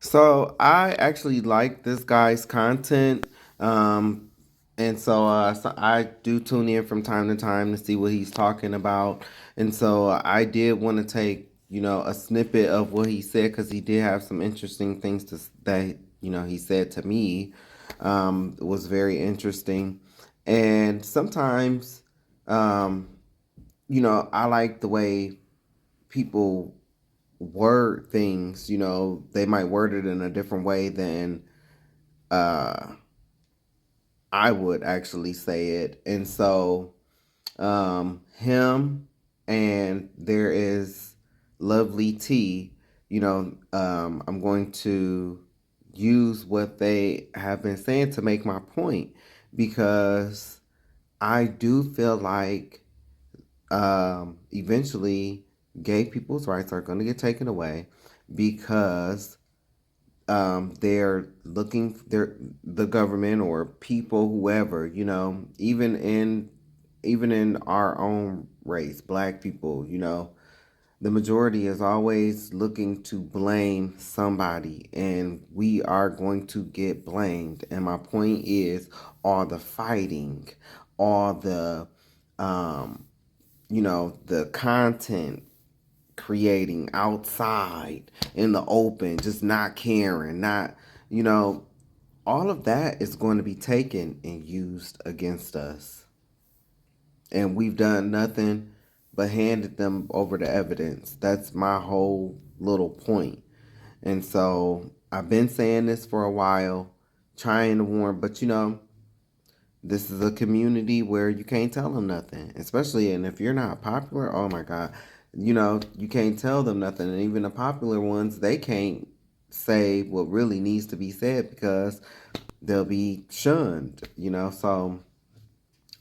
So I actually like this guy's content. Um, and so I do tune in from time to time to see what he's talking about. And so I did want to take, a snippet of what he said because he did have some interesting things that, he said to me. It was very interesting. And sometimes, um, I like the way people word things. They might word it in a different way than uh, I would actually say it. And so, him and there is Lovely T, I'm going to use what they have been saying to make my point because I do feel like eventually gay people's rights are going to get taken away because they're the government or people, whoever, even in our own race, black people, the majority is always looking to blame somebody, and we are going to get blamed. And my point is, all the fighting, all um the content creating outside in the open, just not caring, not, you know, all of that is going to be taken and used against us. And we've done nothing but handed them over the evidence. That's my whole little point. And so I've been saying this for a while, trying to warn, but this is a community where you can't tell them nothing, especially, and if you're not popular, oh my God, you can't tell them nothing. And even the popular ones, they can't say what really needs to be said because they'll be shunned, so,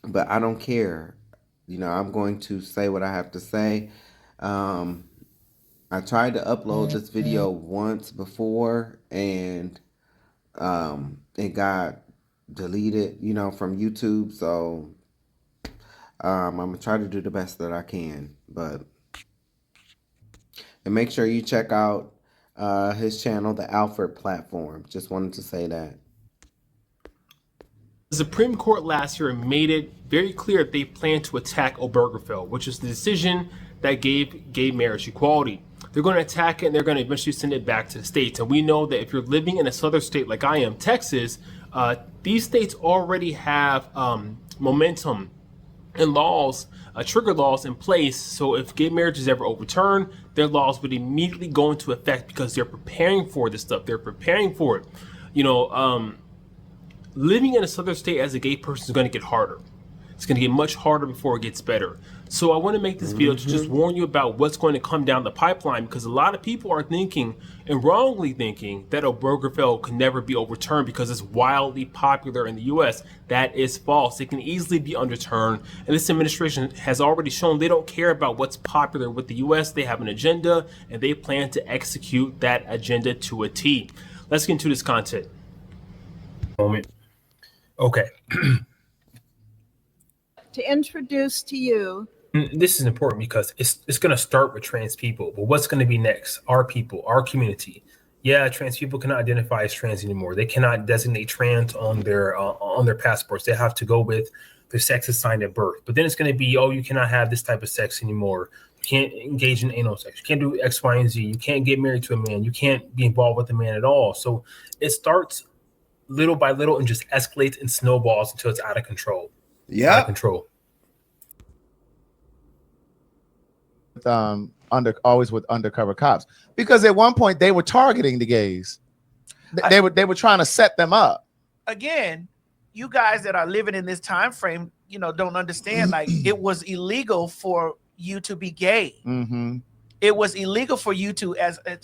but I don't care. I'm going to say what I have to say. Um, I tried to upload this video once before and it got deleted, from YouTube. So I'm gonna try to do the best that I can. But and make sure you check out his channel, the Alfred Platform. Just wanted to say that. The Supreme Court last year made it very clear that they plan to attack Obergefell, which is the decision that gave gay marriage equality. They're going to attack it and they're going to eventually send it back to the states. And we know that if you're living in a southern state like I am, Texas, these states already have momentum and laws, trigger laws in place. So if gay marriage is ever overturned, their laws would immediately go into effect because they're preparing for this stuff. They're preparing for it. You know, living in a southern state as a gay person is going to get harder. It's going to get much harder before it gets better. So I want to make this video to just warn you about what's going to come down the pipeline, because a lot of people are thinking, and wrongly thinking, that Obergefell can never be overturned because it's wildly popular in the US. That is false. It can easily be underturned, and this administration has already shown they don't care about what's popular with the US. They have an agenda, and they plan to execute that agenda to a T. Let's get into this content. Moment. Okay. To introduce to you. This is important because it's going to start with trans people, but what's going to be next? Our people, our community. Yeah, trans people cannot identify as trans anymore. They cannot designate trans on their passports. They have to go with their sex assigned at birth. But then it's going to be, oh, you cannot have this type of sex anymore. You can't engage in anal sex. You can't do X, Y, and Z. You can't get married to a man. You can't be involved with a man at all. So it starts little by little and just escalates and snowballs until it's out of control. Yeah. Out of control. Always with undercover cops, because at one point they were targeting the gays. They were trying to set them up. Again, you guys that are living in this time frame, don't understand. Like, it was illegal for you to be gay. Mm-hmm. It was illegal for you to,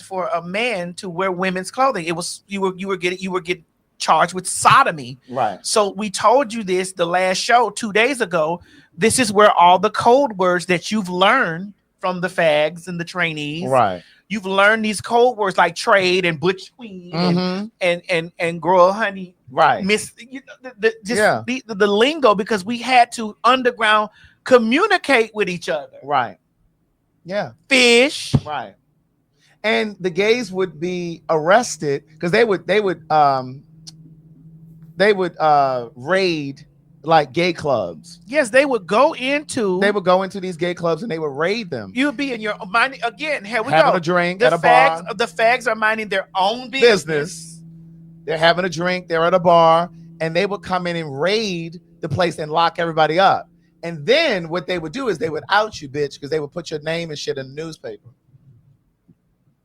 for a man to wear women's clothing. It was you were getting charged with sodomy. Right. So we told you this the last show 2 days ago. This is where all the code words that you've learned from the fags and the trainees. Right. You've learned these code words like trade and butch queen and girl honey. Right. Miss the lingo, because we had to underground communicate with each other. Right. Yeah. Fish. Right. and the gays would be arrested because they would raid like gay clubs. Yes, they would go into. They would go into these gay clubs and they would raid them. You would be in your mind again. Here we Having go. a drink the at a fags, bar. The fags are minding their own business. They're having a drink. They're at a bar, and they would come in and raid the place and lock everybody up. And then what they would do is they would out you, bitch, because they would put your name and shit in the newspaper.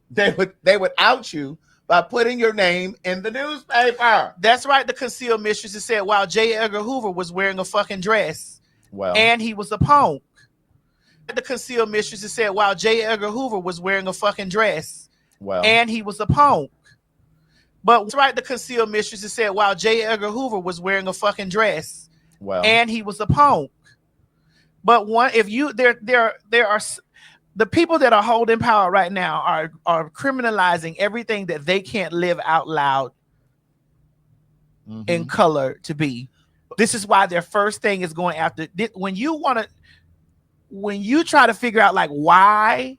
They would out you by putting your name in the newspaper. That's right. The concealed mistresses said while J. Edgar Hoover was wearing a fucking dress, and he was a punk. The concealed mistresses said while J. Edgar Hoover was wearing a fucking dress, and he was a punk. But that's right. The concealed mistresses said while J. Edgar Hoover was wearing a fucking dress, and he was a punk. But there are the people that are holding power right now are criminalizing everything that they can't live out loud in color to be. This is why their first thing is going after when you try to figure out like why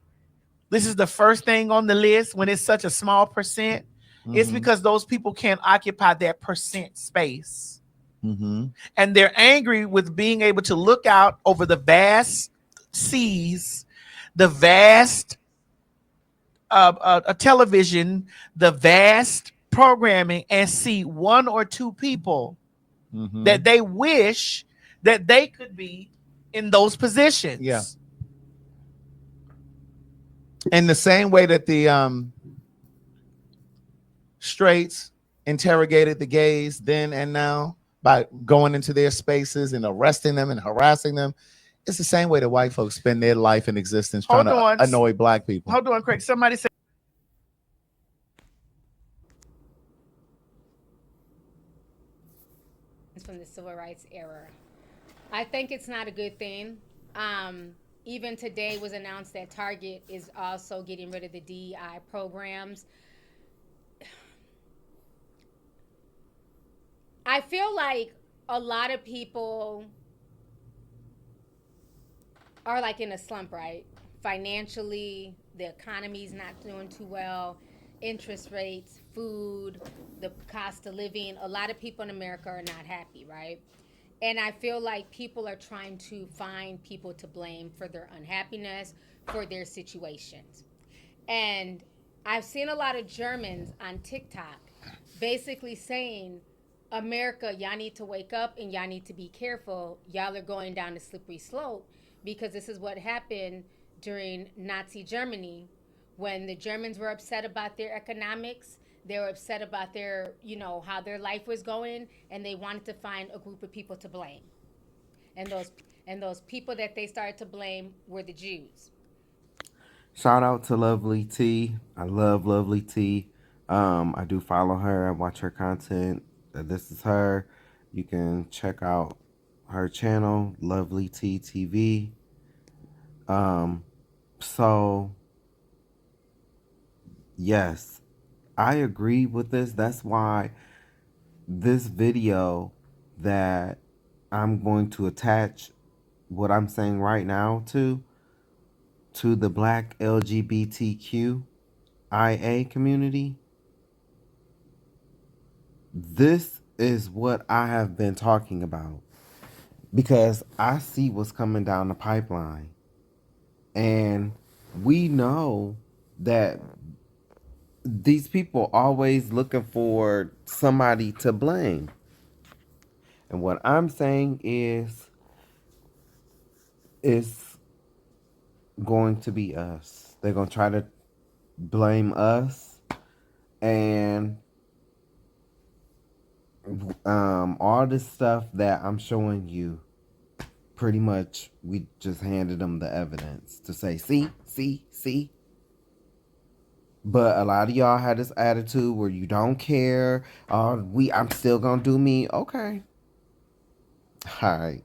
this is the first thing on the list when it's such a small percent. It's because those people can't occupy that percent space. And they're angry with being able to look out over the vast seas, the vast television, the vast programming, and see one or two people that they wish that they could be in those positions. Yeah. In the same way that the straights interrogated the gays then and now by going into their spaces and arresting them and harassing them, it's the same way that white folks spend their life and existence trying to annoy black people. Hold on, Craig. Somebody said from the civil rights era. I think it's not a good thing. Even today was announced that Target is also getting rid of the DEI programs. I feel like a lot of people are like in a slump, right? Financially, the economy's not doing too well. Interest rates, food, the cost of living. A lot of people in America are not happy, right? And I feel like people are trying to find people to blame for their unhappiness, for their situations. And I've seen a lot of Germans on TikTok basically saying, America, y'all need to wake up and y'all need to be careful. Y'all are going down a slippery slope because this is what happened during Nazi Germany when the Germans were upset about their economics. They were upset about their, how their life was going, and they wanted to find a group of people to blame. And those people that they started to blame were the Jews. Shout out to Lovely T. I love Lovely T. I do follow her. I watch her content. This is her. You can check out her channel, Lovely T TV. So yes, I agree with this. That's why this video that I'm going to attach what I'm saying right now to the Black LGBTQIA community. This is what I have been talking about because I see what's coming down the pipeline. And we know that these people always looking for somebody to blame. And what I'm saying is it's going to be us. They're going to try to blame us, and all this stuff that I'm showing you, pretty much we just handed them the evidence to say, see. But a lot of y'all had this attitude where you don't care. I'm still gonna do me. Okay. All right.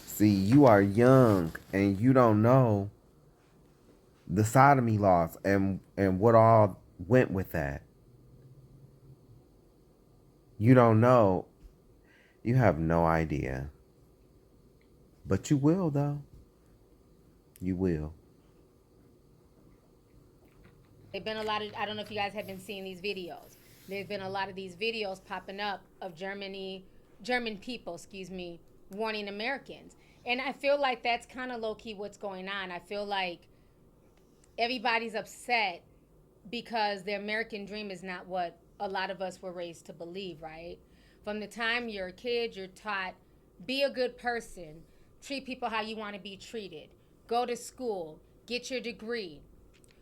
See, you are young and you don't know the sodomy laws and what all went with that. You don't know. You have no idea. But you will, though. You will. There've been a lot of, I don't know if you guys have been seeing these videos. There's been a lot of these videos popping up of German people, excuse me, warning Americans. And I feel like that's kind of low key what's going on. I feel like everybody's upset because the American dream is not what a lot of us were raised to believe, right? From the time you're a kid, you're taught, be a good person, treat people how you want to be treated, go to school, get your degree.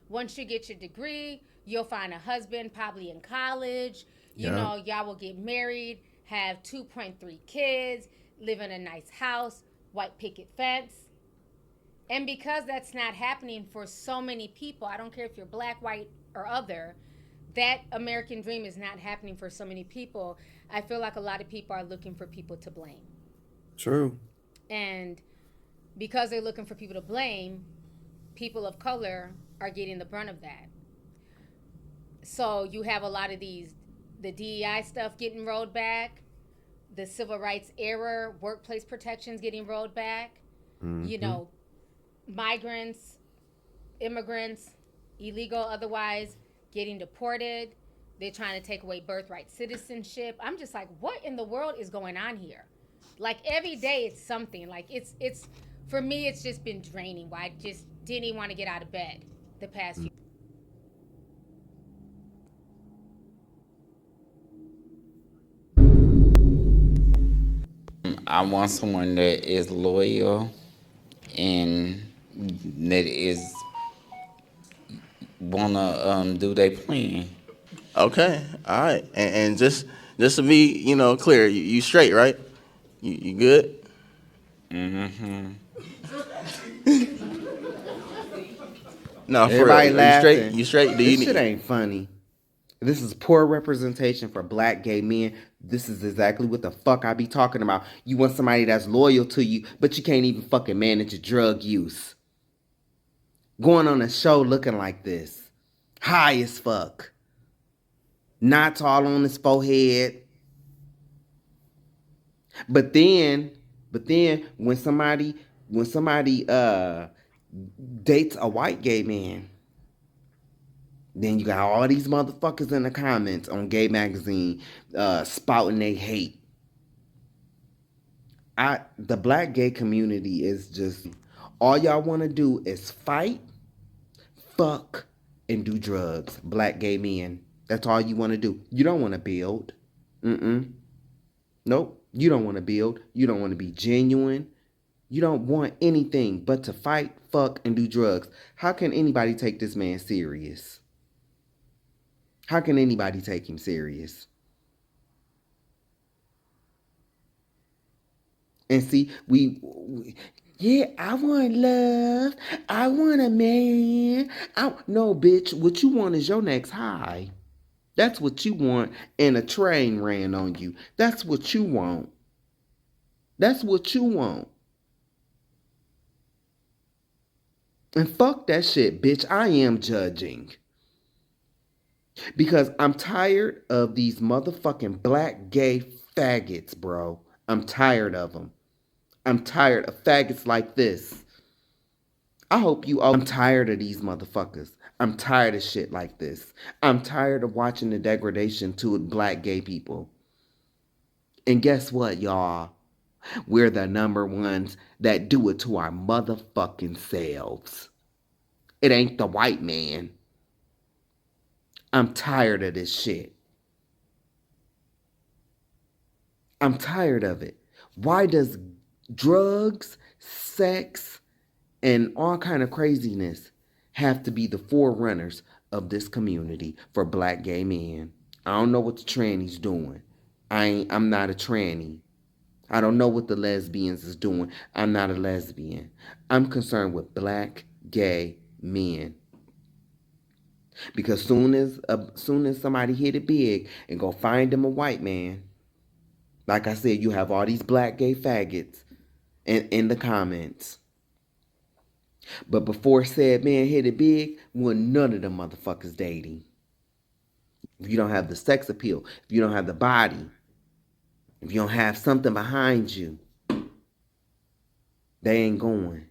Once you get your degree, you'll find a husband, probably in college. You know, y'all will get married, have 2.3 kids, live in a nice house, white picket fence. And because that's not happening for so many people, I don't care if you're black, white, or other, that American dream is not happening for so many people. I feel like a lot of people are looking for people to blame. True. And because they're looking for people to blame, people of color are getting the brunt of that. So you have a lot of the DEI stuff getting rolled back, the civil rights era, workplace protections getting rolled back, you know, migrants, immigrants, illegal otherwise, getting deported. They're trying to take away birthright citizenship. I'm just like, what in the world is going on here? Like every day it's something. Like it's for me it's just been draining. Why I just didn't even want to get out of bed the past few. I want someone that is loyal and that is wanna do their plan. Okay, all right, and just to be clear, you straight, right? You good? Mm-hmm. No, for Everybody real. laughing. You straight? Do This you shit ain't funny. This is poor representation for black gay men. This is exactly what the fuck I be talking about. You want somebody that's loyal to you, but you can't even fucking manage your drug use. Going on a show looking like this. High as fuck. Not tall on his forehead. But then when somebody dates a white gay man, then you got all these motherfuckers in the comments on Gay Magazine spouting they hate. The black gay community is just, all y'all want to do is fight, fuck, and do drugs. Black gay men. That's all you want to do. You don't want to build. Nope. You don't want to build. You don't want to be genuine. You don't want anything but to fight, fuck, and do drugs. How can anybody take this man serious? How can anybody take him serious? And see, yeah, I want love. I want a man. No, bitch, what you want is your next high. That's what you want, and a train ran on you. That's what you want. That's what you want. And fuck that shit, bitch. I am judging. Because I'm tired of these motherfucking black gay faggots, bro. I'm tired of them. I'm tired of faggots like this. I hope you all. I'm tired of these motherfuckers. I'm tired of shit like this. I'm tired of watching the degradation to black gay people. And guess what, y'all? We're the number ones that do it to our motherfucking selves. It ain't the white man. I'm tired of this shit. I'm tired of it. Why does drugs, sex, and all kind of craziness have to be the forerunners of this community for black gay men? I don't know what the trannies doing. I'm not a tranny. I don't know what the lesbians is doing. I'm not a lesbian. I'm concerned with black gay men. Because soon as somebody hit it big and go find them a white man, like I said, you have all these black gay faggots in the comments. But before said man hit it big, when none of them motherfuckers dating. If you don't have the sex appeal, if you don't have the body, if you don't have something behind you, they ain't going.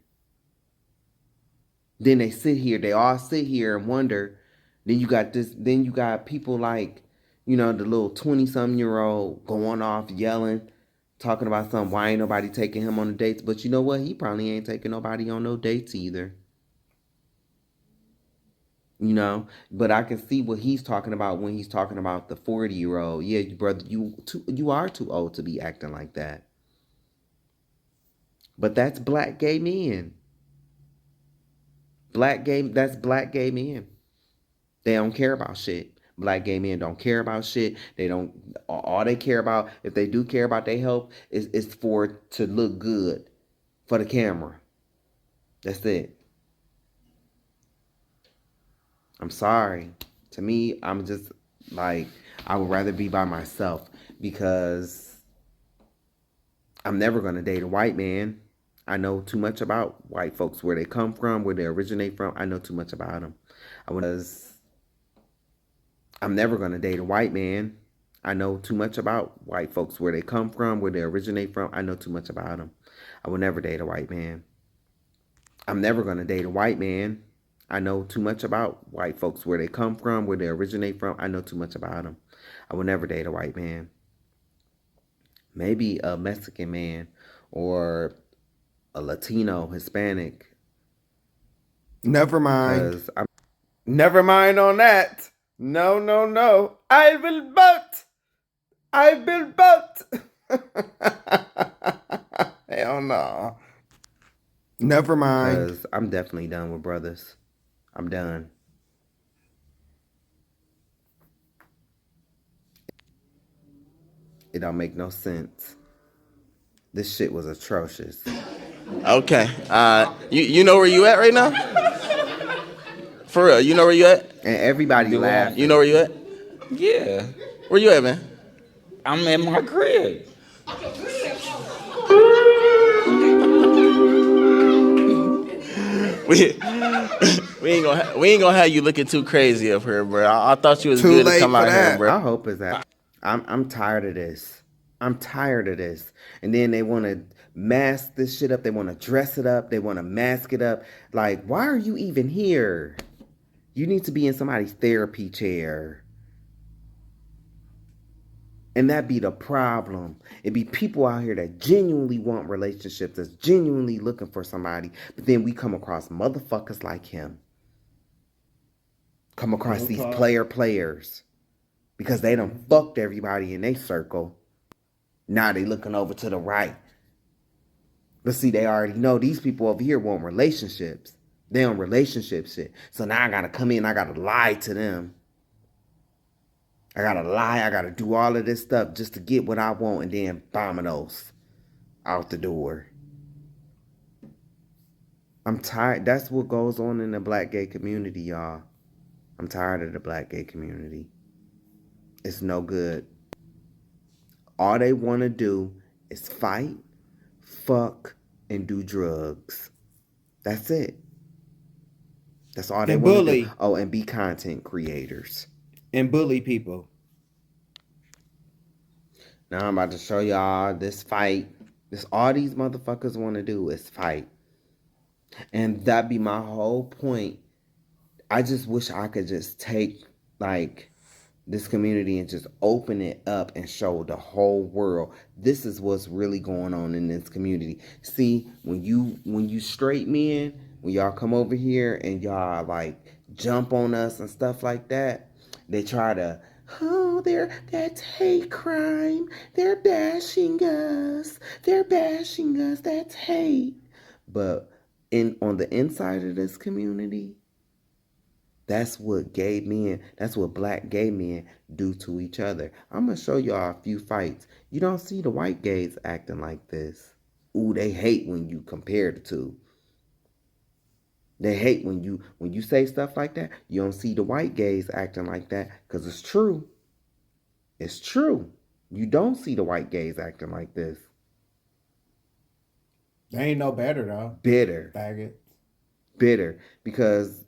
Then they all sit here and wonder, Then you got this. Then you got people like, you know, the little 20-something-year-old going off yelling, talking about something. Why ain't nobody taking him on the dates? But you know what? He probably ain't taking nobody on no dates either. You know, but I can see what he's talking about when he's talking about the 40-year-old. Yeah, brother, you are too old to be acting like that. But that's black gay men. That's black gay men. They don't care about shit. Black gay men don't care about shit. They don't. All they care about, if they do care about their health, is for it to look good for the camera. That's it. I'm sorry. To me, I'm just like, I would rather be by myself because I'm never gonna date a white man. I know too much about white folks, where they come from, where they originate from. I know too much about them. I'm never gonna date a white man. I know too much about white folks, where they come from, where they originate from. I know too much about them. I will never date a white man. I'm never gonna date a white man. I know too much about white folks, where they come from, where they originate from. I know too much about them. I will never date a white man. Maybe a Mexican man or a Latino, Hispanic. Never mind. Never mind on that. No, no, no. I will vote. I will vote. Hell no. Never mind. Because I'm definitely done with brothers. I'm done. It don't make no sense. This shit was atrocious. Okay. You know where you at right now? For real, you know where you at? And everybody laughing. You know where you at? Yeah. Where you at, man? I'm in my crib. We ain't gonna have you looking too crazy up here, bro. I thought you was Too good late to come for out that. here, bro. I hope it's that. I'm tired of this. I'm tired of this. And then they want to mask this shit up. They want to dress it up. They want to mask it up. Like, why are you even here? You need to be in somebody's therapy chair. And that be the problem. It be people out here that genuinely want relationships, that's genuinely looking for somebody. But then we come across motherfuckers like him. Come across these players. Because they done fucked everybody in their circle. Now they looking over to the right. But see, they already know these people over here want relationships. They on relationship shit. So now I gotta come in, I gotta lie to them. I gotta lie, I gotta do all of this stuff just to get what I want, and then vominos out the door. I'm tired. That's what goes on in the black gay community, y'all. I'm tired of the black gay community. It's no good. All they want to do is fight, fuck, and do drugs. That's it. That's all they want to do. Oh, and be content creators. And bully people. Now I'm about to show y'all this fight. This all these motherfuckers want to do is fight. And that be my whole point. I just wish I could just take like this community and just open it up and show the whole world this is what's really going on in this community. See, when you straight men, when y'all come over here and y'all like jump on us and stuff like that, they try to, oh, that's hate crime. They're bashing us. That's hate. But on the inside of this community, that's what black gay men do to each other. I'm going to show y'all a few fights. You don't see the white gays acting like this. Ooh, they hate when you compare the two. They hate when you say stuff like that. You don't see the white gays acting like that because it's true. It's true. You don't see the white gays acting like this. They ain't no better, though. Bitter. Faggots. Bitter. Because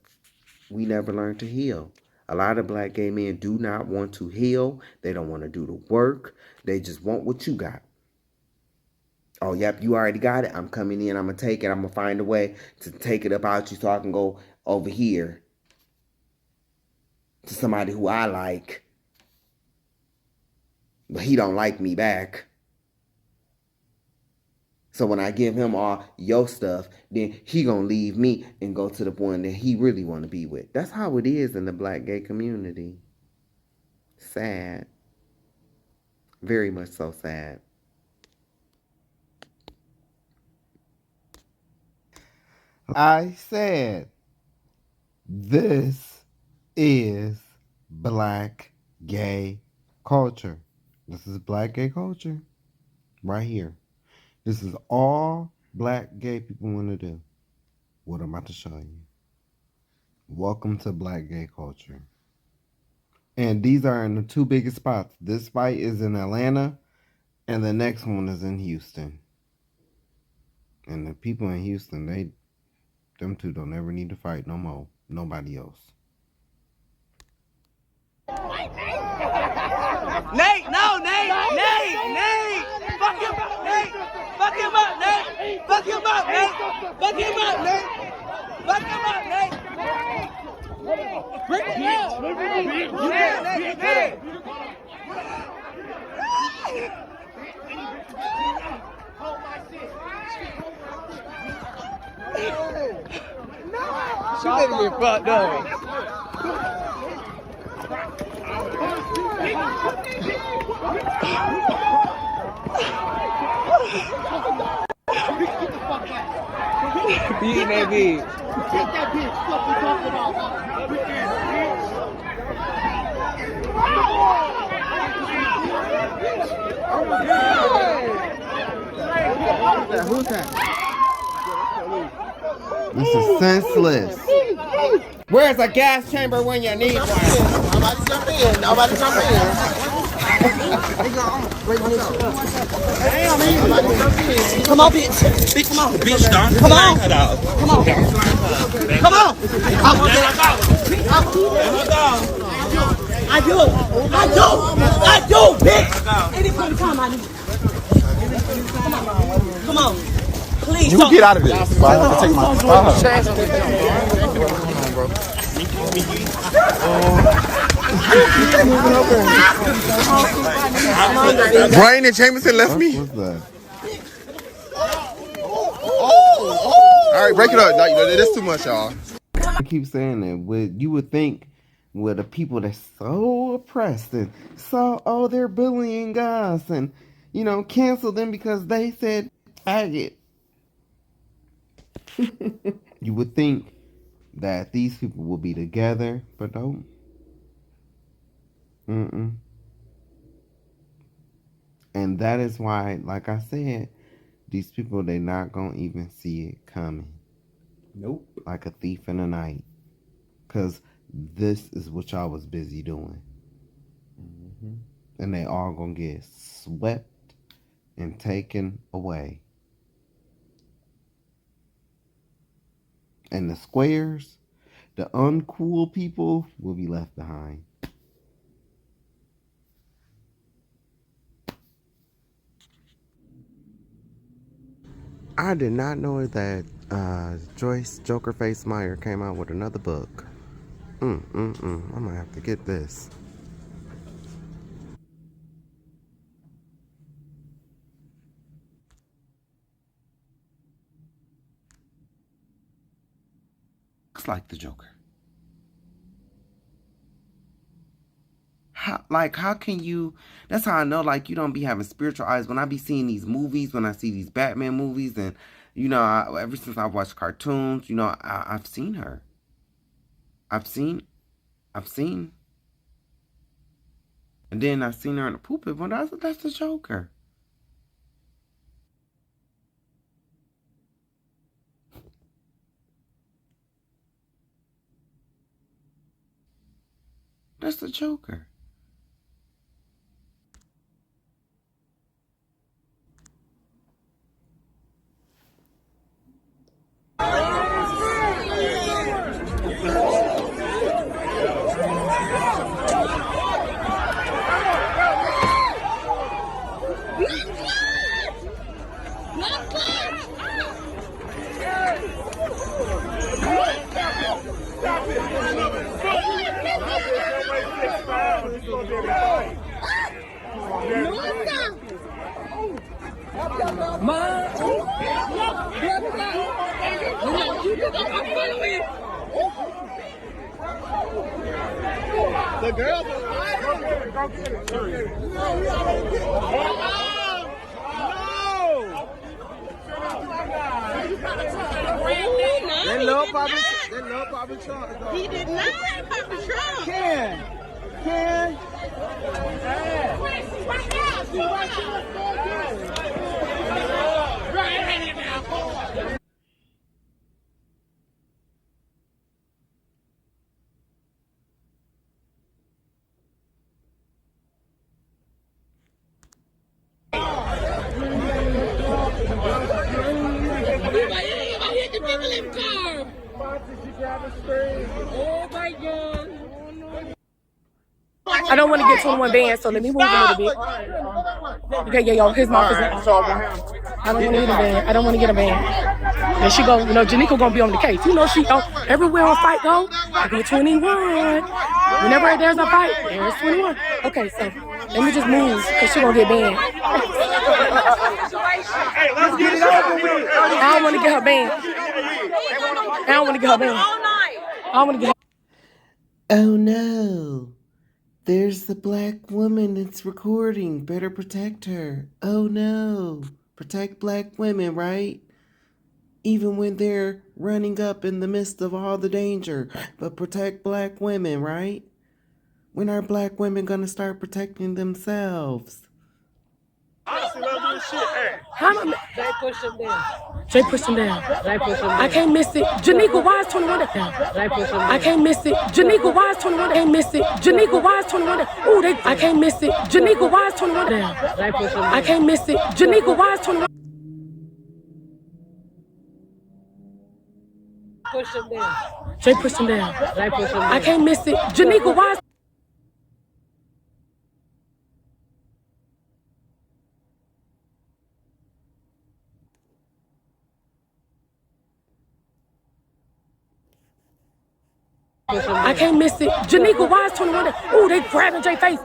we never learned to heal. A lot of black gay men do not want to heal. They don't want to do the work. They just want what you got. Oh, yep, you already got it. I'm coming in. I'm going to take it. I'm going to find a way to take it up out you so I can go over here. to somebody who I like, but he don't like me back. So when I give him all your stuff, then he gonna leave me and go to the one that he really want to be with. That's how it is in the black gay community. Sad. Very much so sad. I said, this is black gay culture. This is black gay culture right here. This is all black gay people want to do. What I'm about to show you. Welcome to black gay culture. And these are in the two biggest spots. This fight is in Atlanta, and the next one is in Houston. And the people in Houston, them two don't ever need to fight no more. Nobody else. Nate, no, Nate, Nate. Fuck him up, Nate. Fuck him up, Nate. Fuck him up, Nate. Fuck him up, Nate. Fuck him up, Nate. Break it down. You can, Nate. You can. She better get fucked up. Beating that bitch. Take that bitch. Fuck you talking about? Who's that? This is senseless. Where's a gas chamber when you need one? Nobody jump in. Nobody jump in. Come on, bitch. Bitch, come on. Bitch, don't. Come on. Come on. Come on. I do, bitch. Any point of time I need. Come on. Please. You get out of this. I have to take my Brian and Jameson left me. What's that? All right, break it up. That's too much, y'all. I keep saying that. You would think with the people that's so oppressed and so, they're bullying us and, cancel them because they said faggot. You would think that these people will be together, but don't. And that is why, like I said, these people, they not gonna even see it coming. Nope. Like a thief in the night. Because this is what y'all was busy doing. And they all gonna get swept and taken away. And the squares, the uncool people, will be left behind. I did not know that Joyce Jokerface Meyer came out with another book. I'm gonna have to get this. Looks like the Joker. How can you, that's how I know, you don't be having spiritual eyes. When I be seeing these movies, when I see these Batman movies, and, ever since I've watched cartoons, I've seen her. I've seen. And then I've seen her in the pulpit, but that's the Joker. That's the Joker. Stop it. The girl. They love Papa Trump. He did not have Papa Trump. Ken. I don't want to get 21 banned, so let me move a little bit. Okay, yo, his mouth is not. I don't want to get a ban. I don't want to get a ban. There she go. You know, Janika gonna be on the case. You know, she everywhere on fight go. I go 21. Whenever there's a fight, there's 21. Okay, so let me just move because she gonna get banned. Hey, let's get it over with. I don't want to get her banned. I don't want to get her banned. I don't want to get her. Oh no. There's the black woman that's recording. Better protect her. Oh no. Protect black women, right? Even when they're running up in the midst of all the danger. But protect black women, right? When are black women gonna start protecting themselves? They pushed him down. They pushed him down. I can't miss it. Janika, why is 21 down? I can't miss it. Janika, why is 21 down? I can't miss it. Janika, why is 21 down? Ooh, I can't miss it. Janika, why is 21 down? I can't miss it. Janika, why is 21 Push him down. They pushed him down. I can't miss it. Janika, why is I can't miss it. Janika, why is 21 down? Ooh, they grabbing Jay face.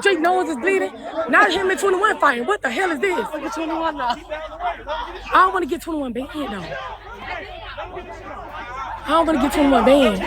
Jay nose is bleeding. Now him and 21 fighting. What the hell is this? 21 now. I don't want to get 21 banned though. I don't want to get 21 banned.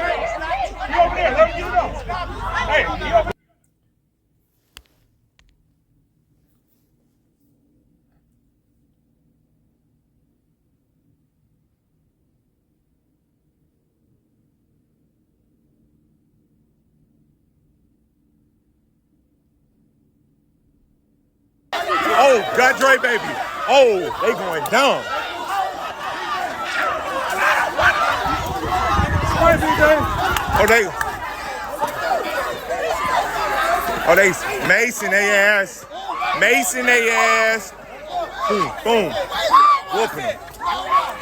Oh, got Dre, baby. Oh, they going down. They macing their ass. Macing their ass. Boom, boom. Whooping them.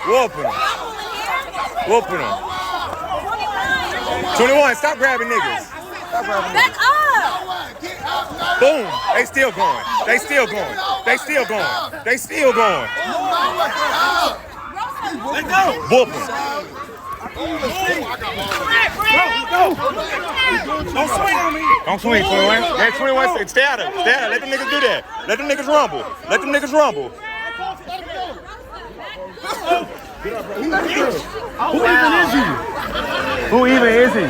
Whooping them. Whooping them. 21, stop grabbing niggas. Stop grabbing niggas. Back up! Boom. They still going. They still going. They still going. They still going. Let go! Whooping. Don't swing on me. Don't swing, 21. Hey, 21, stay out of it. Stay out of it. Let them niggas do that. Let them niggas rumble. Let them niggas rumble. Who even is he?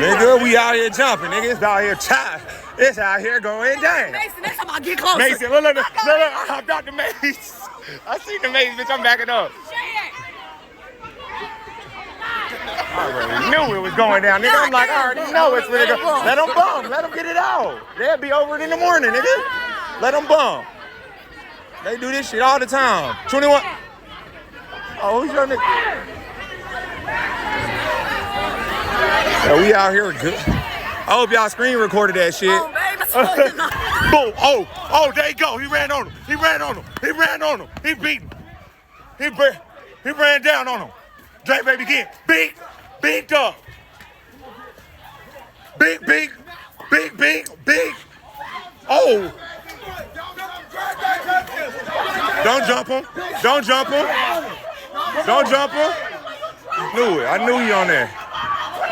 Nigga, we out here jumping, nigga. It's out here chopping. It's out here going down. Mason, next time I get closer. Mason, look, I hopped out the maze. I seen the maze, bitch, I'm backing up. I already knew it was going down, nigga. I'm like, I already know it's gonna go. Let them bum. Let them get it out. They'll be over it in the morning, nigga. Let them bum. They do this shit all the time. 21. Oh, who's your nigga? Yeah, we out here good. I hope y'all screen recorded that shit. Boom. Oh, there you go. He ran on him. He ran on him. He ran on him. He beat him. He ran down on him. Drake baby again. Beat up. Big. Oh. Don't jump him. Don't jump him. Don't jump him. Knew it. I knew he on there.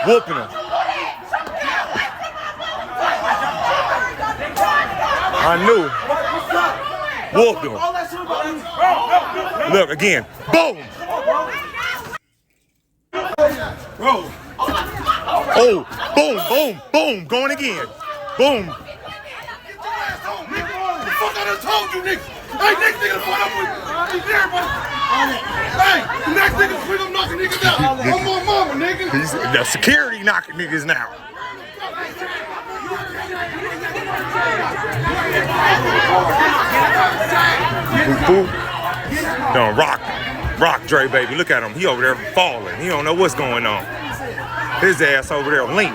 Whooping him. I knew. Whoop them. Look again. Boom. Oh, boom, boom, boom. Going again. Boom. Fuck, I done told you niggas. Hey, next nigga to fight up with everybody. Hey, the next nigga to I'm knocking niggas out. I'm my mama, nigga. He's the security knocking niggas now. Don't rock Dre, baby. Look at him. He over there falling. He don't know what's going on. His ass over there linked.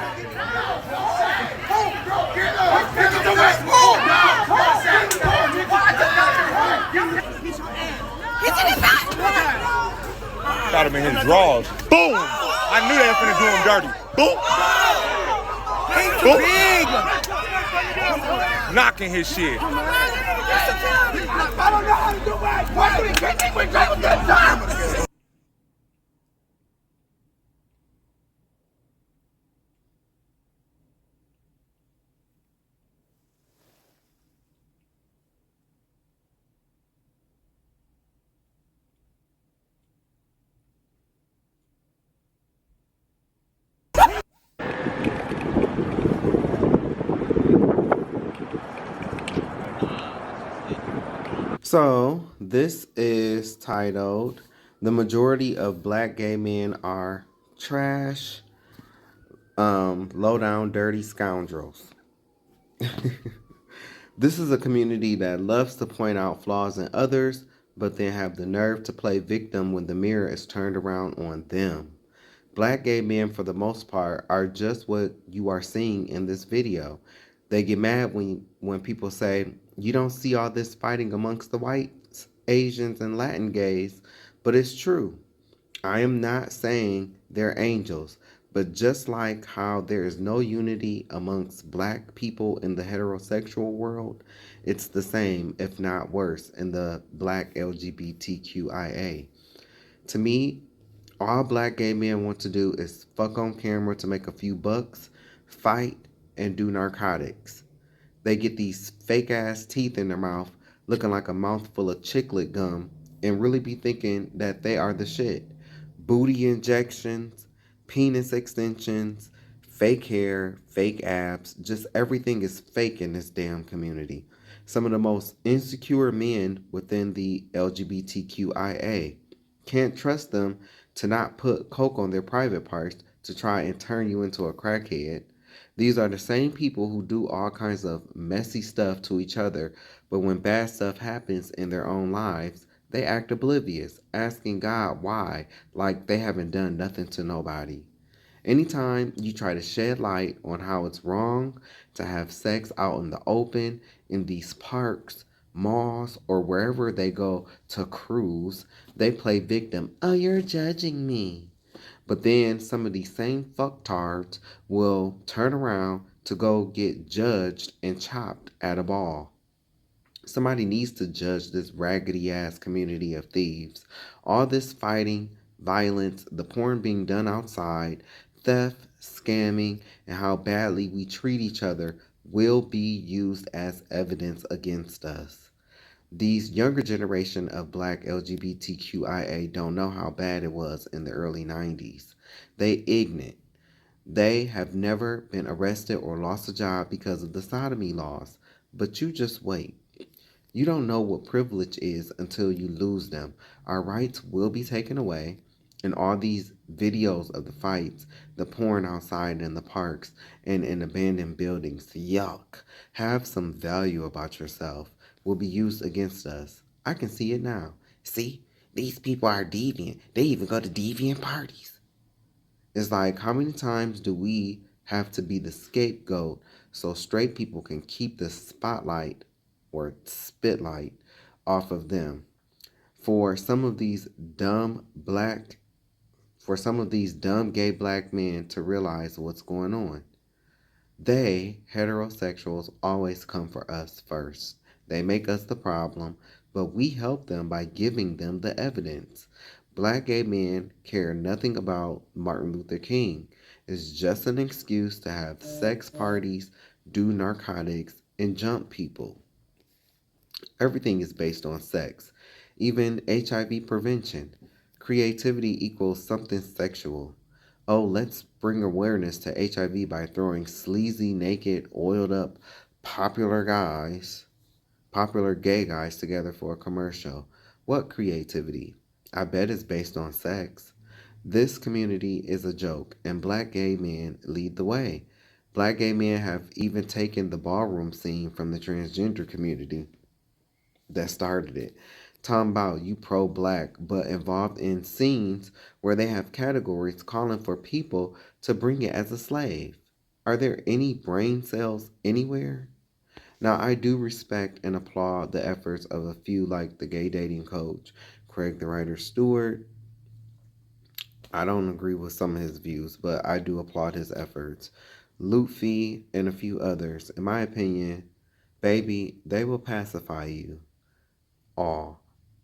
Got him in his drawers. Boom! I knew that finna do him dirty. Boom! Boom! Knocking his shit. I don't know how to do it. Why do we get with good time? So this is titled, "The Majority of Black Gay Men Are Trash, Low Down Dirty Scoundrels." This is a community that loves to point out flaws in others, but then have the nerve to play victim when the mirror is turned around on them. Black gay men, for the most part, are just what you are seeing in this video. They get mad when people say, "You don't see all this fighting amongst the whites, Asians, and Latin gays," but it's true. I am not saying they're angels, but just like how there is no unity amongst black people in the heterosexual world, it's the same, if not worse, in the black LGBTQIA. To me, all black gay men want to do is fuck on camera to make a few bucks, fight, and do narcotics. They get these fake ass teeth in their mouth, looking like a mouthful of chiclet gum, and really be thinking that they are the shit. Booty injections, penis extensions, fake hair, fake abs, just everything is fake in this damn community. Some of the most insecure men within the LGBTQIA. Can't trust them to not put coke on their private parts to try and turn you into a crackhead. These are the same people who do all kinds of messy stuff to each other, but when bad stuff happens in their own lives, they act oblivious, asking God why, like they haven't done nothing to nobody. Anytime you try to shed light on how it's wrong to have sex out in the open, in these parks, malls, or wherever they go to cruise, they play victim. "Oh, you're judging me." But then some of these same fucktards will turn around to go get judged and chopped at a ball. Somebody needs to judge this raggedy ass community of thieves. All this fighting, violence, the porn being done outside, theft, scamming, and how badly we treat each other will be used as evidence against us. These younger generation of black LGBTQIA don't know how bad it was in the early 90s. They ignorant. They have never been arrested or lost a job because of the sodomy laws. But you just wait. You don't know what privilege is until you lose them. Our rights will be taken away, and all these videos of the fights, the porn outside in the parks, and in abandoned buildings, yuck, have some value about yourself, will be used against us. I can see it now. See, these people are deviant. They even go to deviant parties. It's like, how many times do we have to be the scapegoat so straight people can keep the spotlight or spitlight off of them? For some of these dumb gay black men to realize what's going on. They, heterosexuals, always come for us first. They make us the problem, but we help them by giving them the evidence. Black gay men care nothing about Martin Luther King. It's just an excuse to have sex parties, do narcotics, and jump people. Everything is based on sex, even HIV prevention. Creativity equals something sexual. Oh, let's bring awareness to HIV by throwing sleazy, naked, oiled up, popular guys, popular gay guys together for a commercial. What creativity? I bet it's based on sex. This community is a joke, and black gay men lead the way. Black gay men have even taken the ballroom scene from the transgender community that started it. Talking about you pro black, but involved in scenes where they have categories calling for people to bring it as a slave. Are there any brain cells anywhere? Now, I do respect and applaud the efforts of a few like the gay dating coach, Craig the Writer Stewart. I don't agree with some of his views, but I do applaud his efforts. Luffy and a few others. In my opinion, baby, they will pacify you all,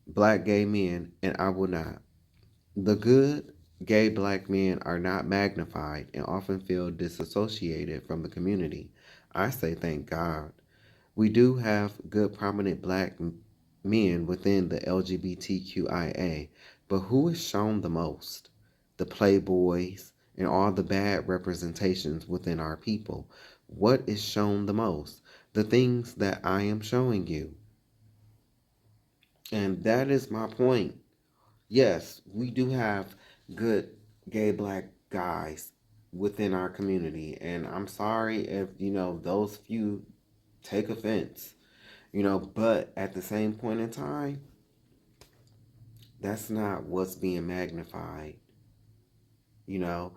black gay men, and I will not. The good gay black men are not magnified and often feel disassociated from the community. I say thank God. We do have good prominent black men within the LGBTQIA, but who is shown the most? The playboys and all the bad representations within our people. What is shown the most? The things that I am showing you. And that is my point. Yes, we do have good gay black guys within our community. And I'm sorry if, those few take offense, but at the same point in time, that's not what's being magnified. The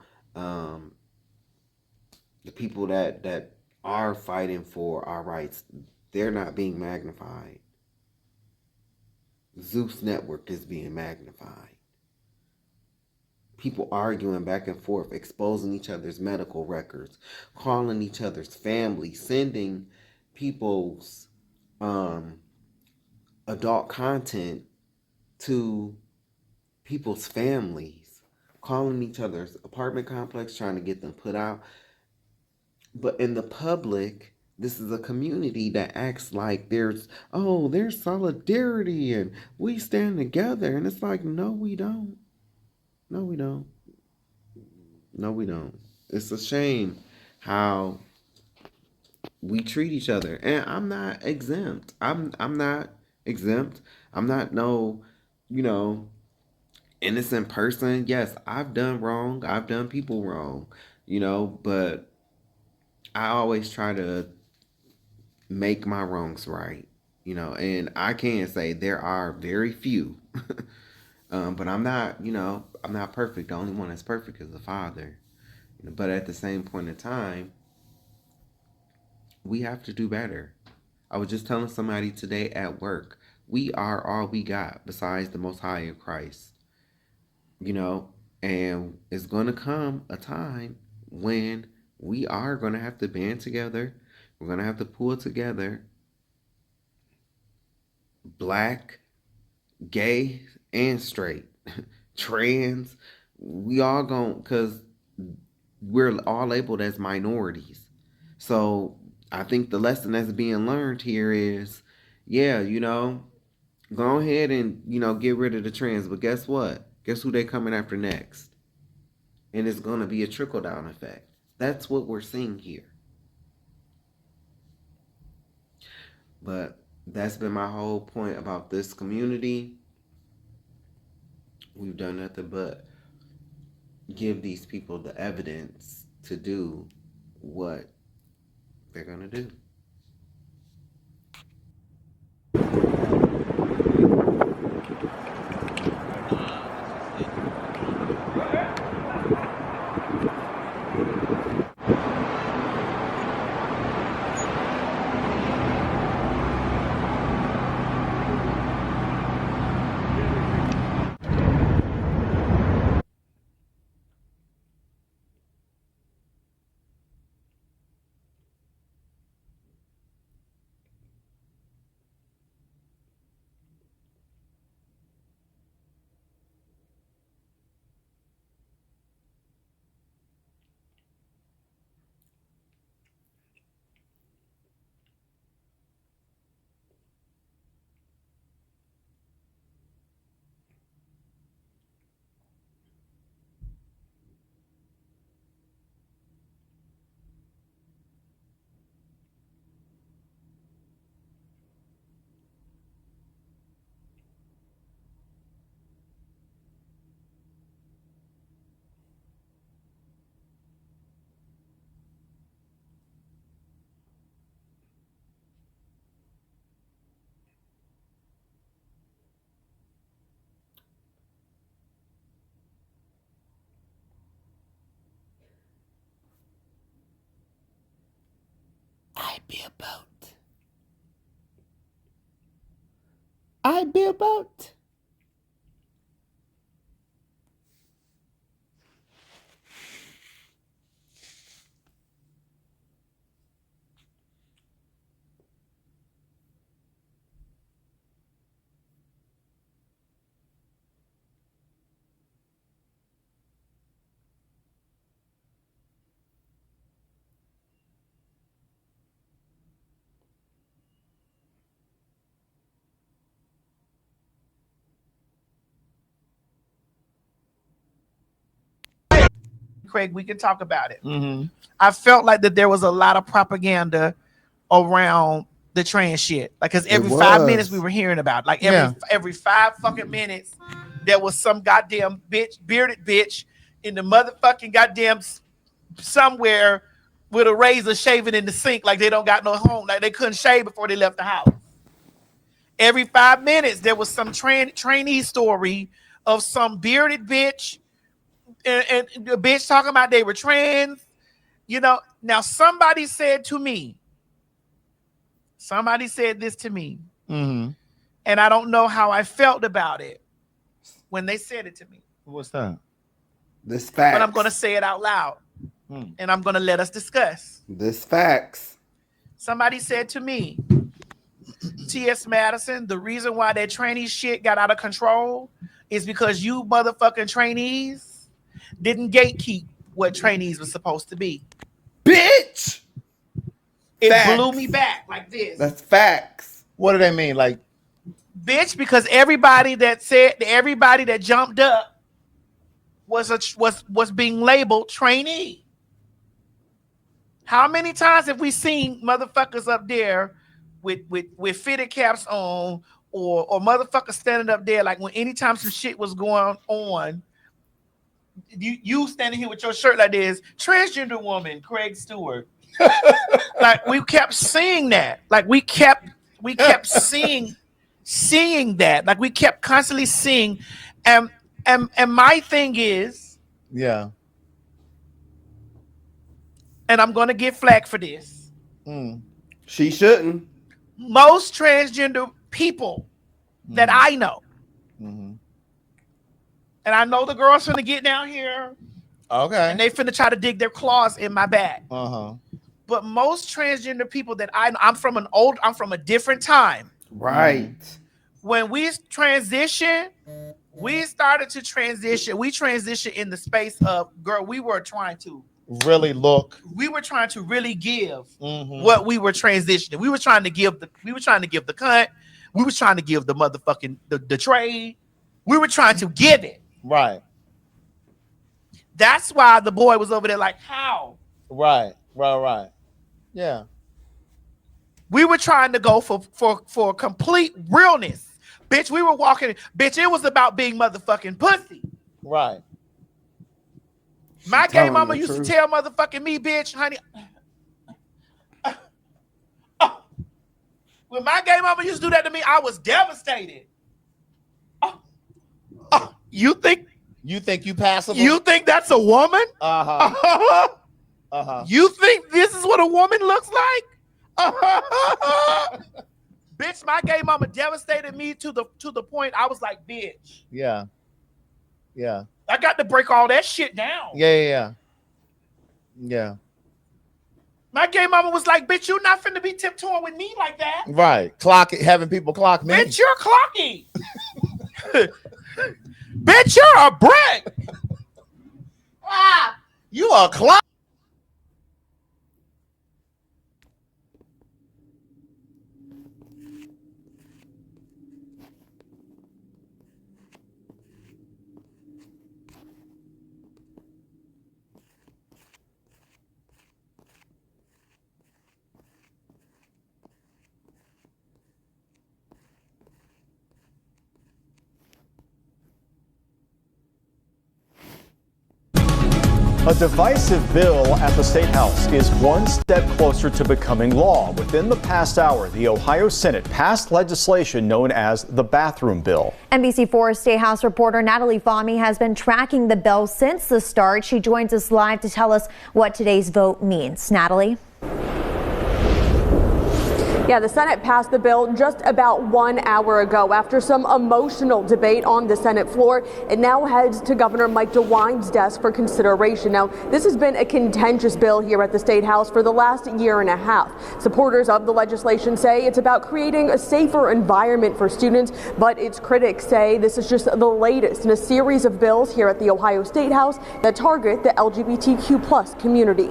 people that are fighting for our rights, they're not being magnified. Zeus Network is being magnified. People arguing back and forth, exposing each other's medical records, calling each other's family, sending people's adult content to people's families, calling each other's apartment complex, trying to get them put out. But in the public, this is a community that acts like there's solidarity and we stand together. And it's like, no, we don't. No, we don't. No, we don't. It's a shame how we treat each other. And I'm not exempt. I'm not exempt. I'm not no, innocent person. Yes, I've done wrong. I've done people wrong, but I always try to make my wrongs right, and I can say there are very few, but I'm not, I'm not perfect. The only one that's perfect is the Father. But at the same point in time, we have to do better. I was just telling somebody today at work, we are all we got besides the Most High in Christ, and it's going to come a time when we are going to have to band together. We're going to have to pull together, black, gay, and straight, trans. We all going, because we're all labeled as minorities. So I think the lesson that's being learned here is, go ahead and, get rid of the trans. But guess what? Guess who they coming after next? And it's going to be a trickle-down effect. That's what we're seeing here. But that's been my whole point about this community. We've done nothing but give these people the evidence to do what they're going to do. I'd be a boat. I'd be a boat. Craig, we can talk about it. Mm-hmm. I felt like that there was a lot of propaganda around the trans shit. Like, cause every 5 minutes we were hearing about, like every 5 fucking minutes, there was some goddamn bitch, bearded bitch in the motherfucking goddamn somewhere with a razor shaving in the sink, like they don't got no home, like they couldn't shave before they left the house. Every 5 minutes there was some trainee story of some bearded bitch and the bitch talking about they were trans. You know, now somebody said this to me, Mm-hmm. and I don't know how I felt about it when they said it to me. What's that? This facts. But I'm going to say it out loud, and I'm going to let us discuss. This facts. Somebody said to me, T.S. Madison, the reason why that trainee shit got out of control is because you motherfucking trainees didn't gatekeep what trainees were supposed to be. Bitch! It Facts. blew me back like this. That's facts. What do they mean? Like, bitch, because everybody that jumped up was being labeled trainee. How many times have we seen motherfuckers up there with fitted caps on, or motherfuckers standing up there like when anytime some shit was going on, you standing here with your shirt like this, transgender woman, Craig Stewart. Like we kept seeing that. Like we kept seeing that. Like we kept constantly seeing, and my thing is, yeah. And I'm gonna get flack for this. She shouldn't. Most transgender people that I know, and I know the girls finna get down here, okay, and they finna try to dig their claws in my back. But most transgender people that I'm from a different time. Right. When we transition, we started to transition. We transitioned in the space of, girl, we were trying to really look. We were trying to really give what we were transitioning. We were trying to give the cunt. We were trying to give the motherfucking the trade. We were trying to give it. Right. That's why the boy was over there like, how? Right. Yeah. We were trying to go for complete realness. Bitch, we were walking. Bitch, it was about being motherfucking pussy. Right. My gay mama used to tell motherfucking me, bitch, honey. When my gay mama used to do that to me, I was devastated. You think you passable? You think that's a woman? You think this is what a woman looks like? Bitch, my gay mama devastated me to the point I was like, bitch. Yeah. I got to break all that shit down. Yeah. My gay mama was like, bitch, you're not finna be tiptoeing with me like that. Right. Having people clock me. Bitch, you're clocking. Bitch, you're a brick. You are clock. A divisive bill at the State House is one step closer to becoming law. Within the past hour, the Ohio Senate passed legislation known as the bathroom bill. NBC4 State House reporter Natalie Fahmy has been tracking the bill since the start. She joins us live to tell us what today's vote means. Natalie? Yeah, the Senate passed the bill just about 1 hour ago after some emotional debate on the Senate floor. It now heads to Governor Mike DeWine's desk for consideration. Now, this has been a contentious bill here at the State House for the last year and a half. Supporters of the legislation say it's about creating a safer environment for students, but its critics say this is just the latest in a series of bills here at the Ohio State House that target the LGBTQ+ community.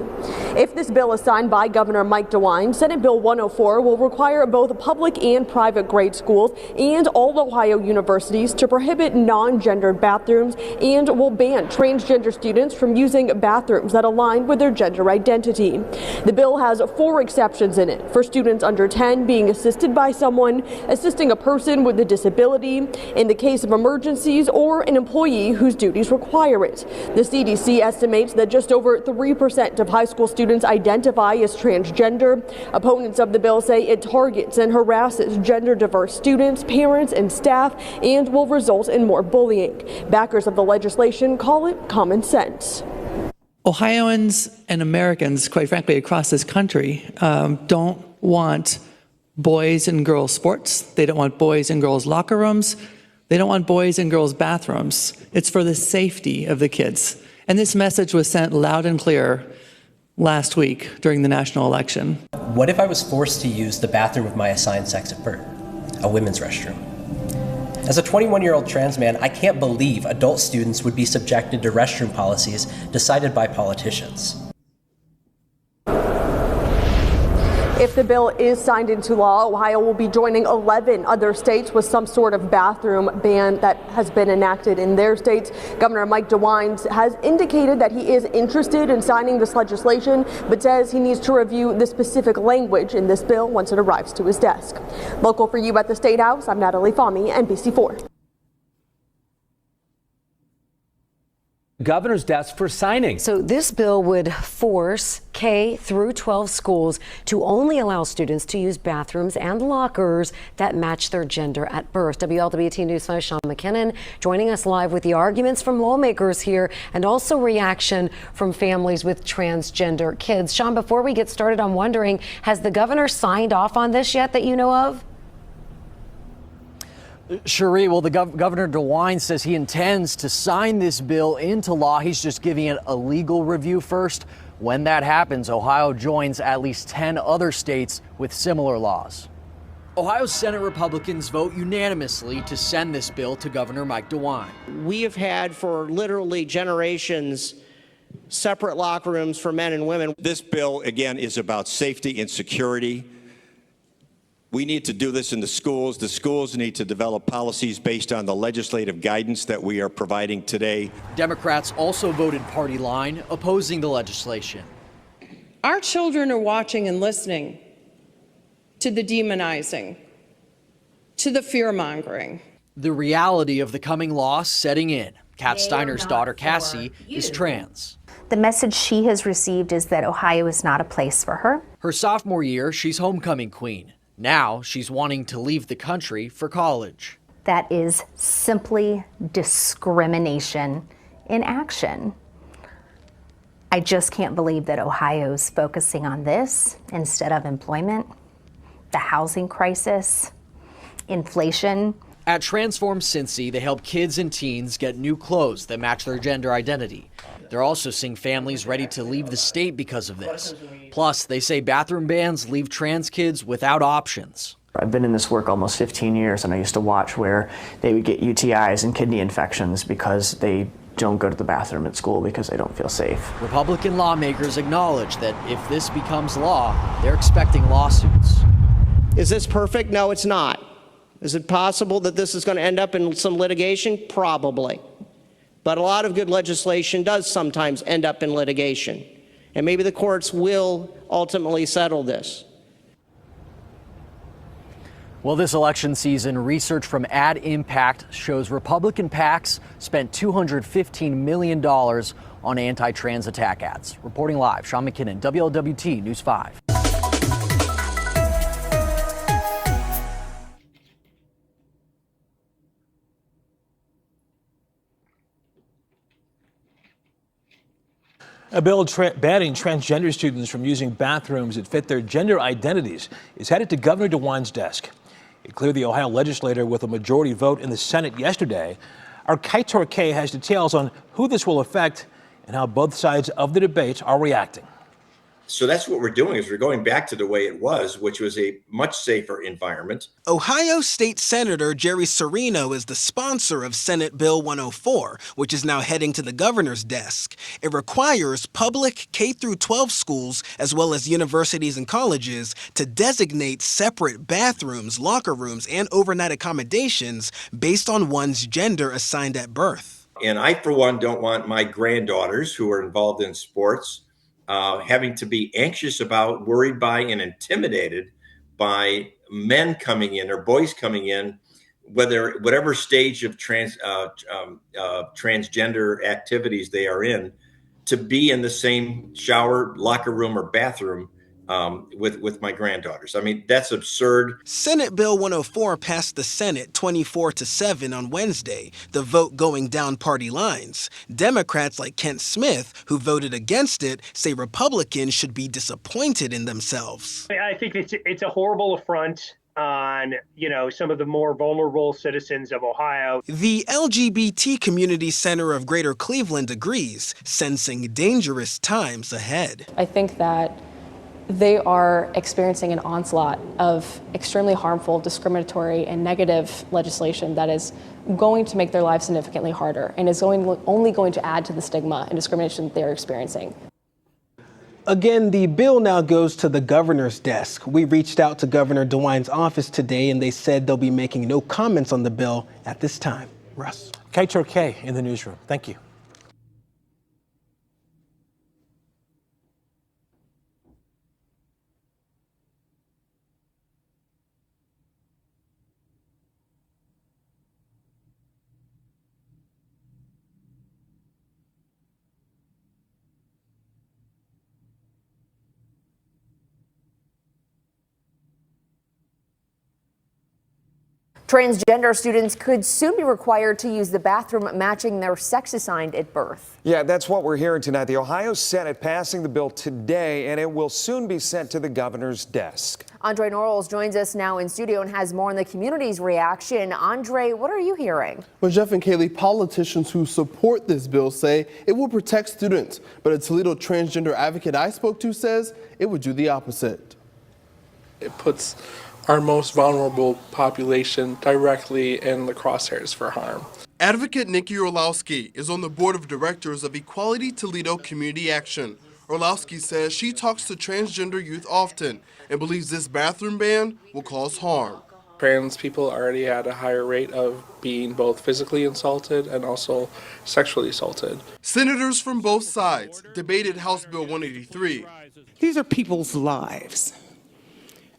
If this bill is signed by Governor Mike DeWine, Senate Bill 104 will require both public and private grade schools and all Ohio universities to prohibit non-gendered bathrooms and will ban transgender students from using bathrooms that align with their gender identity. The bill has 4 exceptions in it for students under 10 being assisted by someone, assisting a person with a disability, in the case of emergencies, or an employee whose duties require it. The CDC estimates that just over 3% of high school students identify as transgender. Opponents of the bill say it targets and harasses gender-diverse students, parents, and staff, and will result in more bullying. Backers of the legislation call it common sense. Ohioans and Americans, quite frankly, across this country, don't want boys and girls sports. They don't want boys and girls locker rooms. They don't want boys and girls bathrooms. It's for the safety of the kids. And this message was sent loud and clear last week during the national election. What if I was forced to use the bathroom of my assigned sex at birth, a women's restroom? As a 21-year-old trans man, I can't believe adult students would be subjected to restroom policies decided by politicians. If the bill is signed into law, Ohio will be joining 11 other states with some sort of bathroom ban that has been enacted in their states. Governor Mike DeWine has indicated that he is interested in signing this legislation, but says he needs to review the specific language in this bill once it arrives to his desk. Local for you at the State House, I'm Natalie Fahmy, NBC4. Governor's desk for signing. So this bill would force K through 12 schools to only allow students to use bathrooms and lockers that match their gender at birth. WLWT News 5 Sean McKinnon joining us live with the arguments from lawmakers here and also reaction from families with transgender kids. Sean, before we get started, I'm wondering, has the governor signed off on this yet that you know of? Cherie, well, the Governor DeWine says he intends to sign this bill into law. He's just giving it a legal review first. When that happens, Ohio joins at least 10 other states with similar laws. Ohio Senate Republicans vote unanimously to send this bill to Governor Mike DeWine. We have had for literally generations separate locker rooms for men and women. This bill, again, is about safety and security. We need to do this in the schools. The schools need to develop policies based on the legislative guidance that we are providing today. Democrats also voted party line, opposing the legislation. Our children are watching and listening to the demonizing, to the fear-mongering. The reality of the coming law setting in. Kat Steiner's daughter, Cassie, is trans. The message she has received is that Ohio is not a place for her. Her sophomore year, she's homecoming queen. Now she's wanting to leave the country for college. That is simply discrimination in action. I just can't believe that Ohio's focusing on this instead of employment, the housing crisis, inflation. At Transform Cincy, they help kids and teens get new clothes that match their gender identity. They're also seeing families ready to leave the state because of this. Plus, they say bathroom bans leave trans kids without options. I've been in this work almost 15 years, and I used to watch where they would get UTIs and kidney infections because they don't go to the bathroom at school because they don't feel safe. Republican lawmakers acknowledge that if this becomes law, they're expecting lawsuits. Is this perfect? No, it's not. Is it possible that this is going to end up in some litigation? Probably. But a lot of good legislation does sometimes end up in litigation. And maybe the courts will ultimately settle this. Well, this election season, research from Ad Impact shows Republican PACs spent $215 million on anti-trans attack ads. Reporting live, Sean McKinnon, WLWT News 5. A bill banning transgender students from using bathrooms that fit their gender identities is headed to Governor DeWine's desk. It cleared the Ohio legislature with a majority vote in the Senate yesterday. Our Kaitor K has details on who this will affect and how both sides of the debate are reacting. So that's what we're doing, is we're going back to the way it was, which was a much safer environment. Ohio State Senator Jerry Serino is the sponsor of Senate Bill 104, which is now heading to the governor's desk. It requires public K-12 schools, as well as universities and colleges, to designate separate bathrooms, locker rooms, and overnight accommodations based on one's gender assigned at birth. And I, for one, don't want my granddaughters who are involved in sports having to be anxious about, worried by, and intimidated by men coming in or boys coming in, whatever stage of transgender activities they are in, to be in the same shower, locker room, or bathroom with my granddaughters. I mean, that's absurd. Senate Bill 104 passed the Senate 24-7 on Wednesday, the vote going down party lines. Democrats like Kent Smith, who voted against it, say Republicans should be disappointed in themselves. I think it's a horrible affront on, some of the more vulnerable citizens of Ohio. The LGBT Community Center of Greater Cleveland agrees, sensing dangerous times ahead. I think that they are experiencing an onslaught of extremely harmful, discriminatory, and negative legislation that is going to make their lives significantly harder and is only going to add to the stigma and discrimination that they're experiencing. Again, the bill now goes to the governor's desk. We reached out to Governor DeWine's office today, and they said they'll be making no comments on the bill at this time. Russ. Kaitor K in the newsroom. Thank you. Transgender students could soon be required to use the bathroom matching their sex assigned at birth. Yeah, that's what we're hearing tonight. The Ohio Senate passing the bill today, and it will soon be sent to the governor's desk. Andre Norrells joins us now in studio and has more on the community's reaction. Andre, what are you hearing? Well, Jeff and Kaylee, politicians who support this bill say it will protect students, but a Toledo transgender advocate I spoke to says it would do the opposite. It puts our most vulnerable population directly in the crosshairs for harm. Advocate Nikki Orlowski is on the board of directors of Equality Toledo Community Action. Orlowski says she talks to transgender youth often and believes this bathroom ban will cause harm. Trans people already at a higher rate of being both physically assaulted and also sexually assaulted. Senators from both sides debated House Bill 183. These are people's lives,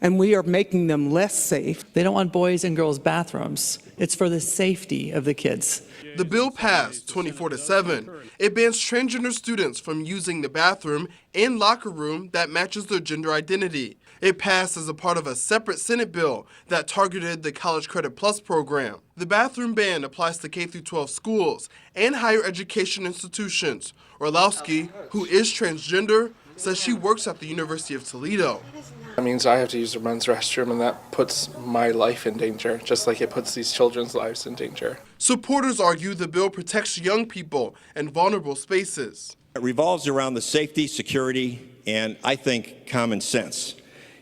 and we are making them less safe. They don't want boys and girls bathrooms. It's for the safety of the kids. The bill passed 24-7. It bans transgender students from using the bathroom and locker room that matches their gender identity. It passed as a part of a separate Senate bill that targeted the College Credit Plus program. The bathroom ban applies to K-12 schools and higher education institutions. Orlowski, who is transgender, says she works at the University of Toledo. That means I have to use the men's restroom, and that puts my life in danger, just like it puts these children's lives in danger. Supporters argue the bill protects young people in vulnerable spaces. It revolves around the safety, security, and I think common sense.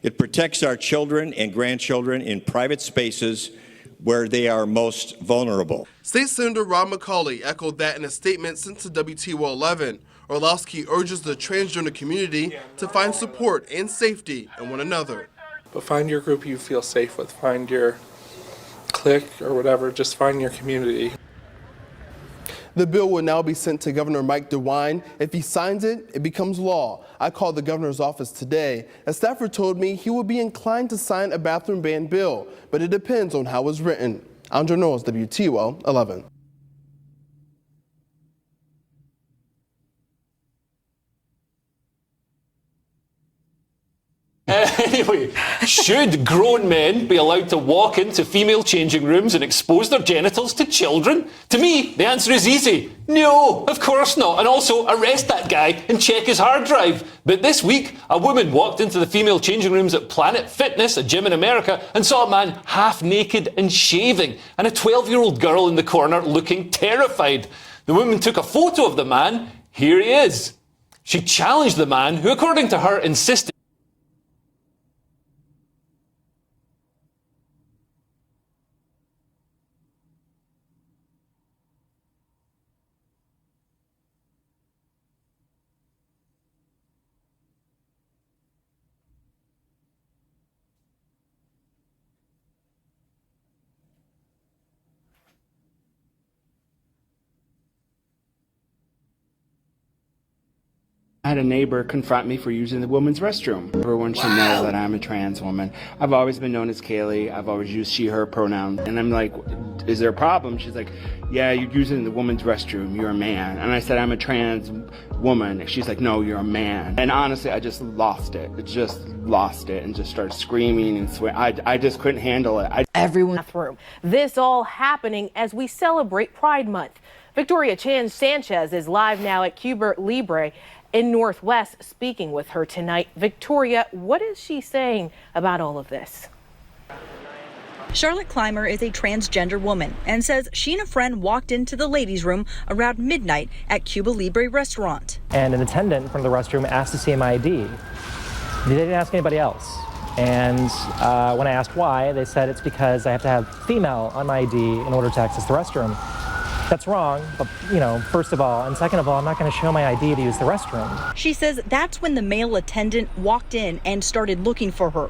It protects our children and grandchildren in private spaces where they are most vulnerable. State Senator Rob McCauley echoed that in a statement sent to WTO 11. Orlowski urges the transgender community to find support and safety in one another. But find your group you feel safe with. Find your clique or whatever. Just find your community. The bill will now be sent to Governor Mike DeWine. If he signs it, it becomes law. I called the governor's office today. A staffer told me he would be inclined to sign a bathroom ban bill, but it depends on how it's written. Andre Norrells, WTO 11. Anyway, Should grown men be allowed to walk into female changing rooms and expose their genitals to children? To me, the answer is easy. No, of course not. And also, arrest that guy and check his hard drive. But this week, a woman walked into the female changing rooms at Planet Fitness, a gym in America, and saw a man half naked and shaving, and a 12-year-old girl in the corner looking terrified. The woman took a photo of the man. Here he is. She challenged the man, who, according to her, insisted I had a neighbor confront me for using the women's restroom. Everyone should know that I'm a trans woman. I've always been known as Kaylee. I've always used she, her pronouns. And I'm like, is there a problem? She's like, yeah, you're using the women's restroom. You're a man. And I said, I'm a trans woman. She's like, no, you're a man. And honestly, I just lost it. And just started screaming and swearing. I just couldn't handle it. Everyone. Bathroom. This all happening as we celebrate Pride Month. Victoria Chan Sanchez is live now at Cuba Libre in Northwest, speaking with her tonight. Victoria, what is she saying about all of this? Charlotte Clymer is a transgender woman and says she and a friend walked into the ladies' room around midnight at Cuba Libre restaurant. And an attendant from the restroom asked to see my ID. They didn't ask anybody else. And when I asked why, they said it's because I have to have female on my ID in order to access the restroom. That's wrong, but, first of all, and second of all, I'm not going to show my ID to use the restroom. She says that's when the male attendant walked in and started looking for her.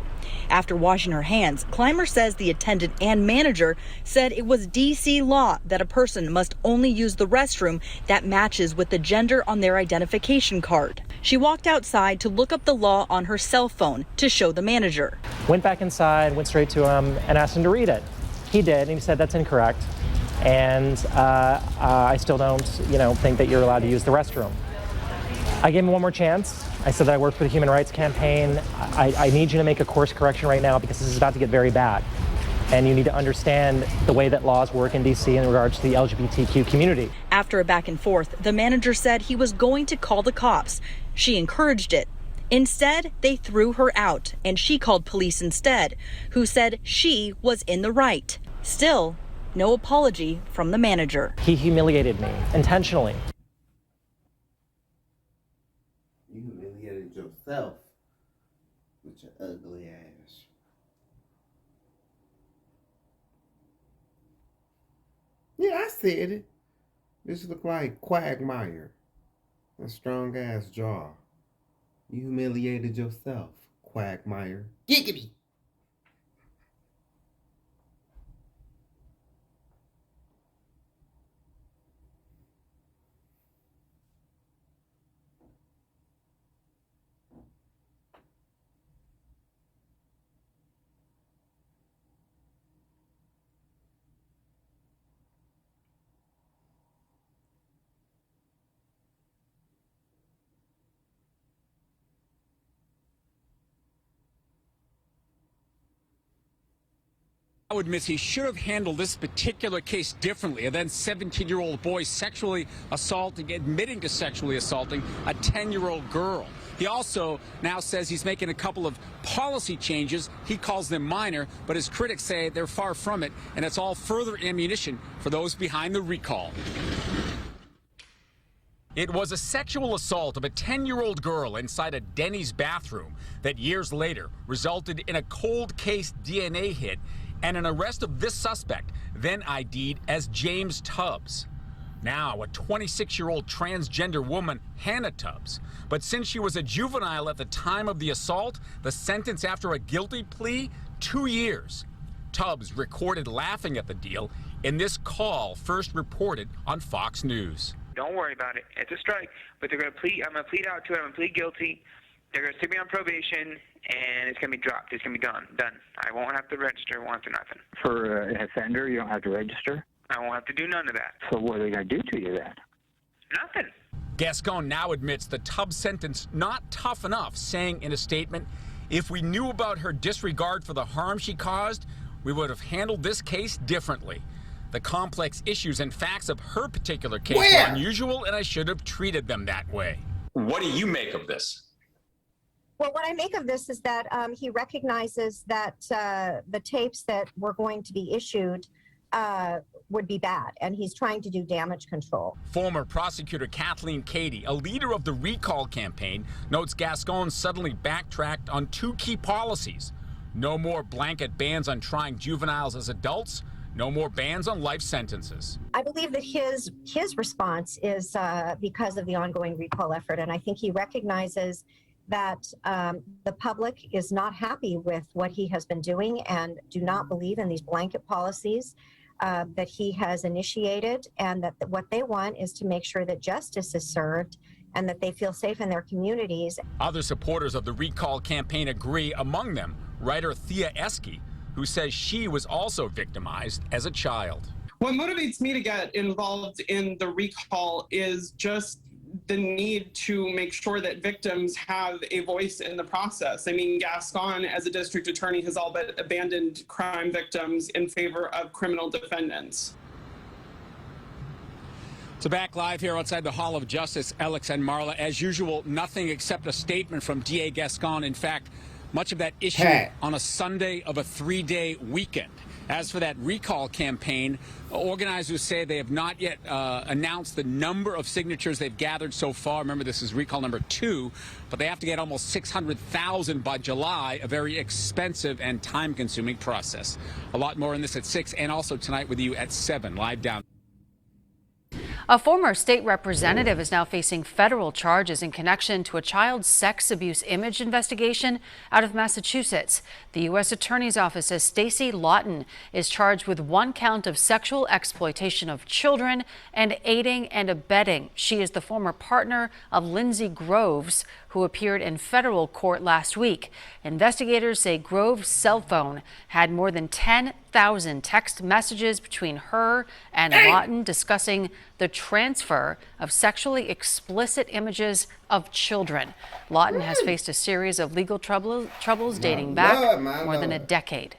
After washing her hands, Clymer says the attendant and manager said it was D.C. law that a person must only use the restroom that matches with the gender on their identification card. She walked outside to look up the law on her cell phone to show the manager. Went back inside, went straight to him, and asked him to read it. He did, and he said that's incorrect. And I still don't, think that you're allowed to use the restroom. I gave him one more chance. I said that I worked for the Human Rights Campaign. I need you to make a course correction right now because this is about to get very bad. And you need to understand the way that laws work in D.C. in regards to the LGBTQ community. After a back and forth, the manager said he was going to call the cops. She encouraged it. Instead, they threw her out, and she called police instead, who said she was in the right. Still, no apology from the manager. He humiliated me intentionally. You humiliated yourself with your ugly ass. Yeah, I said it. This look like Quagmire. A strong ass jaw. You humiliated yourself, Quagmire. Giggity. Admits he should have handled this particular case differently. A then 17-year-old boy admitting to sexually assaulting a 10-year-old girl. He also now says he's making a couple of policy changes. He calls them minor, but his critics say they're far from it, and it's all further ammunition for those behind the recall. It was a sexual assault of a 10-year-old girl inside a Denny's bathroom that years later resulted in a cold case DNA hit and an arrest of this suspect, then ID'd as James Tubbs. Now a 26-year-old transgender woman, Hannah Tubbs. But since she was a juvenile at the time of the assault, the sentence after a guilty plea, 2 years. Tubbs recorded laughing at the deal in this call first reported on Fox News. Don't worry about it. It's a strike, but they're going to plead. I'm going to plead out to it. I'm going to plead guilty. They're going to stick me on probation, and it's going to be dropped. It's going to be done. I won't have to register. I won't have to nothing. For an offender, you don't have to register? I won't have to do none of that. So what are they going to do to you then? Nothing. Gascon now admits the Tubbs sentence not tough enough, saying in a statement If we knew about her disregard for the harm she caused, we would have handled this case differently. The complex issues and facts of her particular case were unusual, and I should have treated them that way. What do you make of this? Well, what I make of this is that he recognizes that the tapes that were going to be issued would be bad, and he's trying to do damage control. Former prosecutor Kathleen Catty, a leader of the recall campaign, notes Gascon suddenly backtracked on two key policies. No more blanket bans on trying juveniles as adults. No more bans on life sentences. I believe that his response is because of the ongoing recall effort, and I think he recognizes that the public is not happy with what he has been doing and do not believe in these blanket policies that he has initiated, and that what they want is to make sure that justice is served and that they feel safe in their communities. Other supporters of the recall campaign agree, among them writer Thea Esky, who says she was also victimized as a child. What motivates me to get involved in the recall is just the need to make sure that victims have a voice in the process. I mean, Gascon, as a district attorney, has all but abandoned crime victims in favor of criminal defendants. So back live here outside the Hall of Justice, Alex and Marla. As usual, nothing except a statement from DA Gascon. In fact, much of that issued on a Sunday of a 3-day weekend. As for that recall campaign, organizers say they have not yet announced the number of signatures they've gathered so far. Remember, this is recall number 2, but they have to get almost 600,000 by July, a very expensive and time-consuming process. A lot more on this at 6, and also tonight with you at 7, live down. A former state representative is now facing federal charges in connection to a child sex abuse image investigation out of Massachusetts. The U.S. Attorney's Office says Stacey Lawton is charged with 1 count of sexual exploitation of children and aiding and abetting. She is the former partner of Lindsay Groves, who appeared in federal court last week. Investigators say Groves' cell phone had more than 10,000 text messages between her and Lawton discussing the transfer of sexually explicit images of children. Lawton has faced a series of legal troubles dating back more than a decade.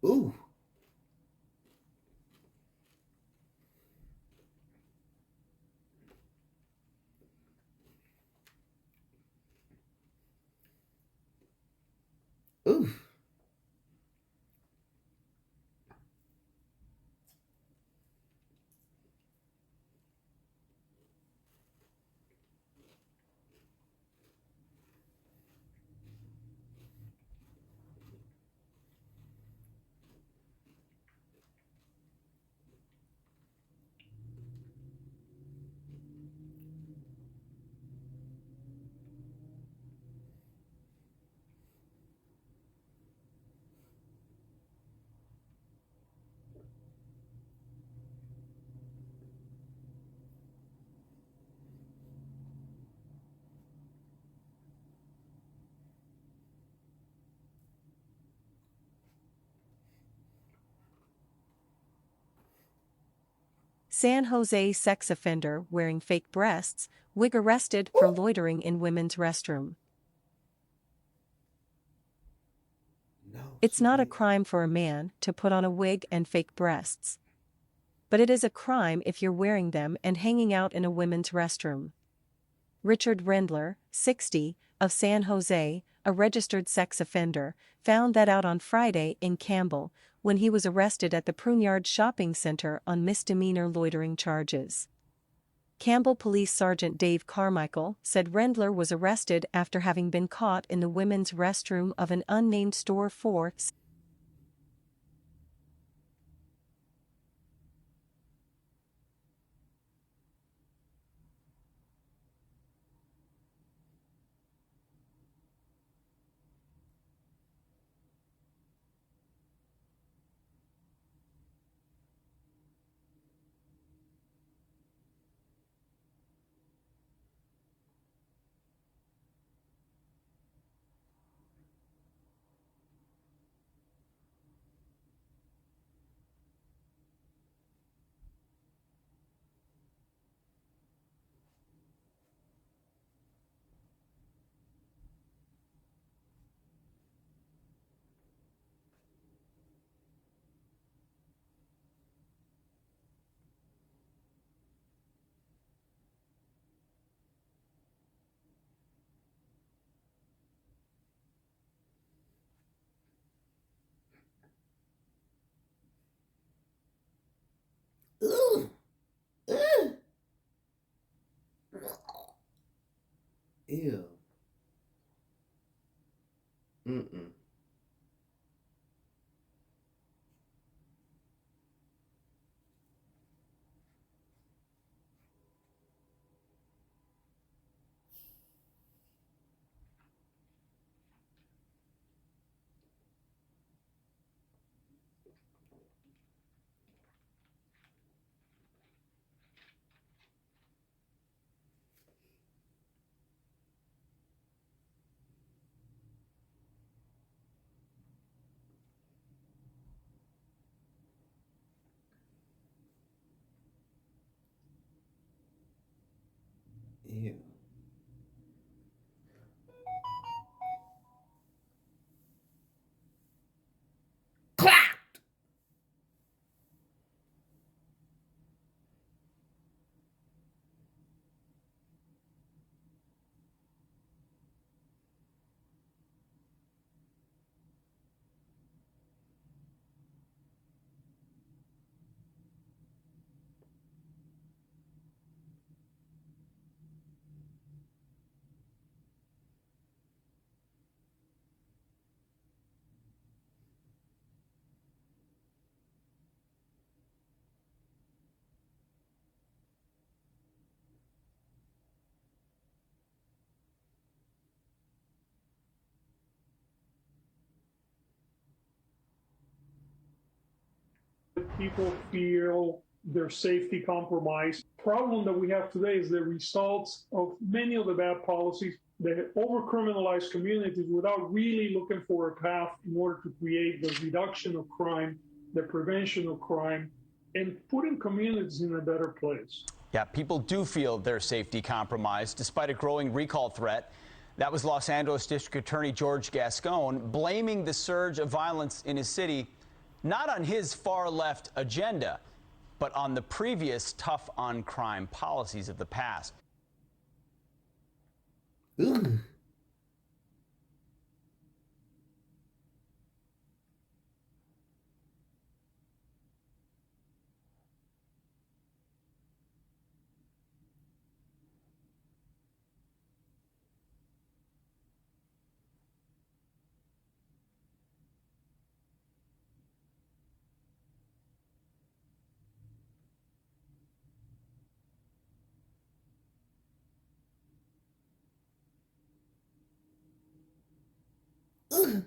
Ooh. Ooh. San Jose sex offender wearing fake breasts, wig arrested for loitering in women's restroom. It's not a crime for a man to put on a wig and fake breasts. But it is a crime if you're wearing them and hanging out in a women's restroom. Richard Rendler, 60, of San Jose, a registered sex offender, found that out on Friday in Campbell, when he was arrested at the Pruneyard Shopping Center on misdemeanor loitering charges. Campbell Police Sergeant Dave Carmichael said Rendler was arrested after having been caught in the women's restroom of an unnamed store for Ew. Mm-mm. Ew. People feel their safety compromised. Problem that we have today is the results of many of the bad policies that over-criminalize communities without really looking for a path in order to create the reduction of crime, the prevention of crime, and putting communities in a better place. Yeah, people do feel their safety compromised despite a growing recall threat. That was Los Angeles District Attorney George Gascon blaming the surge of violence in his city not on his far-left agenda, but on the previous tough-on-crime policies of the past. Ugh. Ugh.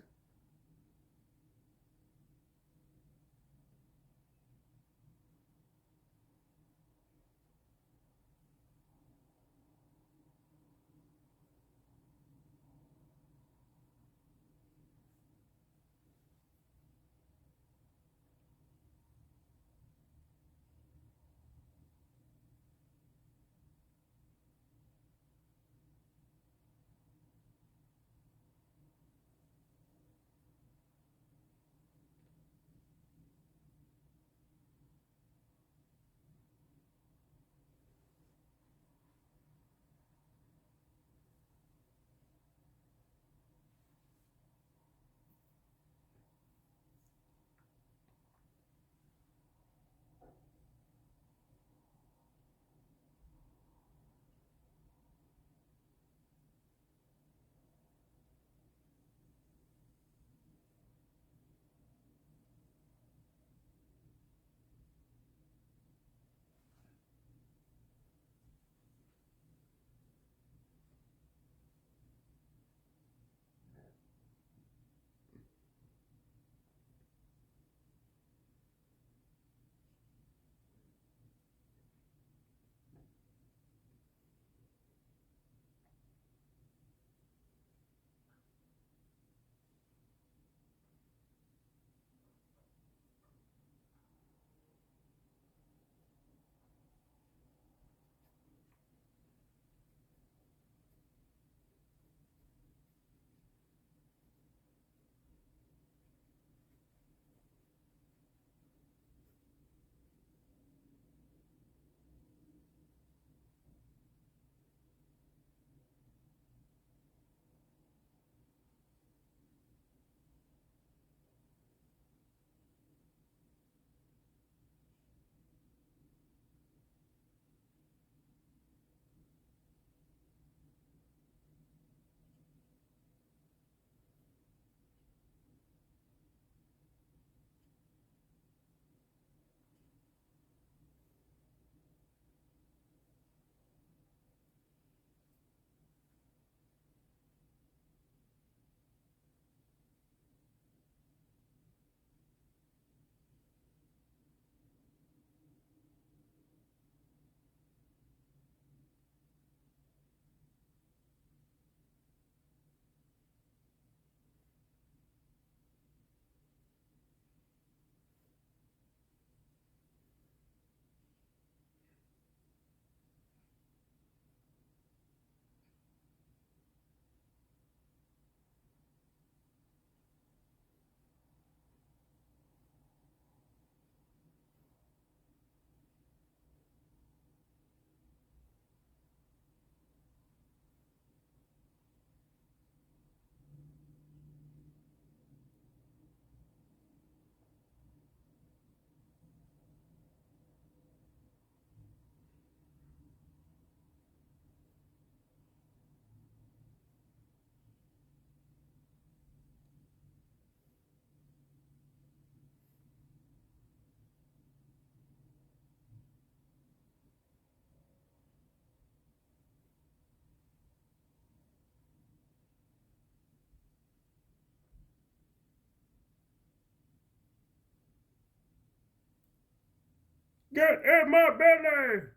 Get in my belly!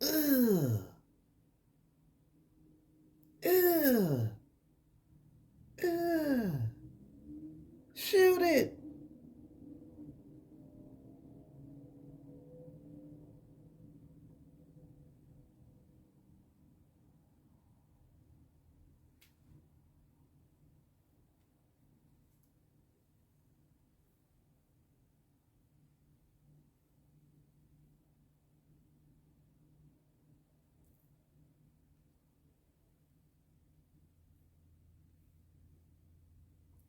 Ugh. Ugh. Ugh. Shoot it.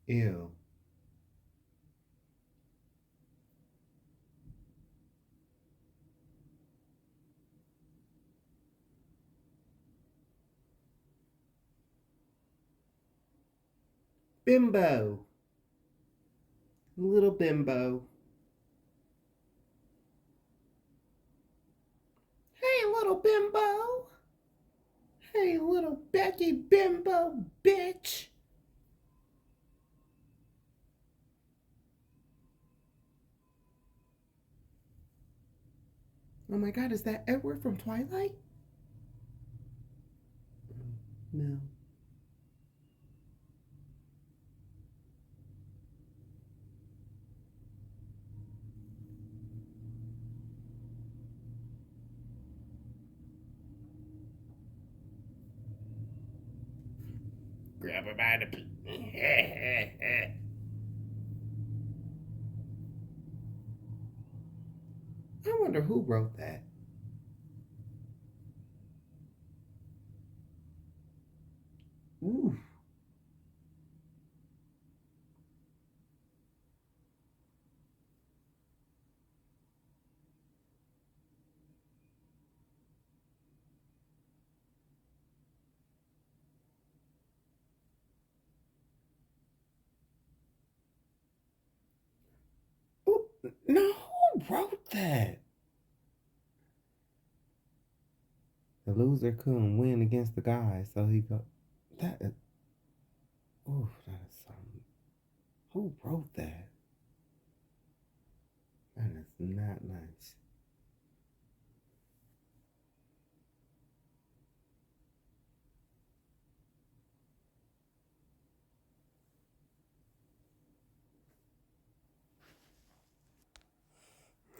Ew. Bimbo. Little bimbo. Hey, little bimbo. Hey, little Becky bimbo, bitch. Oh my god, is that Edward from Twilight? No. Grab her by the I wonder who wrote that. Ooh. Ooh. No, who wrote that? The loser couldn't win against the guy, so he go. That is. Ooh, that is something. Who wrote that? That is not nice.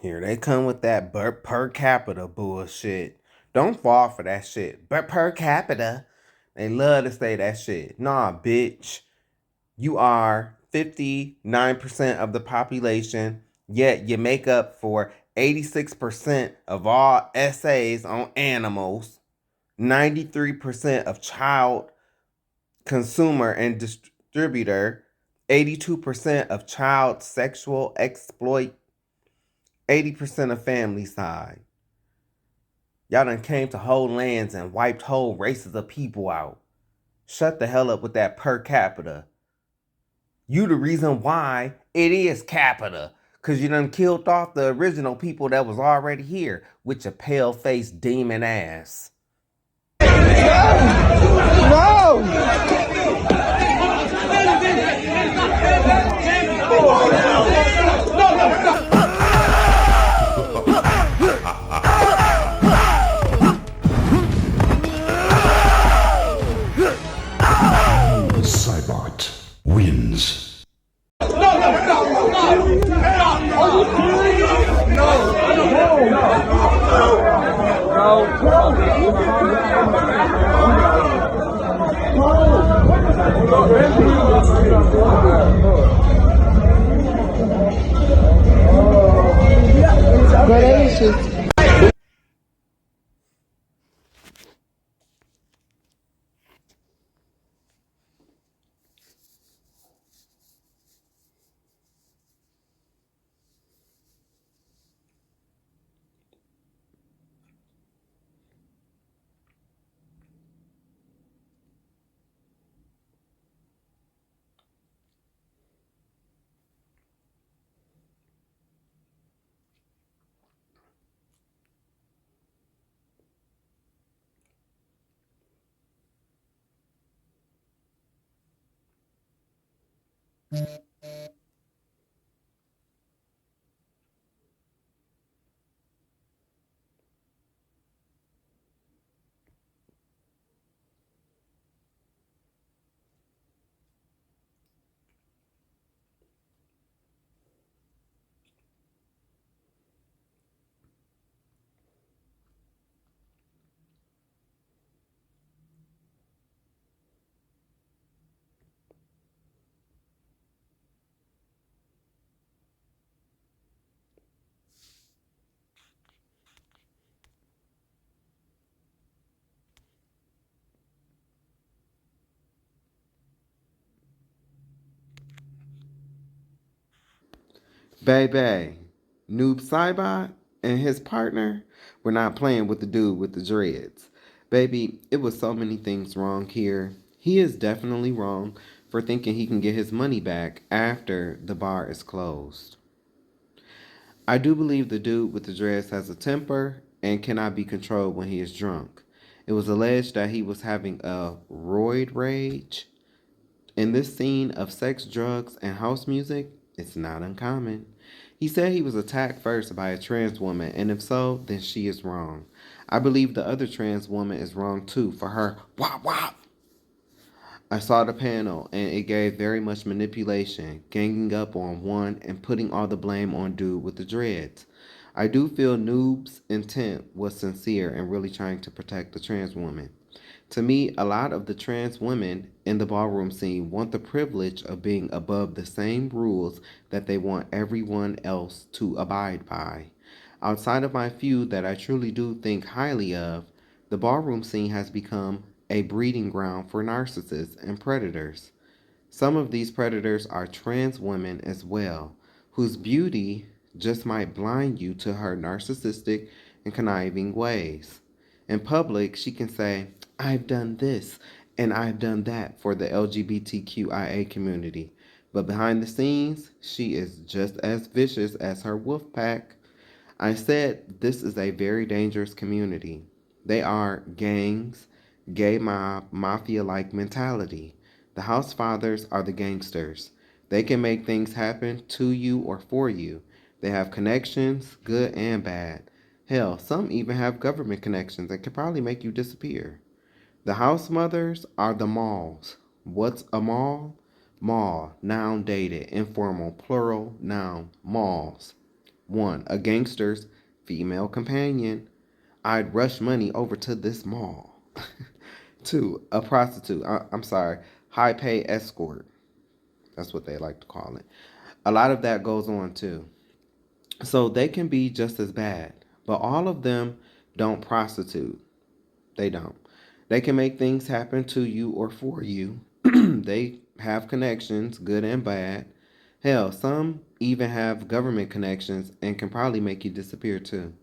Here they come with that per capita bullshit. Don't fall for that shit. But per capita. They love to say that shit. Nah, bitch. You are 59% of the population, yet you make up for 86% of all essays on animals, 93% of child consumer and distributor, 82% of child sexual exploit, 80% of family side. Y'all done came to whole lands and wiped whole races of people out. Shut the hell up with that per capita. You the reason why it is capita. Cause you done killed off the original people that was already here with your pale-faced demon ass. No! Cybot wins. Baby, Noob Saibot and his partner were not playing with the dude with the dreads. Baby, it was so many things wrong here. He is definitely wrong for thinking he can get his money back after the bar is closed. I do believe the dude with the dreads has a temper and cannot be controlled when he is drunk. It was alleged that he was having a roid rage. In this scene of sex, drugs, and house music, it's not uncommon. He said he was attacked first by a trans woman, and if so, then she is wrong. I believe the other trans woman is wrong too for her wop wop. I saw the panel, and it gave very much manipulation, ganging up on one and putting all the blame on dude with the dreads. I do feel Noob's intent was sincere and really trying to protect the trans woman. To me, a lot of the trans women in the ballroom scene want the privilege of being above the same rules that they want everyone else to abide by. Outside of my few that I truly do think highly of, the ballroom scene has become a breeding ground for narcissists and predators. Some of these predators are trans women as well, whose beauty just might blind you to her narcissistic and conniving ways. In public, she can say, I've done this and I've done that for the LGBTQIA community. But behind the scenes, she is just as vicious as her wolf pack. I said this is a very dangerous community. They are gangs, gay mob, mafia-like mentality. The house fathers are the gangsters. They can make things happen to you or for you. They have connections, good and bad. Hell, some even have government connections that could probably make you disappear. The house mothers are the malls. What's a mall? Mall, noun dated, informal, plural, noun, malls. 1. A gangster's female companion. I'd rush money over to this mall. 2. A prostitute. I'm sorry, high pay escort. That's what they like to call it. A lot of that goes on too. So they can be just as bad, but all of them don't prostitute. They don't. They can make things happen to you or for you. They have connections, good and bad. Hell, some even have government connections and can probably make you disappear too.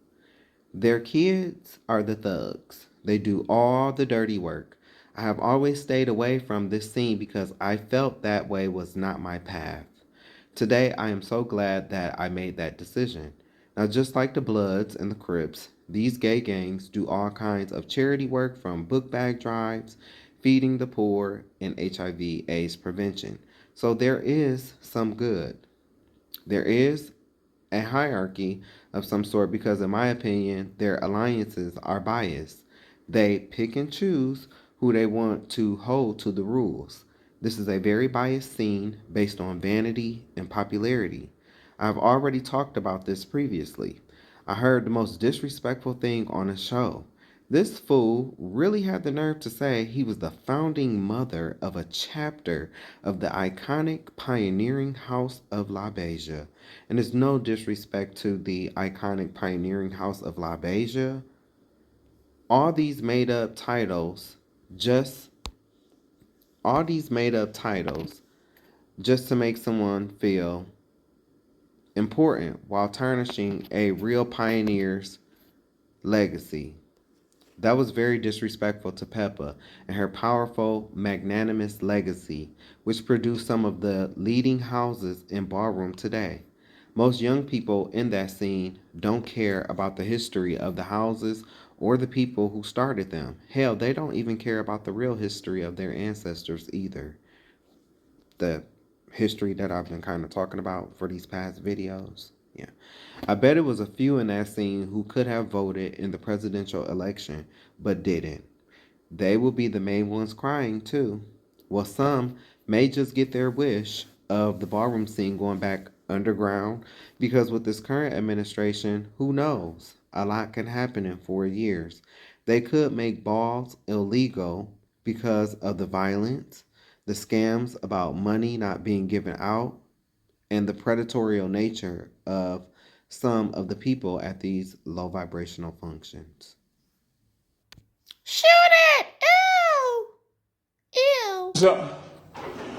Their kids are the thugs. They do all the dirty work. I have always stayed away from this scene because I felt that way was not my path. Today, I am so glad that I made that decision. Now, just like the Bloods and the Crips, these gay gangs do all kinds of charity work from book bag drives, feeding the poor, and HIV/AIDS prevention. So there is some good. There is a hierarchy of some sort because, in my opinion, their alliances are biased. They pick and choose who they want to hold to the rules. This is a very biased scene based on vanity and popularity. I've already talked about this previously. I heard the most disrespectful thing on a show. This fool really had the nerve to say he was the founding mother of a chapter of the iconic pioneering House of La Beja. And there's no disrespect to the iconic pioneering House of La Beja. All these made up titles just to make someone feel important while tarnishing a real pioneer's legacy. That was very disrespectful to Peppa and her powerful, magnanimous legacy, which produced some of the leading houses in ballroom today. Most young people in that scene don't care about the history of the houses or the people who started them. Hell, they don't even care about the real history of their ancestors either. The history that I've been kind of talking about for these past videos. Yeah. I bet it was a few in that scene who could have voted in the presidential election, but didn't. They will be the main ones crying too. Well, some may just get their wish of the ballroom scene going back underground, because with this current administration, who knows? A lot can happen in 4 years. They could make balls illegal because of the violence, the scams about money not being given out, and the predatory nature of some of the people at these low vibrational functions. Shoot it! Ew! Ew! So,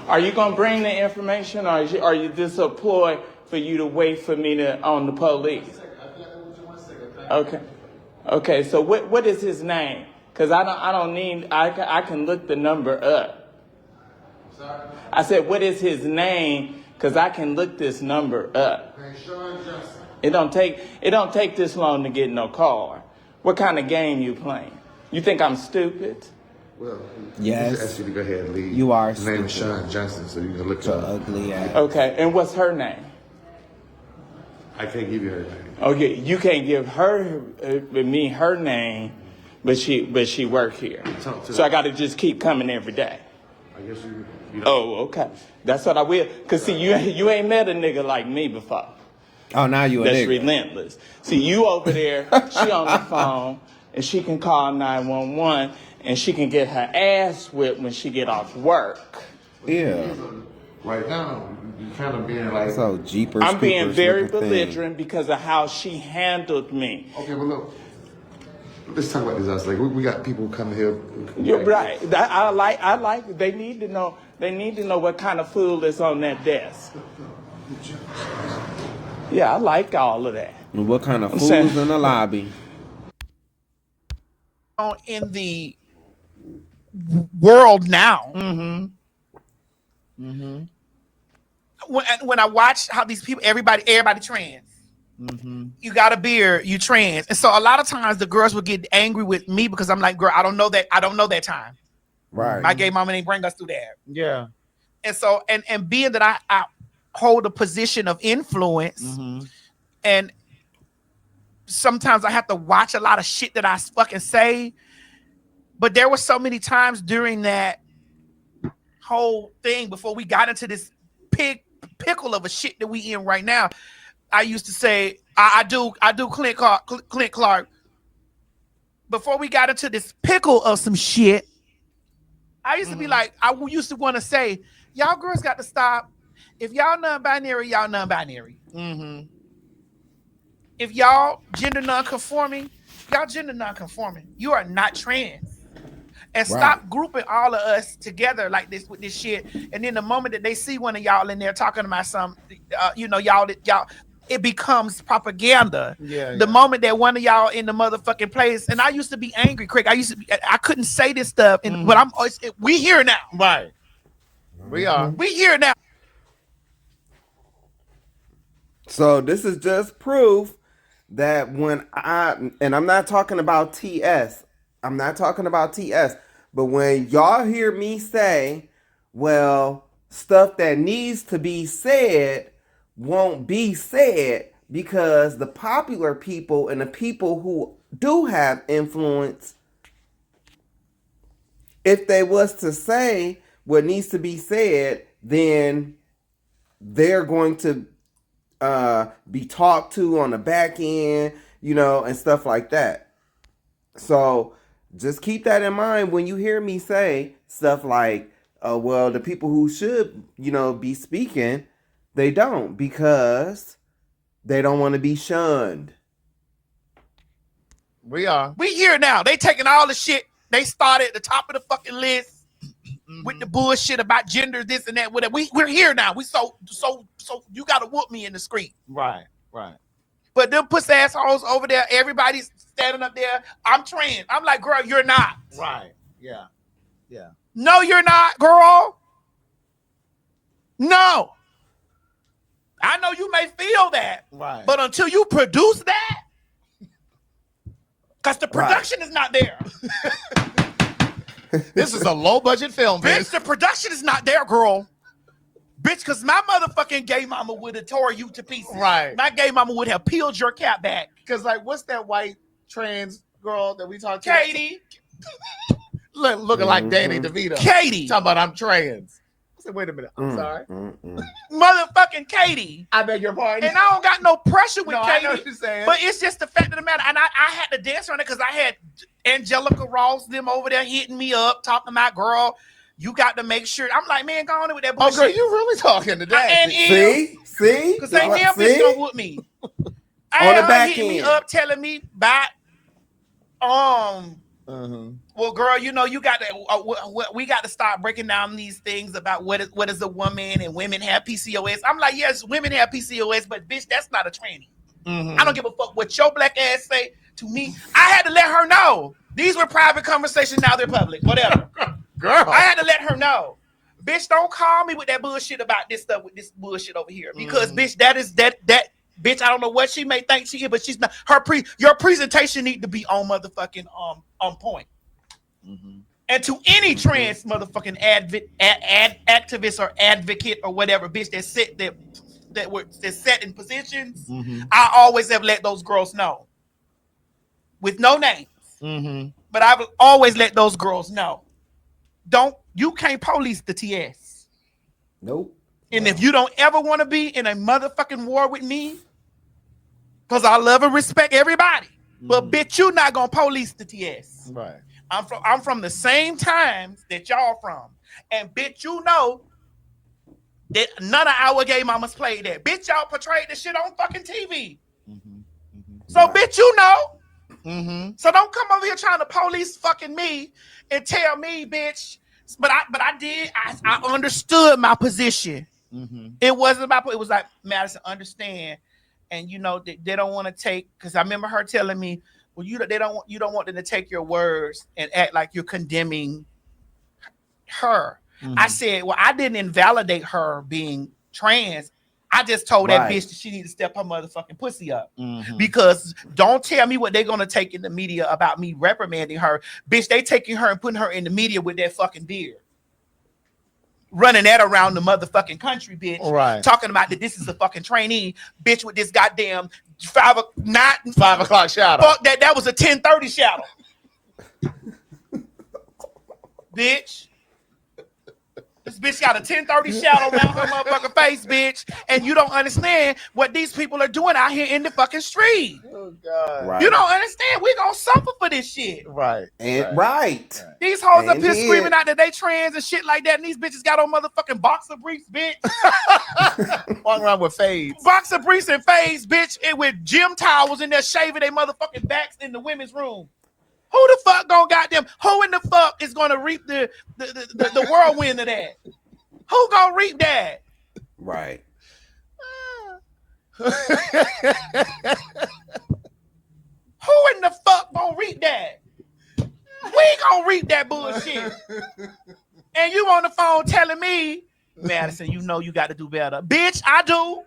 are you gonna bring the information, or are you just a ploy for you to wait for me to on the police? Okay. Okay. So what is his name? Cause I don't need. I can look the number up. I said, what is his name? Cause I can look this number up. It don't take this long to get no car. What kind of game you playing? You think I'm stupid? Well, yes. He just asked you to go ahead and leave. You are His name is Sean Johnson, so you can look so up. ugly ass. Okay, and what's her name? I can't give you her name. Okay, you can't give her me her name, but she work here. So I got to just keep coming every day. I guess you Oh, okay. That's what I will. Cause see, you ain't met a nigga like me before. Oh, now you a That's nigga. relentless. See, you over there, she on the phone, and she can call 911, and she can get her ass whipped when she get off work. Yeah. Right now, you kind of being like... So, jeepers, I'm being creepers very looking thing. belligerent because of how she handled me. Okay, well, look. Let's talk about this else. Like, we got people coming here. You're right. I like. They need to know. They need to know what kind of food is on that desk. Yeah, I like all of that. And what kind of food's in the lobby? In the world now. When I watch how these people, everybody trans. You got a beard, you trans, and so a lot of times the girls would get angry with me because I'm like, girl, I don't know that time. Right. My gay mama didn't bring us through that. Yeah. And so, and being that I hold a position of influence, and sometimes I have to watch a lot of shit that I fucking say. But there were so many times during that whole thing before we got into this pickle of a shit that we in right now. I used to say, I do Clint Clark. Before we got into this pickle of some shit, I used to be like, I used to want to say, y'all girls got to stop. If y'all non-binary, y'all non-binary. If y'all gender non-conforming, y'all gender non-conforming. You are not trans. And stop grouping all of us together like this with this shit. And then the moment that they see one of y'all in there talking about some, y'all, it becomes propaganda. The moment that one of y'all in the motherfucking place, and I used to be angry, Craig. I couldn't say this stuff, and but we here now. Right. We are. We here now. So this is just proof that and I'm not talking about TS. I'm not talking about TS. But when y'all hear me say, well, stuff that needs to be said won't be said because the popular people and the people who do have influence, if they was to say what needs to be said, then they're going to be talked to on the back end, and stuff like that. So just keep that in mind when you hear me say stuff like, well, the people who should, be speaking, they don't, because they don't want to be shunned. We are. We here now. They taking all the shit. They started at the top of the fucking list with the bullshit about gender, this and that, whatever. We're here now. We so you gotta whoop me in the street. Right. But them pussy assholes over there, everybody's standing up there. I'm trans. I'm like, girl, you're not. Right. Yeah. No, you're not, girl. No. I know you may feel that. Right. But until you produce that, because the production is not there. This is a low budget film, bitch. The production is not there, girl. Bitch, because my motherfucking gay mama would have tore you to pieces. Right. My gay mama would have peeled your cap back. Because, like, what's that white trans girl that we talked to? Katie. Looking like Danny DeVito. Katie. Talking about I'm trans. I said, wait a minute. I'm sorry. Motherfucking Katie. I beg your pardon. And I don't got no pressure with No, Katie. I know what you're saying. But it's just the fact of the matter. And I had to dance on it because I had Angelica Ross, them over there hitting me up, talking about, girl, you got to make sure. I'm like, man, go on with that bullshit. Oh, girl, you really talking today. See? Because they damn bitch gonna whoop me. On the back hitting me end. up, telling me about, well, girl, you know, you got to, we got to start breaking down these things about what is a woman, and women have PCOS. I'm like, yes, women have PCOS, but bitch, that's not a tranny. I don't give a fuck what your black ass say to me. I had to let her know. These were private conversations, now they're public. Whatever. Girl. I had to let her know. Bitch, don't call me with that bullshit about this stuff with this bullshit over here. Because bitch, that bitch, I don't know what she may think she is, but she's not. Your presentation need to be on motherfucking on point. And to any trans motherfucking activist or advocate or whatever, bitch, that's set in positions, I always have let those girls know. With no names. But I will always let those girls know. You can't police the TS. Nope. And if you don't ever want to be in a motherfucking war with me, because I love and respect everybody, but bitch, you not gonna police the TS. Right. I'm from the same times that y'all from. And bitch, you know that none of our gay mamas played that. Bitch, y'all portrayed this shit on fucking TV. So bitch, you know. So don't come over here trying to police fucking me and tell me, bitch. But I understood my position. It wasn't about, it was like, Madison, understand. And you know, they don't want to take, because I remember her telling me, well, you don't want them to take your words and act like you're condemning her. I said, well, I didn't invalidate her being trans. I just told that bitch that she need to step her motherfucking pussy up. Because don't tell me what they're gonna take in the media about me reprimanding her. Bitch, they taking her and putting her in the media with that fucking beard. Running that around the motherfucking country, bitch. Right. Talking about that this is a fucking trainee, bitch, with this goddamn 5 o'clock shadow. Fuck that. That was a 10:30 shadow. Bitch. This bitch got a 10:30 shadow around her motherfucking face, bitch. And you don't understand what these people are doing out here in the fucking street. Oh, God. Right. You don't understand. We gonna suffer for this shit. Right. And right. These hoes up And here then- screaming out that they trans and shit like that. And these bitches got on motherfucking boxer briefs, bitch. Walking around with fades. Boxer briefs and fades, bitch. And with gym towels in there shaving their motherfucking backs in the women's room. Who the fuck gonna goddamn? Who in the fuck is gonna reap the whirlwind of that? Who gonna reap that? Right. Who in the fuck gonna reap that? We gonna reap that bullshit. And you on the phone telling me, Madison, you know you got to do better. Bitch, I do.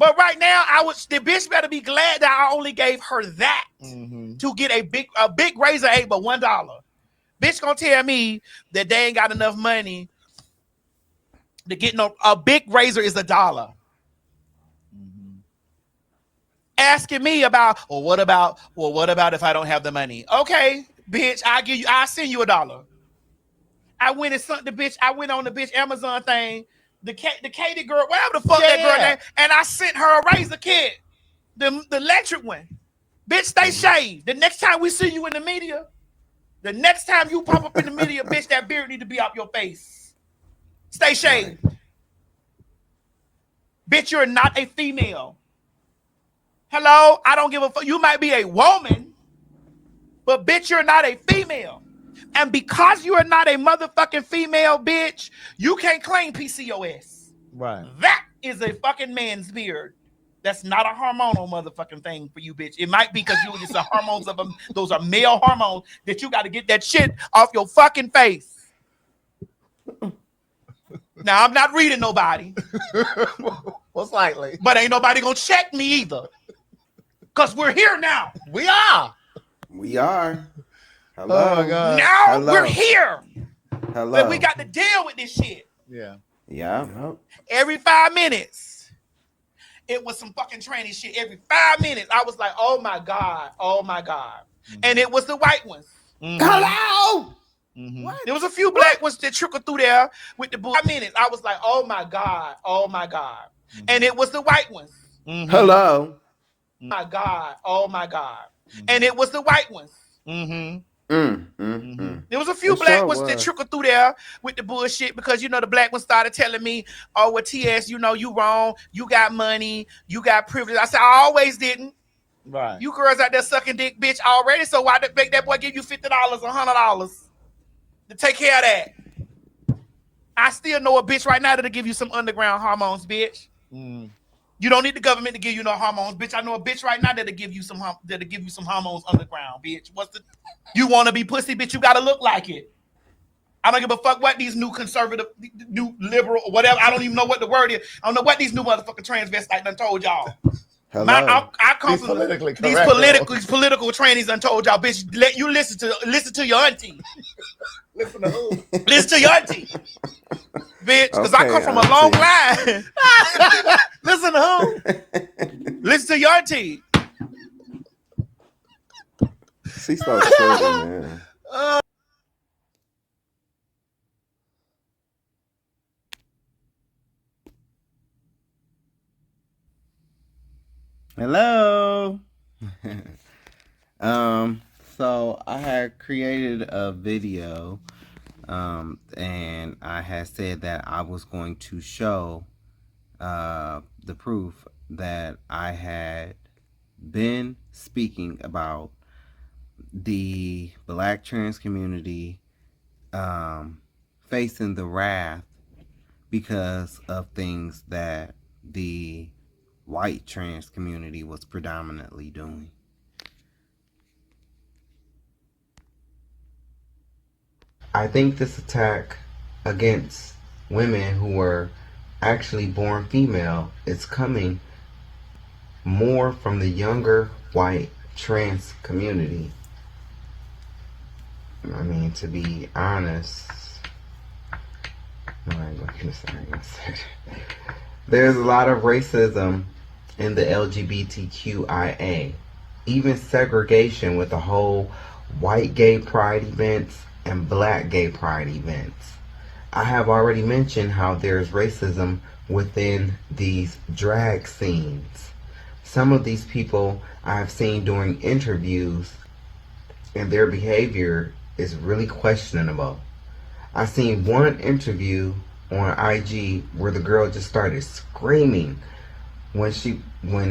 But right now, the bitch better be glad that I only gave her that to get a big razor ain't but $1. Bitch gonna tell me that they ain't got enough money to get a big razor is $1. Asking me about, what about if I don't have the money? Okay, bitch, I'll send you $1. I went and sent the bitch. I went on the bitch Amazon thing. The Katie girl, whatever the fuck that girl name, and I sent her a razor kit, the electric one. Bitch, stay shaved. The next time we see you in the media, the next time you pop up in the media, bitch, that beard need to be off your face. Stay shaved. Bitch, you're not a female. Hello? I don't give a fuck. You might be a woman, but bitch, you're not a female. And because you are not a motherfucking female, bitch, you can't claim PCOS. Right. That is a fucking man's beard. That's not a hormonal motherfucking thing for you, bitch. It might be because you just the hormones of them. Those are male hormones that you got to get that shit off your fucking face. Now, I'm not reading nobody. Most likely. But ain't nobody gonna check me either. Because we're here now. We are. We are. Hello. Oh, God. Now Hello. we're here. Hello. But we got to deal with this shit. Yeah. Yeah. Every 5 minutes, it was some fucking tranny shit. Every 5 minutes, I was like, oh my God. And it was the white ones. Hello. What? There was a few black ones that trickled through there with the 5 minutes. I was like, oh my God. And it was the white ones. Hello. My God. And it was the white ones. There was a few black ones that trickled through there with the bullshit because, the black ones started telling me, oh, well, TS, you wrong. You got money. You got privilege. I said, I always didn't. Right. You girls out there sucking dick, bitch, already. So why make that boy give you $50 or $100 to take care of that? I still know a bitch right now that'll give you some underground hormones, bitch. You don't need the government to give you no hormones, bitch. I know a bitch right now that'll give you some hormones underground, bitch. You want to be pussy, bitch? You gotta look like it. I don't give a fuck what these new conservative, new liberal, or whatever. I don't even know what the word is. I don't know what these new motherfucking transvestites done told y'all. I come These from politically these correct political trannies done told y'all, bitch. Let you listen to your auntie. Listen to who? Listen to your auntie, bitch. Because I come from a long line. Listen to who? Listen to your auntie. She's so silly, man. Hello. So I had created a video, and I had said that I was going to show the proof that I had been speaking about the black trans community facing the wrath because of things that the white trans community was predominantly doing. I think this attack against women who were actually born female is coming more from the younger white trans community. I mean, to be honest, there's a lot of racism in the LGBTQIA, even segregation with the whole white gay pride events and black gay pride events. I have already mentioned how there's racism within these drag scenes. Some of these people I have seen during interviews, and their behavior is really questionable. I seen one interview on IG where the girl just started screaming when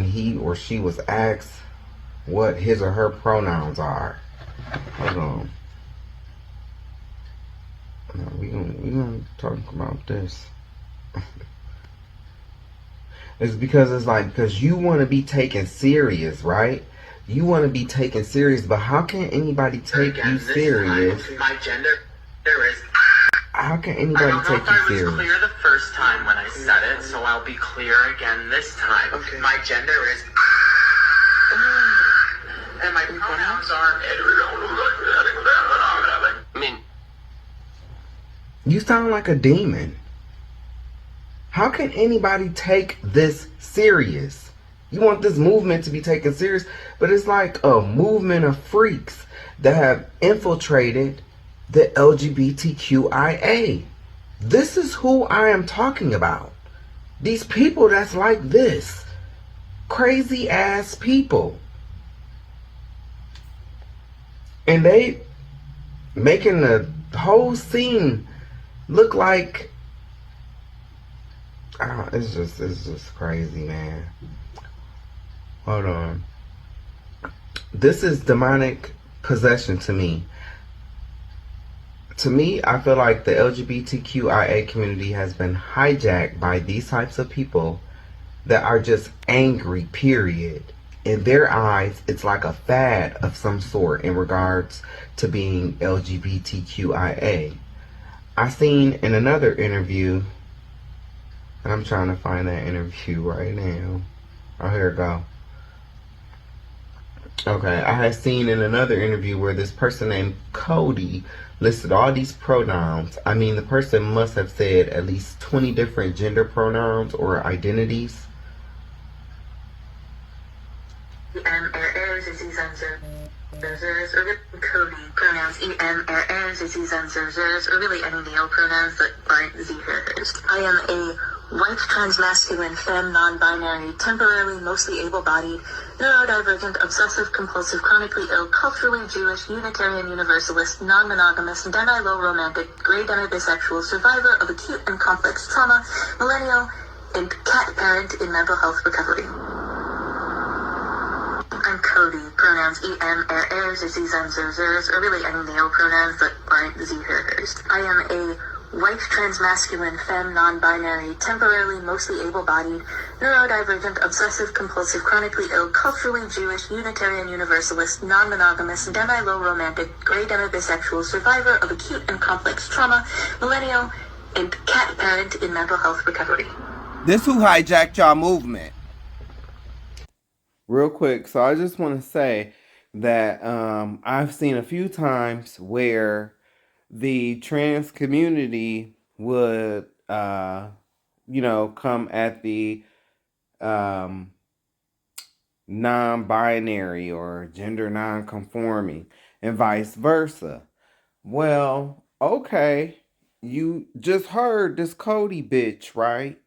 he or she was asked what his or her pronouns are. Hold on. No, we gonna talk about this. It's because you want to be taken serious, right? You want to be taken serious, but how can anybody take you serious? My gender is. How can anybody take you serious? I was clear the first time when I said it, so I'll be clear again this time. Okay. My gender is. And my pronouns are. I mean. You sound like a demon. How can anybody take this serious? You want this movement to be taken serious, but it's like a movement of freaks that have infiltrated the LGBTQIA. This is who I am talking about. These people that's like this. Crazy ass people. And they making the whole scene look like it's just crazy, man. Hold on. This is demonic possession to me. To me, I feel like the LGBTQIA community has been hijacked by these types of people that are just angry, period. In their eyes, it's like a fad of some sort in regards to being LGBTQIA. I seen in another interview, and I'm trying to find that interview right now. Oh, here it go. Okay, I had seen in another interview where this person named Cody listed all these pronouns. I mean, the person must have said at least 20 different gender pronouns or identities. Cody pronouns or really any male pronouns that aren't hers. I am a white transmasculine femme non-binary, temporarily mostly able-bodied, neurodivergent, obsessive compulsive, chronically ill, culturally Jewish, Unitarian Universalist, non-monogamous, demi-low romantic, gray demi-bisexual, survivor of acute and complex trauma, millennial, and cat parent in mental health recovery. I'm Cody, pronouns hers, or really any male pronouns that aren't hers. I am a white transmasculine femme non-binary, temporarily mostly able-bodied, neurodivergent, obsessive compulsive, chronically ill, culturally Jewish, Unitarian Universalist, non-monogamous, demi-low romantic, gray demi-bisexual, survivor of acute and complex trauma, millennial, and cat parent in mental health recovery. This who hijacked y'all movement. Real quick, so I just want to say that I've seen a few times where the trans community would, come at the non-binary or gender non-conforming and vice versa. Well, okay, you just heard this Cody bitch, right?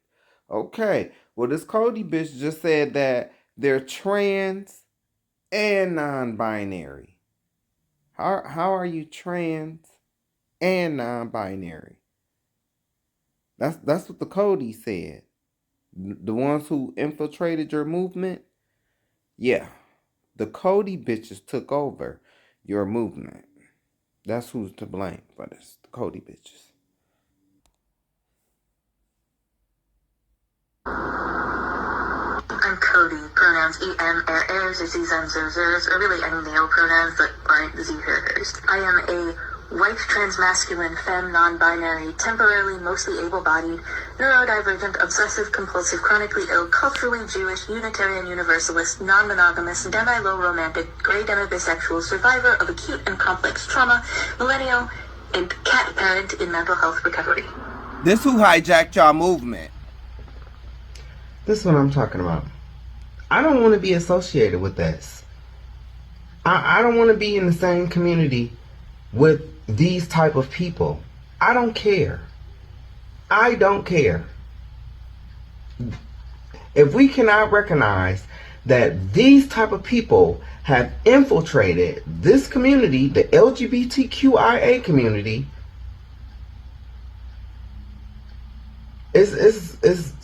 Okay, well, this Cody bitch just said that they're trans and non-binary. How are you trans and non-binary? That's what the Cody said. The ones who infiltrated your movement, yeah, the Cody bitches took over your movement. That's who's to blame for this. The Cody bitches. I'm Cody, pronouns hers, or really any male pronouns that aren't hers. I am a white transmasculine femme non-binary, temporarily mostly able-bodied, neurodivergent, obsessive compulsive, chronically ill, culturally Jewish, Unitarian Universalist, non-monogamous, demi-low romantic, gray demi-bisexual, survivor of acute and complex trauma, millennial, and cat parent in mental health recovery. This who hijacked y'all movement. This is what I'm talking about. I don't want to be associated with this. I don't want to be in the same community with these type of people. I don't care. I don't care. If we cannot recognize that these type of people have infiltrated this community, the LGBTQIA community, is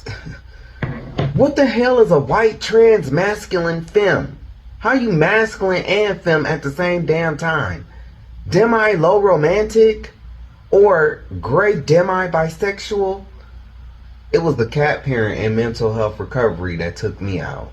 what the hell is a white trans masculine femme? How you masculine and femme at the same damn time? Demi-low romantic or gray demi-bisexual? It was the cat parent and mental health recovery that took me out.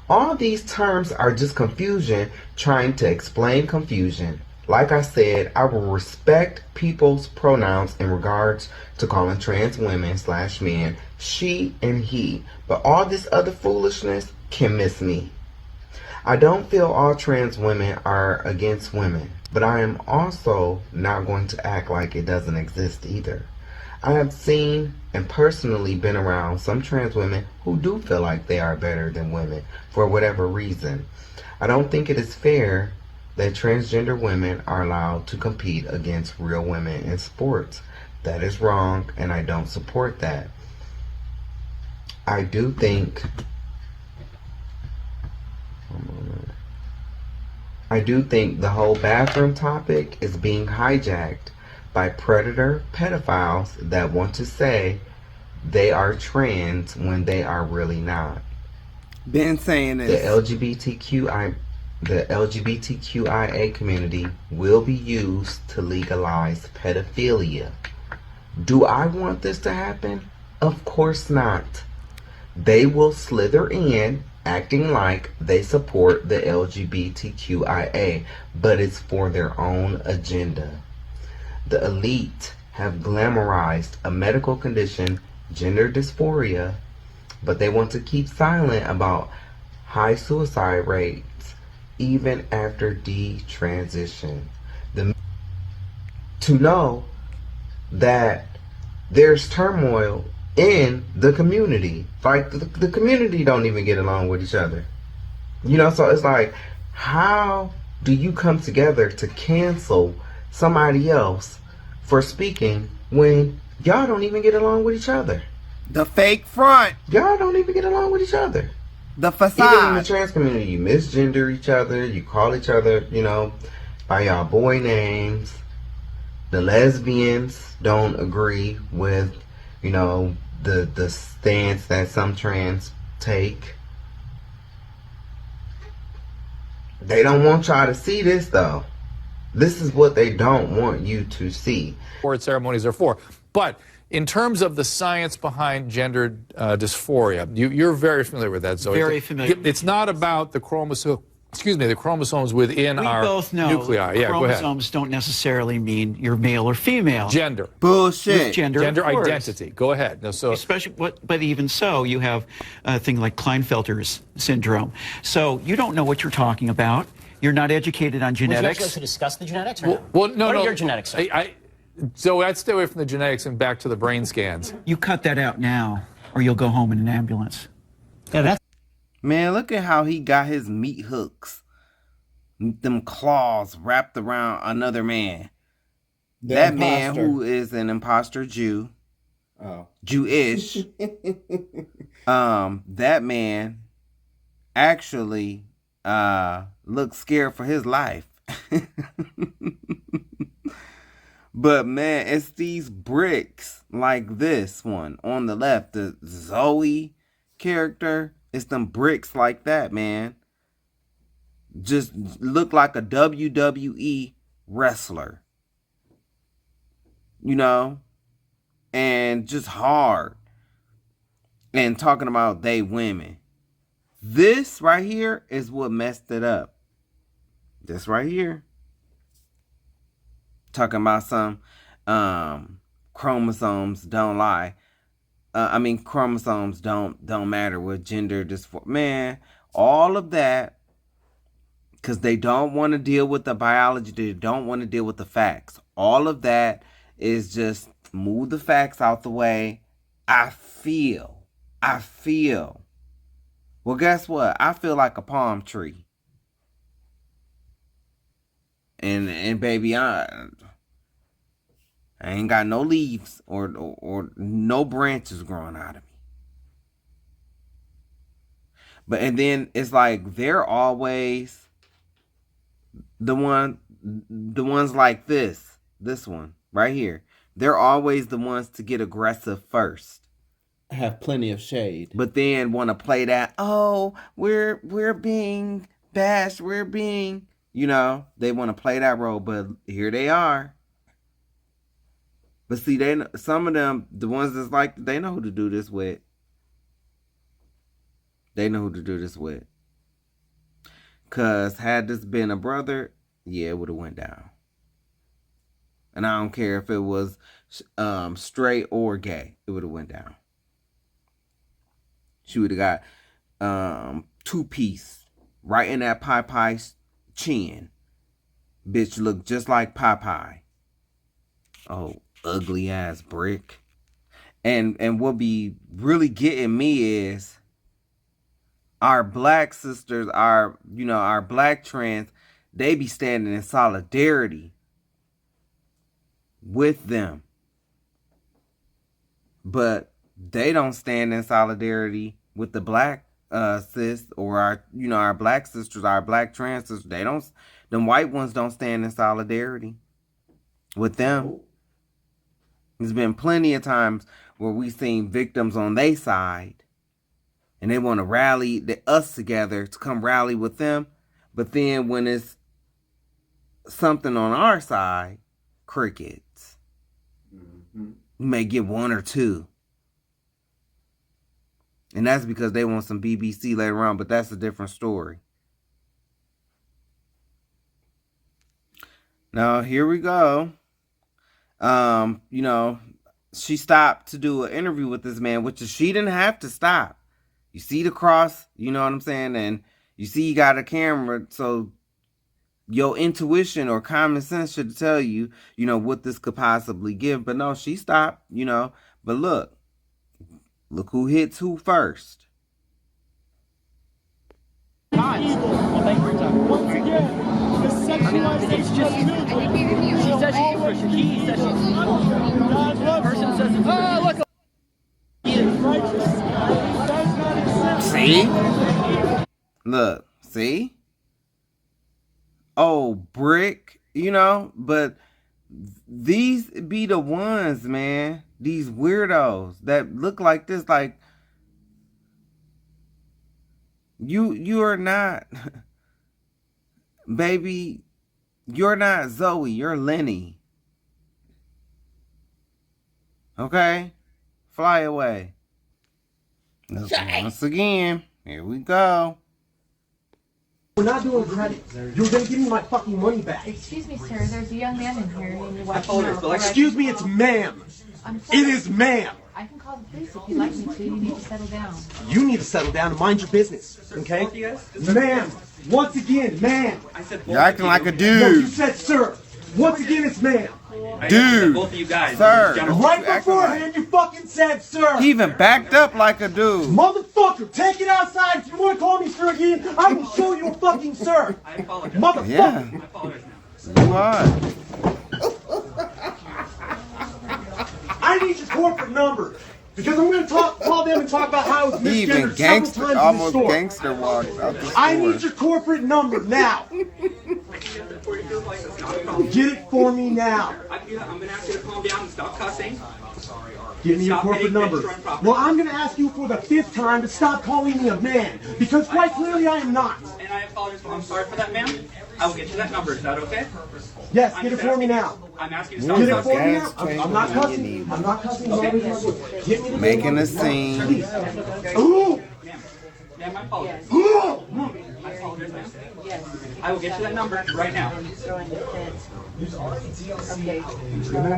All these terms are just confusion trying to explain confusion. Like I said, I will respect people's pronouns in regards to calling trans women / men she and he, but all this other foolishness can miss me. I don't feel all trans women are against women, but I am also not going to act like it doesn't exist either. I have seen and personally been around some trans women who do feel like they are better than women for whatever reason. I don't think it is fair that transgender women are allowed to compete against real women in sports. That is wrong, and I don't support that. I do think the whole bathroom topic is being hijacked by predator pedophiles that want to say they are trans when they are really not. Been saying this. The LGBTQIA community will be used to legalize pedophilia. Do I want this to happen? Of course not. They will slither in acting like they support the LGBTQIA, but it's for their own agenda. The elite have glamorized a medical condition, gender dysphoria, but they want to keep silent about high suicide rates even after detransition. To know that there's turmoil in the community. Like, the community don't even get along with each other. You know, so it's like, how do you come together to cancel somebody else for speaking when y'all don't even get along with each other? The fake front. Y'all don't even get along with each other. The facade. Even in the trans community, you misgender each other, you call each other, you know, by y'all boy names. The lesbians don't agree with, you know, the stance that some trans take. They don't want y'all to see this, though. This is what they don't want you to see. Award ceremonies are for. But in terms of the science behind gender dysphoria, you're very familiar with that, Zoe. Very familiar. It's not about the the chromosomes within We our both know nuclei. Yeah, go ahead. chromosomes don't necessarily mean you're male or female. Gender. Bullshit. With gender of course. identity. Go ahead. No, so especially, but even so, you have a thing like Klinefelter's syndrome. So you don't know what you're talking about. You're not educated on genetics. Would you like to discuss the genetics or no? Well, no, what no. are your genetics? Sir? So I'd stay away from the genetics and back to the brain scans. You cut that out now, or you'll go home in an ambulance. Yeah, that's. Man, look at how he got his meat hooks. Them claws wrapped around another man. That man who is an imposter Jew. Oh. Jewish. That man actually looks scared for his life. But man, it's these bricks like this one on the left, the Zoe character. It's them bricks like that, man. Just look like a WWE wrestler. You know? And just hard. And talking about they women. This right here is what messed it up. This right here. Talking about some chromosomes don't lie. Chromosomes don't matter with gender dysphoria. Man, all of that, because they don't want to deal with the biology. They don't want to deal with the facts. All of that is just move the facts out the way. I feel. Well, guess what? I feel like a palm tree. And baby, I ain't got no leaves or no branches growing out of me. And then it's like they're always the ones like this one right here. They're always the ones to get aggressive first. Have plenty of shade. But then want to play that, oh, we're being bashed, we're being, you know, they want to play that role, but here they are. But see, some of them, the ones that's like, they know who to do this with. Cause had this been a brother, yeah, it would have went down. And I don't care if it was straight or gay, it would have went down. She would have got 2-piece right in that Popeye's chin. Bitch looked just like Popeye. Oh, ugly ass brick. And what be really getting me is our black sisters, our black trans, they be standing in solidarity with them. But they don't stand in solidarity with the black cis or our black sisters, our black trans sisters. Them white ones don't stand in solidarity with them. There's been plenty of times where we've seen victims on their side and they want to rally us together to come rally with them. But then when it's something on our side, crickets. Mm-hmm. You may get one or two. And that's because they want some BBC later on, but that's a different story. Now, here we go. She stopped to do an interview with this man, which she didn't have to stop. You see the cross, you know what I'm saying? And You see, you got a camera, so your intuition or common sense should tell you, what this could possibly give. But no, she stopped, But look who hits who first. Once again, the sexualization of children. She says she's a Christian. He says she's God loves person says it's look. He is righteous. He does not accept. See? Look, see? Oh, brick, but these be the ones, man. These weirdos that look like this, like you are not, baby, you're not Zoe, you're Lenny. Okay? Fly away. Once again, here we go. We're not doing credit. You're gonna give me my fucking money back. Excuse me, sir. There's a young man in here. And you Excuse me, it's ma'am. It is ma'am. I can call the police if you'd like me to. You need to settle down. You need to settle down and mind your business, okay? Ma'am, once again, ma'am. You're acting like a dude. No, you said sir. Once again, it's ma'am. Dude, both of you guys, sir, right beforehand, you fucking said sir. He even backed up like a dude. Motherfucker, take it outside. If you want to call me sir again, I will show you a fucking sir. I apologize. Motherfucker. Yeah. I apologize now. You are. I need your corporate number. Because I'm going to call them and talk about how I was He even misgendered several times in the almost store. gangster walked out the store. I need your corporate number now. Get it for me now. I'm going to ask you to calm down and stop cussing. Give me your corporate number. Well, I'm going to ask you for the 5th time to stop calling me a man. Because quite clearly I am not. And I apologize. I'm sorry for that, ma'am. I will get you that number. Is that okay? Yes, get it for me now. I'm asking you to stop Get it cussing. for me now. I'm not cussing. I'm not cussing. Get me the Making a scene. Ooh! Ma'am, I apologize. Ooh! I apologize, ma'am. I will get you that number right now.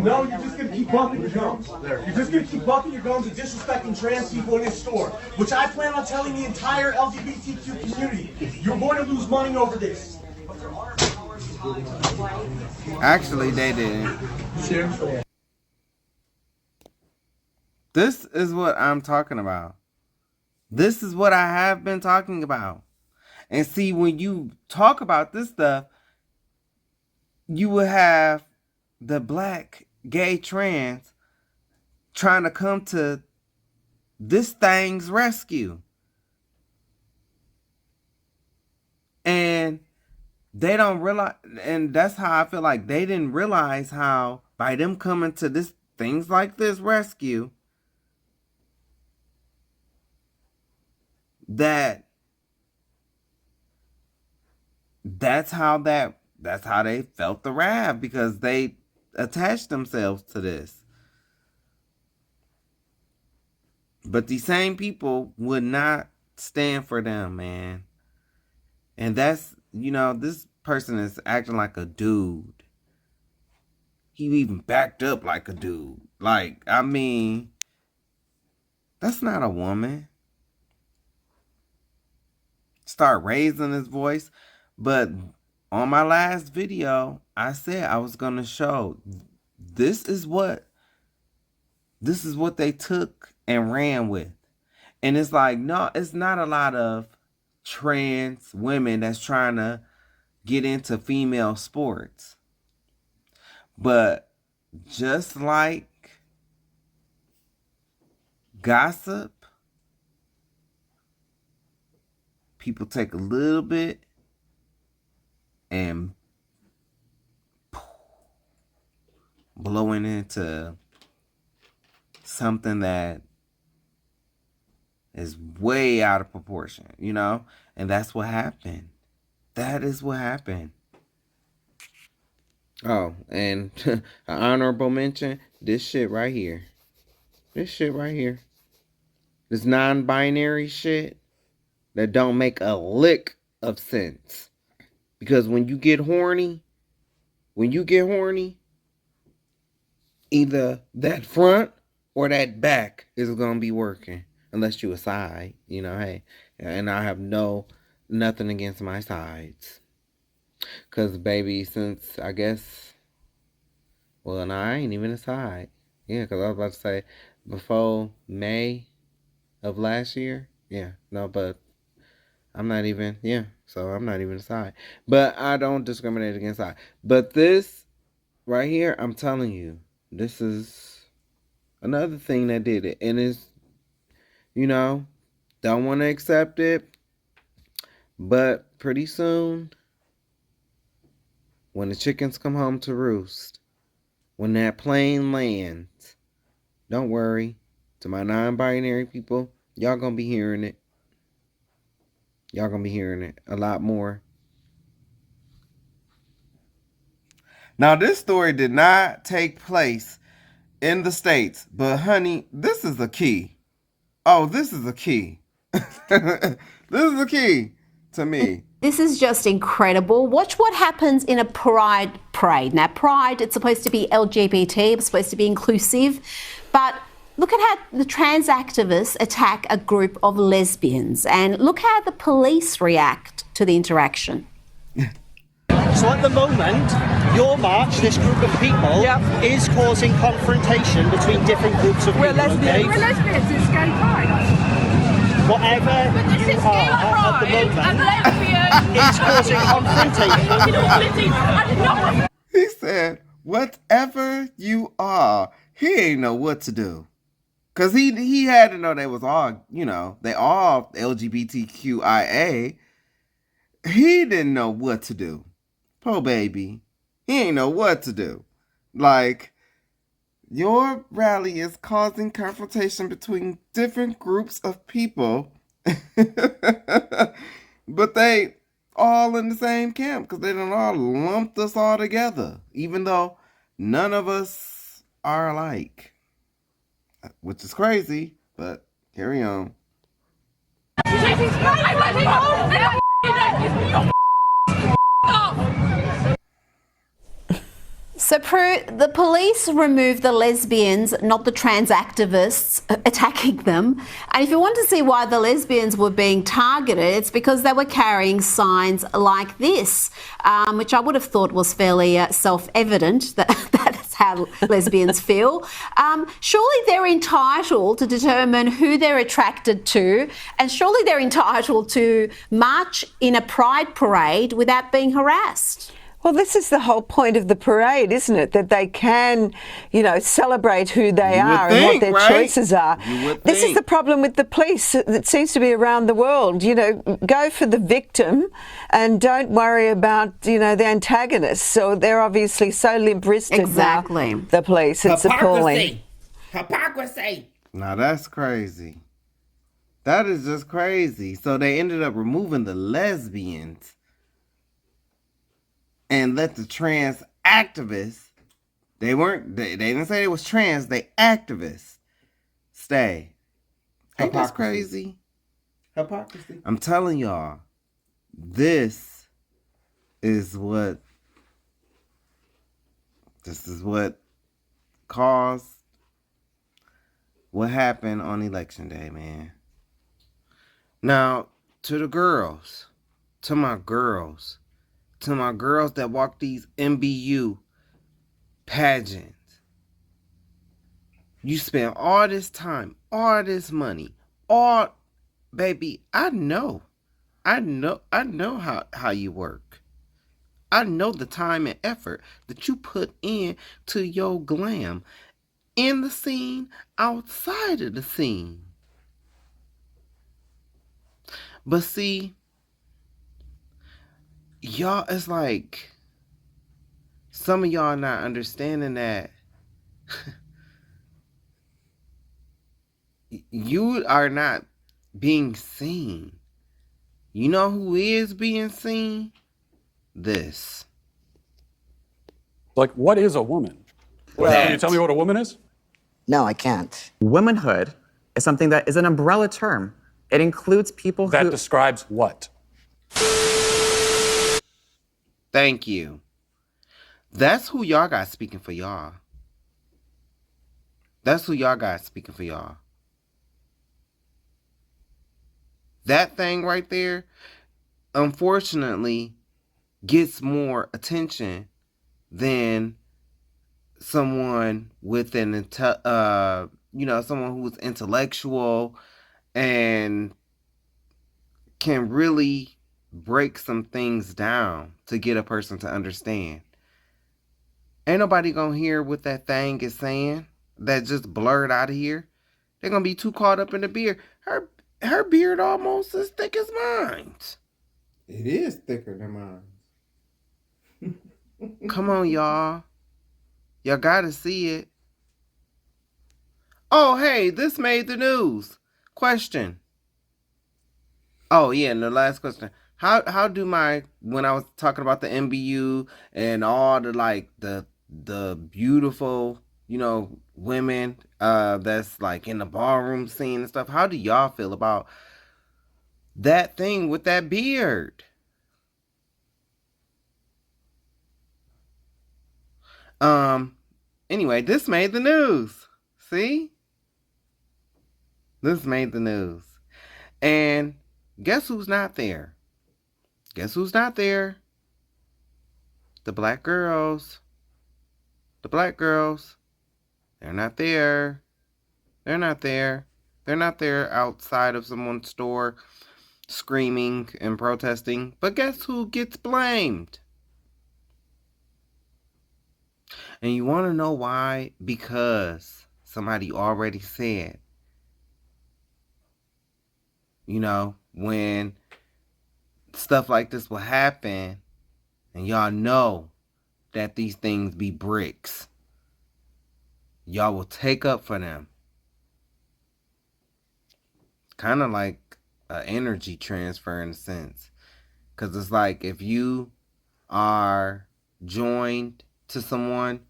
No, you're just going to keep bumping your gums. You're just going to keep bumping your gums and disrespecting trans people in this store, which I plan on telling the entire LGBTQ community. You're going to lose money over this. Actually, they didn't. Seriously. This is what I'm talking about. This is what I have been talking about. And see, when you talk about this stuff, you will have the black gay trans trying to come to this thing's rescue. And they don't realize, and that's how I feel like they didn't realize how by them coming to this things like this rescue, that's how they felt the wrath, because they attached themselves to this. But these same people would not stand for them, man. And that's, this person is acting like a dude. He even backed up like a dude. Like, I mean, that's not a woman. Start raising his voice. But on my last video, I said I was going to show this is what they took and ran with. And it's like, no, it's not a lot of trans women that's trying to get into female sports. But just like gossip, people take a little bit and blowing into something that is way out of proportion, and that's what happened. That is what happened. Oh, and an honorable mention, this shit right here. This non-binary shit that don't make a lick of sense. Because when you get horny, either that front or that back is going to be working. Unless you a side, hey. And I have no nothing against my sides. Because, baby, since I guess, well, no, I ain't even a side. Yeah, because I was about to say, before May of last year, yeah, no, but I'm not even, yeah, so I'm not even a side. But I don't discriminate against side. But this right here, I'm telling you, this is another thing that did it. And it's, don't want to accept it. But pretty soon, when the chickens come home to roost, when that plane lands, don't worry. To my non-binary people, y'all gonna be hearing it. Y'all gonna be hearing it a lot more. Now, this story did not take place in the States, but honey, this is a key. Oh, this is a key. This is a key to me. This is just incredible. Watch what happens in a pride parade. Now, pride, it's supposed to be LGBT, it's supposed to be inclusive, but look at how the trans activists attack a group of lesbians, and look how the police react to the interaction. So at the moment, your march, this group of people, is causing confrontation between different groups of people. We're lesbians. We're lesbians. It's gay pride. Whatever you are at the moment is causing confrontation. He said, whatever you are, he ain't know what to do. Because he had to know they was all, they all LGBTQIA. He didn't know what to do. Poor baby. He ain't know what to do. Like, your rally is causing confrontation between different groups of people. But they all in the same camp because they done all lumped us all together. Even though none of us are alike. Which is crazy, but carry on. So the police removed the lesbians, not the trans activists attacking them. And if you want to see why the lesbians were being targeted, it's because they were carrying signs like this, which I would have thought was fairly self-evident that that's how lesbians feel. Surely they're entitled to determine who they're attracted to, and surely they're entitled to march in a pride parade without being harassed. Well, this is the whole point of the parade, isn't it? That they can, celebrate who they are and what their choices are. This is the problem with the police that seems to be around the world. Go for the victim and don't worry about, the antagonists. So they're obviously so limp-wristed exactly. now, the police. It's appalling. Hypocrisy. Now that's crazy. That is just crazy. So they ended up removing the lesbians and let the trans activists, they didn't say they was trans, they activists, stay. Ain't that crazy? Hypocrisy. I'm telling y'all, this is what caused what happened on election day, man. Now, to the girls, to my girls that walk these MBU pageants. You spend all this time, all this money, baby, I know how you work. I know the time and effort that you put in to your glam in the scene, outside of the scene. But see, y'all, it's like some of y'all not understanding that you are not being seen. You know who is being seen? This. Like, what is a woman? Can you tell me what a woman is? No, I can't. Womanhood is something that is an umbrella term. It includes people that describes what? Thank you. That's who y'all got speaking for y'all. That's who y'all got speaking for y'all. That thing right there, unfortunately gets more attention than someone with an someone who's intellectual and can really break some things down to get a person to understand. Ain't nobody gonna hear what that thing is saying that just blurred out of here. They're gonna be too caught up in the beard. Her beard almost as thick as mine. It is thicker than mine. Come on, y'all. Y'all gotta see it. Oh, hey, this made the news. Question. Oh, yeah, and the last question. How do when I was talking about the MBU and all the beautiful, women that's like in the ballroom scene and stuff, how do y'all feel about that thing with that beard? Anyway, this made the news. See? This made the news. And guess who's not there? Guess who's not there? The black girls. The black girls. They're not there. They're not there. They're not there outside of someone's store screaming and protesting. But guess who gets blamed? And you want to know why? Because somebody already said, when stuff like this will happen, and y'all know that these things be bricks, y'all will take up for them. It's kind of like an energy transfer in a sense. Because it's like if you are joined to someone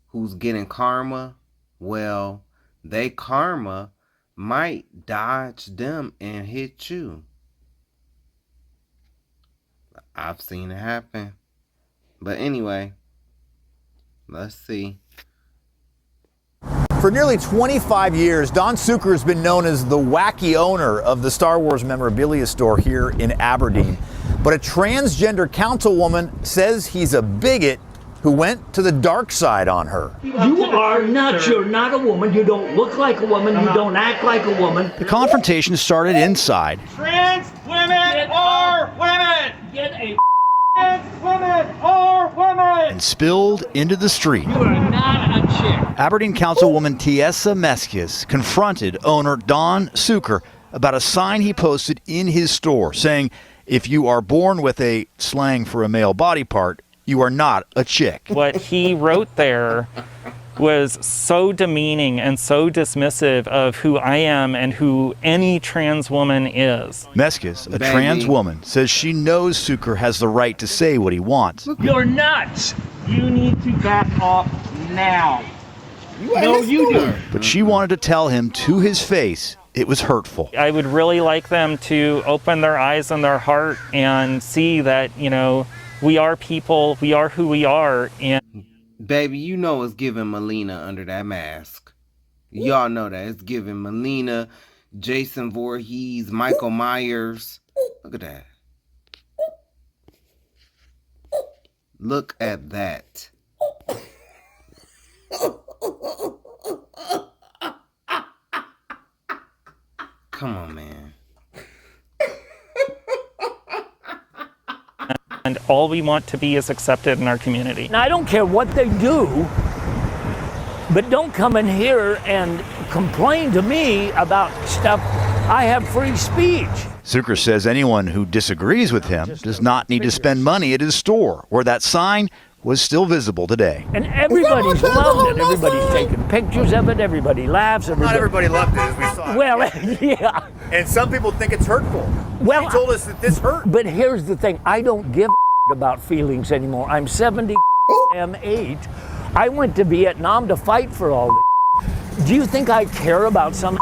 who's getting karma, well, they karma might dodge them and hit you. I've seen it happen. But anyway, let's see. For nearly 25 years, Don Suker has been known as the wacky owner of the Star Wars memorabilia store here in Aberdeen. But a transgender councilwoman says he's a bigot who went to the dark side on her. You are nuts. You're not a woman. You don't look like a woman. You don't act like a woman. The confrontation started inside. Trans women are women. Get a trans women are women. And spilled into the street. You are not a chick. Aberdeen Councilwoman Tiesa Meskis confronted owner Don Suker about a sign he posted in his store saying, if you are born with a slang for a male body part, you are not a chick. What he wrote there was so demeaning and so dismissive of who I am and who any trans woman is. Meskis, a trans woman, says she knows Suker has the right to say what he wants. You're nuts. You need to back off now. No, you do. But she wanted to tell him to his face it was hurtful. I would really like them to open their eyes and their heart and see that, we are people, we are who we are. And baby, it's giving Melina under that mask. Y'all know that. It's giving Melina, Jason Voorhees, Michael Myers. Look at that. Look at that. Come on, man. And all we want to be is accepted in our community. Now, I don't care what they do, but don't come in here and complain to me about stuff. I have free speech. Suker says anyone who disagrees with him does not need to spend money at his store, where that sign was still visible today. And everybody's loved it. Everybody's taking pictures of it. Everybody laughs. Not everybody loved it, as we saw. Well, yeah. And some people think it's hurtful. Well, he told us that this hurt. But here's the thing. I don't give about feelings anymore. I'm 70, I'm 8. I went to Vietnam to fight for all this. Do you think I care about some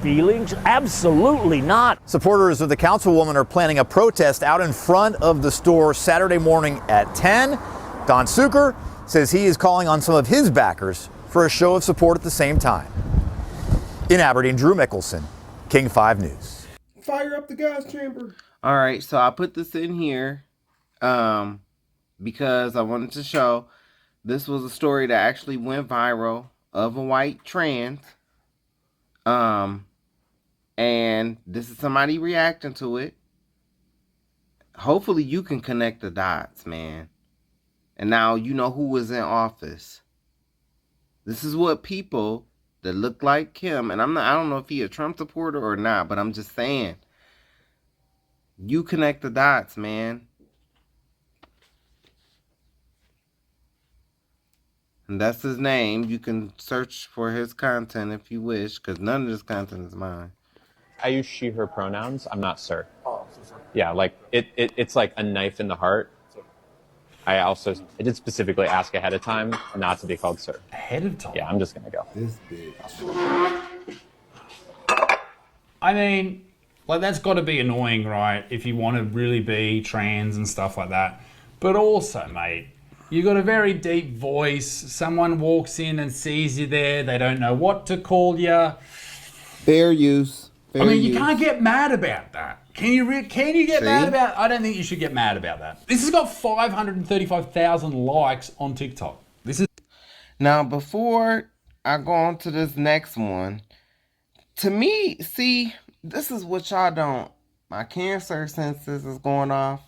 feelings? Absolutely not. Supporters of the councilwoman are planning a protest out in front of the store Saturday morning at 10. Don Suker says he is calling on some of his backers for a show of support at the same time. In Aberdeen, Drew Mickelson, King 5 News. Fire up the gas chamber. All right, so I put this in here because I wanted to show this was a story that actually went viral of a white trans. And this is somebody reacting to it. Hopefully you can connect the dots, man. And now you know who was in office. This is what people that look like him, and I don't know if he a Trump supporter or not, but I'm just saying. You connect the dots, man. And that's his name. You can search for his content if you wish, because none of this content is mine. I use she, her pronouns. I'm not sir. Oh, so yeah, like it's like a knife in the heart. I did specifically ask ahead of time not to be called sir. Ahead of time? Yeah, I'm just gonna go. This bitch. I mean, like, that's got to be annoying, right? If you want to really be trans and stuff like that. But also, mate, you got a very deep voice. Someone walks in and sees you there. They don't know what to call you. Fair use. I mean, you can't get mad about that. Can you get mad about? I don't think you should get mad about that. This has got 535,000 likes on TikTok. This is now, before I go on to this next one, to me, see, this is what y'all don't. My cancer census is going off.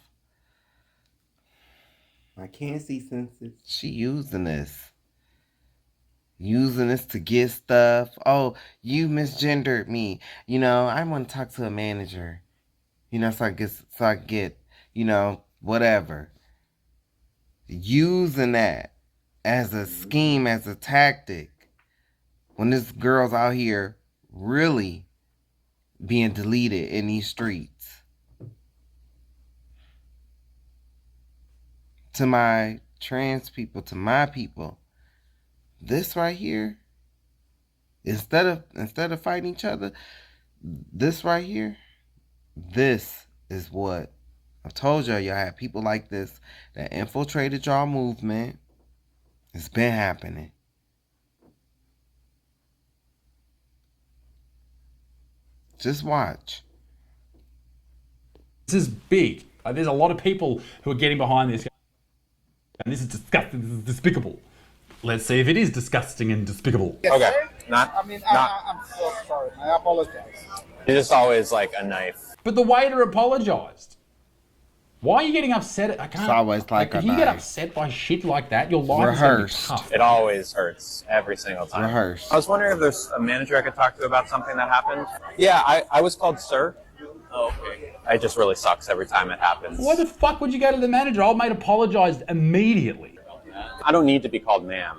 My cancer census. She using this. Using this to get stuff. Oh, you misgendered me. You know, I want to talk to a manager. You know, so I get, you know, whatever. Using that as a scheme, as a tactic. When this girl's out here really being deleted in these streets. To my trans people, to my people. This right here, instead of fighting each other, this right here, this is what I've told y'all. Y'all have people like this that infiltrated y'all movement. It's been happening. Just watch. This is big. There's a lot of people who are getting behind this. And this is disgusting. This is despicable. Let's see if it is disgusting and despicable. Okay. I'm so sorry. I apologize. It's just always like a knife. But the waiter apologized. Why are you getting upset? I can't. It's always like a if you get knife. upset by shit like that, your life Rehearsed. is going to be tough. It always hurts every single time. Rehearsed. I was wondering if there's a manager I could talk to about something that happened. Yeah, I was called sir. Oh, okay. It just really sucks every time it happens. Why the fuck would you go to the manager? Old mate apologized immediately. I don't need to be called ma'am.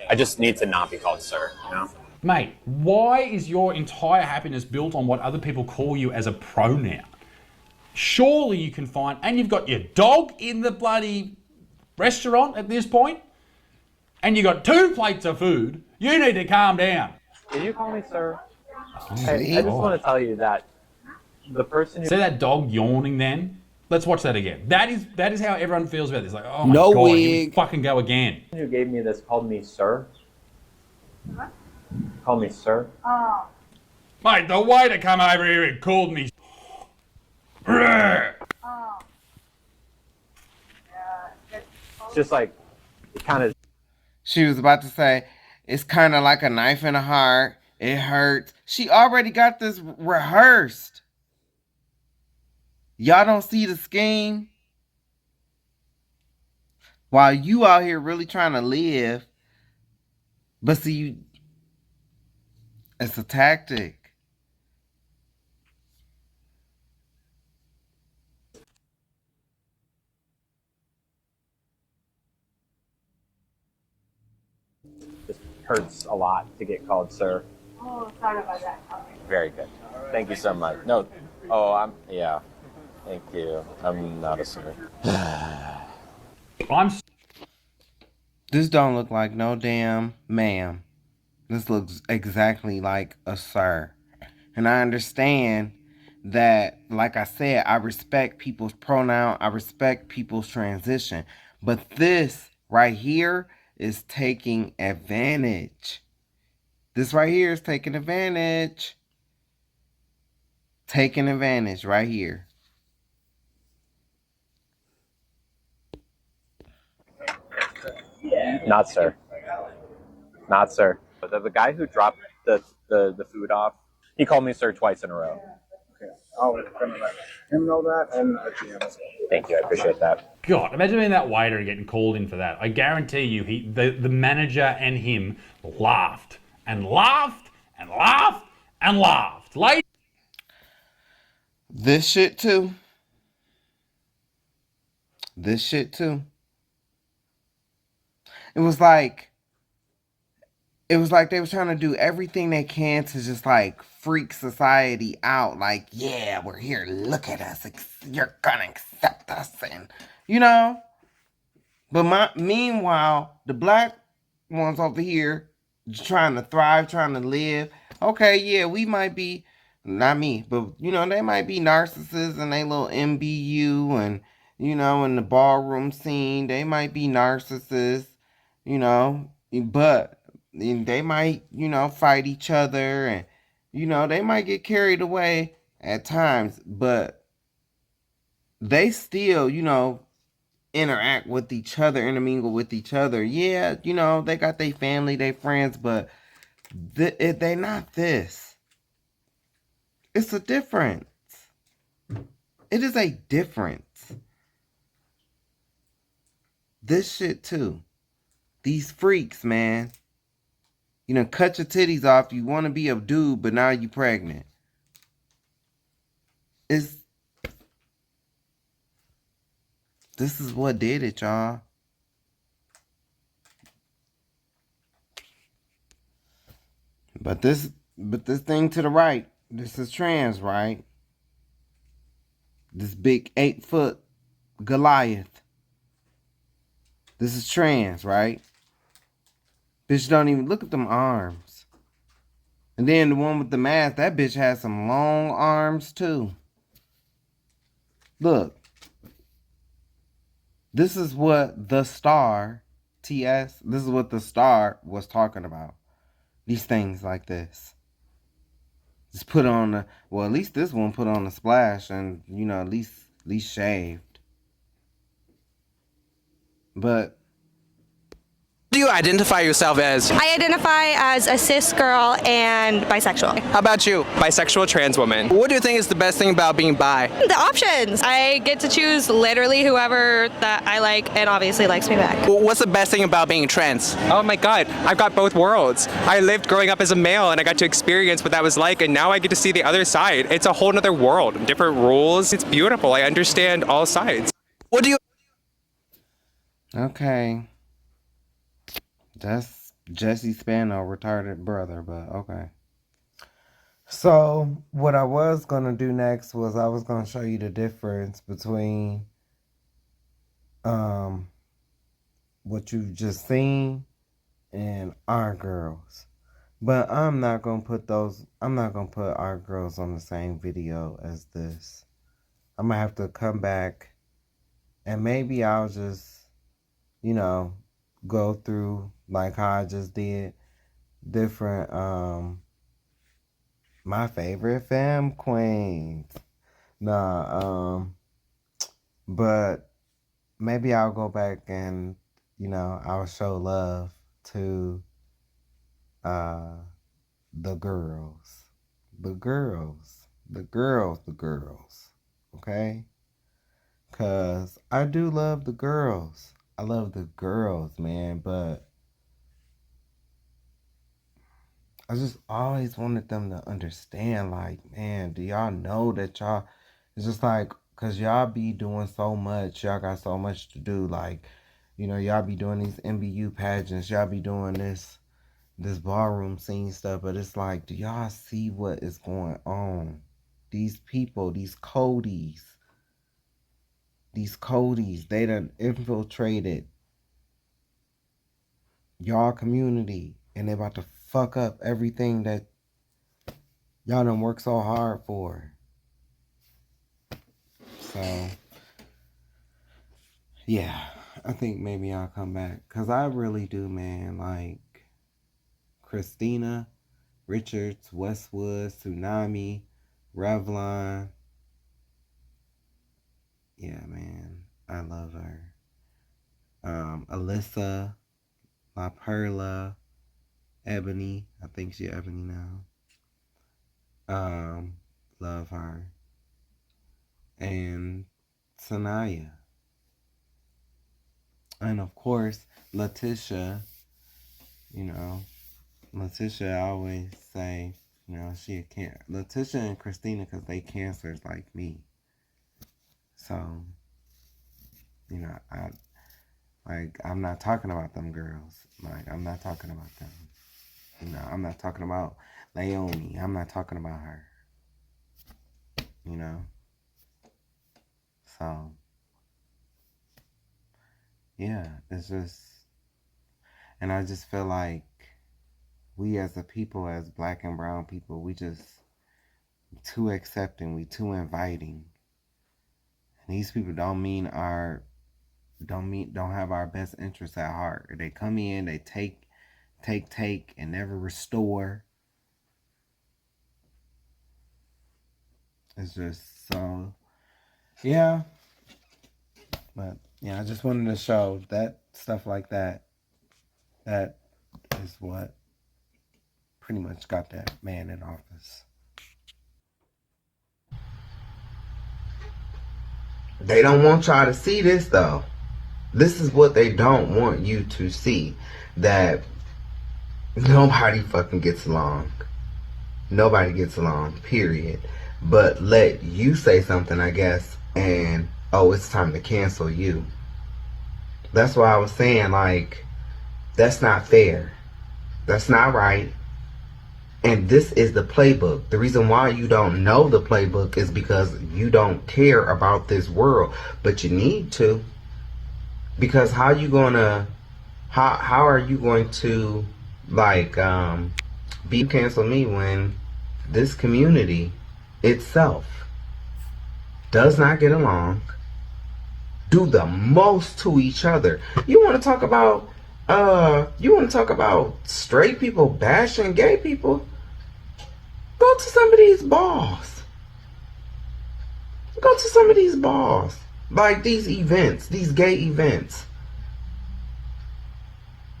I just need to not be called sir, you know? Mate, why is your entire happiness built on what other people call you as a pronoun? Surely you can find, and you've got your dog in the bloody restaurant at this point, and you got 2 plates of food. You need to calm down. Did you call me sir? I just want to tell you that the person who... See that dog yawning then? Let's watch that again. That is how everyone feels about this. Like, oh my No God, wig. here we fucking go again. who gave me this called me sir. What? Called me sir. Oh. Mate, the waiter come over here and called me. Oh. It's just like, it kind of... She was about to say, it's kind of like a knife in the heart. It hurts. She already got this rehearsed. Y'all don't see the scheme? While you out here really trying to live, but see, it's a tactic. It hurts a lot to get called sir. Oh, sorry about that. Very good. Thank you so much. No, yeah. Thank you. I'm not a sir. This don't look like no damn ma'am. This looks exactly like a sir. And I understand that, like I said, I respect people's pronoun. I respect people's transition. But this right here is taking advantage. This right here is taking advantage. Taking advantage right here. Not sir. Not sir. The guy who dropped the food off, he called me sir twice in a row. Okay, I'll let him know that and the GM as well. Thank you, I appreciate that. God, imagine being that waiter and getting called in for that. I guarantee you, the manager and him laughed and laughed and laughed and laughed. Like this shit too. This shit too. It was like they were trying to do everything they can to just like freak society out. Like, yeah, we're here. Look at us. You're gonna accept us, and you know. But meanwhile, the black ones over here trying to thrive, trying to live. Okay, yeah, we might be, not me, but you know, they might be narcissists and they little MBU, and you know, in the ballroom scene, they might be narcissists, you know, but they might, you know, fight each other, and you know, they might get carried away at times, but they still, you know, interact with each other, intermingle with each other. Yeah, you know, they got their family, their friends, but they not this. It's a difference. It is a difference. This shit too. These freaks, man. You know, cut your titties off. You want to be a dude, but now you pregnant. This is what did it, y'all. But this thing to the right, this is trans, right? This big 8-foot Goliath. This is trans, right? Bitch don't even look at them arms. And then the one with the mask, that bitch has some long arms too. Look. This is what the star, TS, this is what the star was talking about. These things like this. Just put on the, well, at least this one put on a splash and, you know, at least shaved. But What do you identify yourself as? I identify as a cis girl and bisexual. How about you? Bisexual trans woman. What do you think is the best thing about being bi? The options. I get to choose literally whoever that I like and obviously likes me back. What's the best thing about being trans? Oh my God, I've got both worlds. I lived growing up as a male and I got to experience what that was like, and now I get to see the other side. It's a whole nother world, different rules. It's beautiful. I understand all sides. What do you... okay. That's Jesse Spano, retarded brother, but okay. So, what I was going to do next was I was going to show you the difference between what you've just seen and our girls. But I'm not going to put our girls on the same video as this. I'm going to have to come back and maybe I'll just, you know, go through like how I just did different my favorite femme queens. But maybe I'll go back and, you know, I'll show love to the girls. Okay? 'Cause I do love the girls. I love the girls, man, but I just always wanted them to understand, like, man, do y'all know that y'all, it's just like, because y'all be doing so much, y'all got so much to do, like, you know, y'all be doing these MBU pageants, y'all be doing this ballroom scene stuff, but it's like, do y'all see what is going on? These people, these Codys, they done infiltrated y'all community, and they about to fuck up everything that y'all done worked so hard for. So, yeah, I think maybe I'll come back, because I really do, man, like, Christina, Richards, Westwood, Tsunami, Revlon. Yeah, man, I love her. Alyssa, La Perla, Ebony. I think she Ebony now. Love her. And Sanaya. And of course, Letitia. You know, Letitia, I always say, you know, she a cancer. Letitia and Christina, because they cancers like me. So, you know, I'm not talking about them girls. Like, I'm not talking about them. You know, I'm not talking about Leonie. I'm not talking about her. You know? So, yeah, it's just, and I just feel like we as a people, as black and brown people, we just too accepting, we too inviting. And these people don't have our best interests at heart. They come in, they take, and never restore. It's just so, yeah. But yeah, I just wanted to show that stuff like that. That is what pretty much got that man in office. They don't want y'all to see this though. This is what they don't want you to see. That nobody fucking gets along. Nobody gets along, period. But let you say something, I guess, and oh, it's time to cancel you. That's why I was saying, like, that's not fair. That's not right. And this is the playbook. The reason why you don't know the playbook is because you don't care about this world. But you need to. Because how are you going to, like, be cancel me when this community itself does not get along, do the most to each other? You want to talk about straight people bashing gay people? Go to some of these balls. Go to some of these balls. Like these events, these gay events.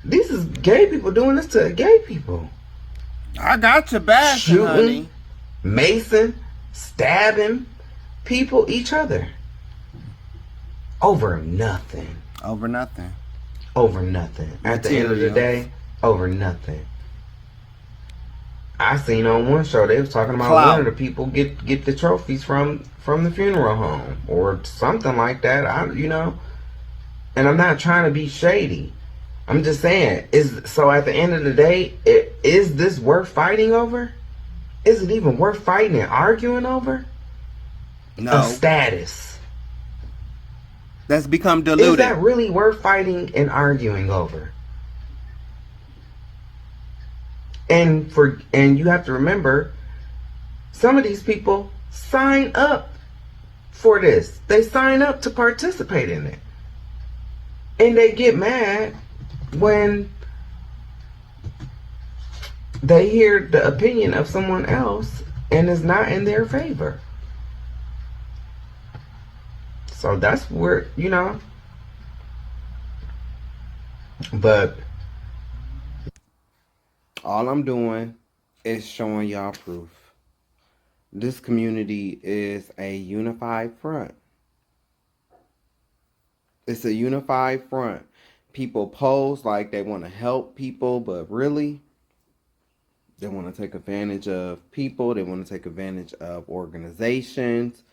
These is gay people doing this to gay people. I got your back, shooting, honey. Mason, stabbing people, each other. Over nothing. Over nothing. Over nothing. At the end of the day, over nothing. I seen on one show they was talking about one of the people get the trophies from the funeral home or something like that. And I'm not trying to be shady. I'm just saying, so at the end of the day, is this worth fighting over? Is it even worth fighting and arguing over? No. A status. That's become diluted. Is that really worth fighting and arguing over? And you have to remember, some of these people sign up for this. They sign up to participate in it. And they get mad when they hear the opinion of someone else and it's not in their favor. So that's where, but all I'm doing is showing y'all proof. This community is a unified front. It's a unified front. People pose like they want to help people, but really, they want to take advantage of people. They want to take advantage of organizations,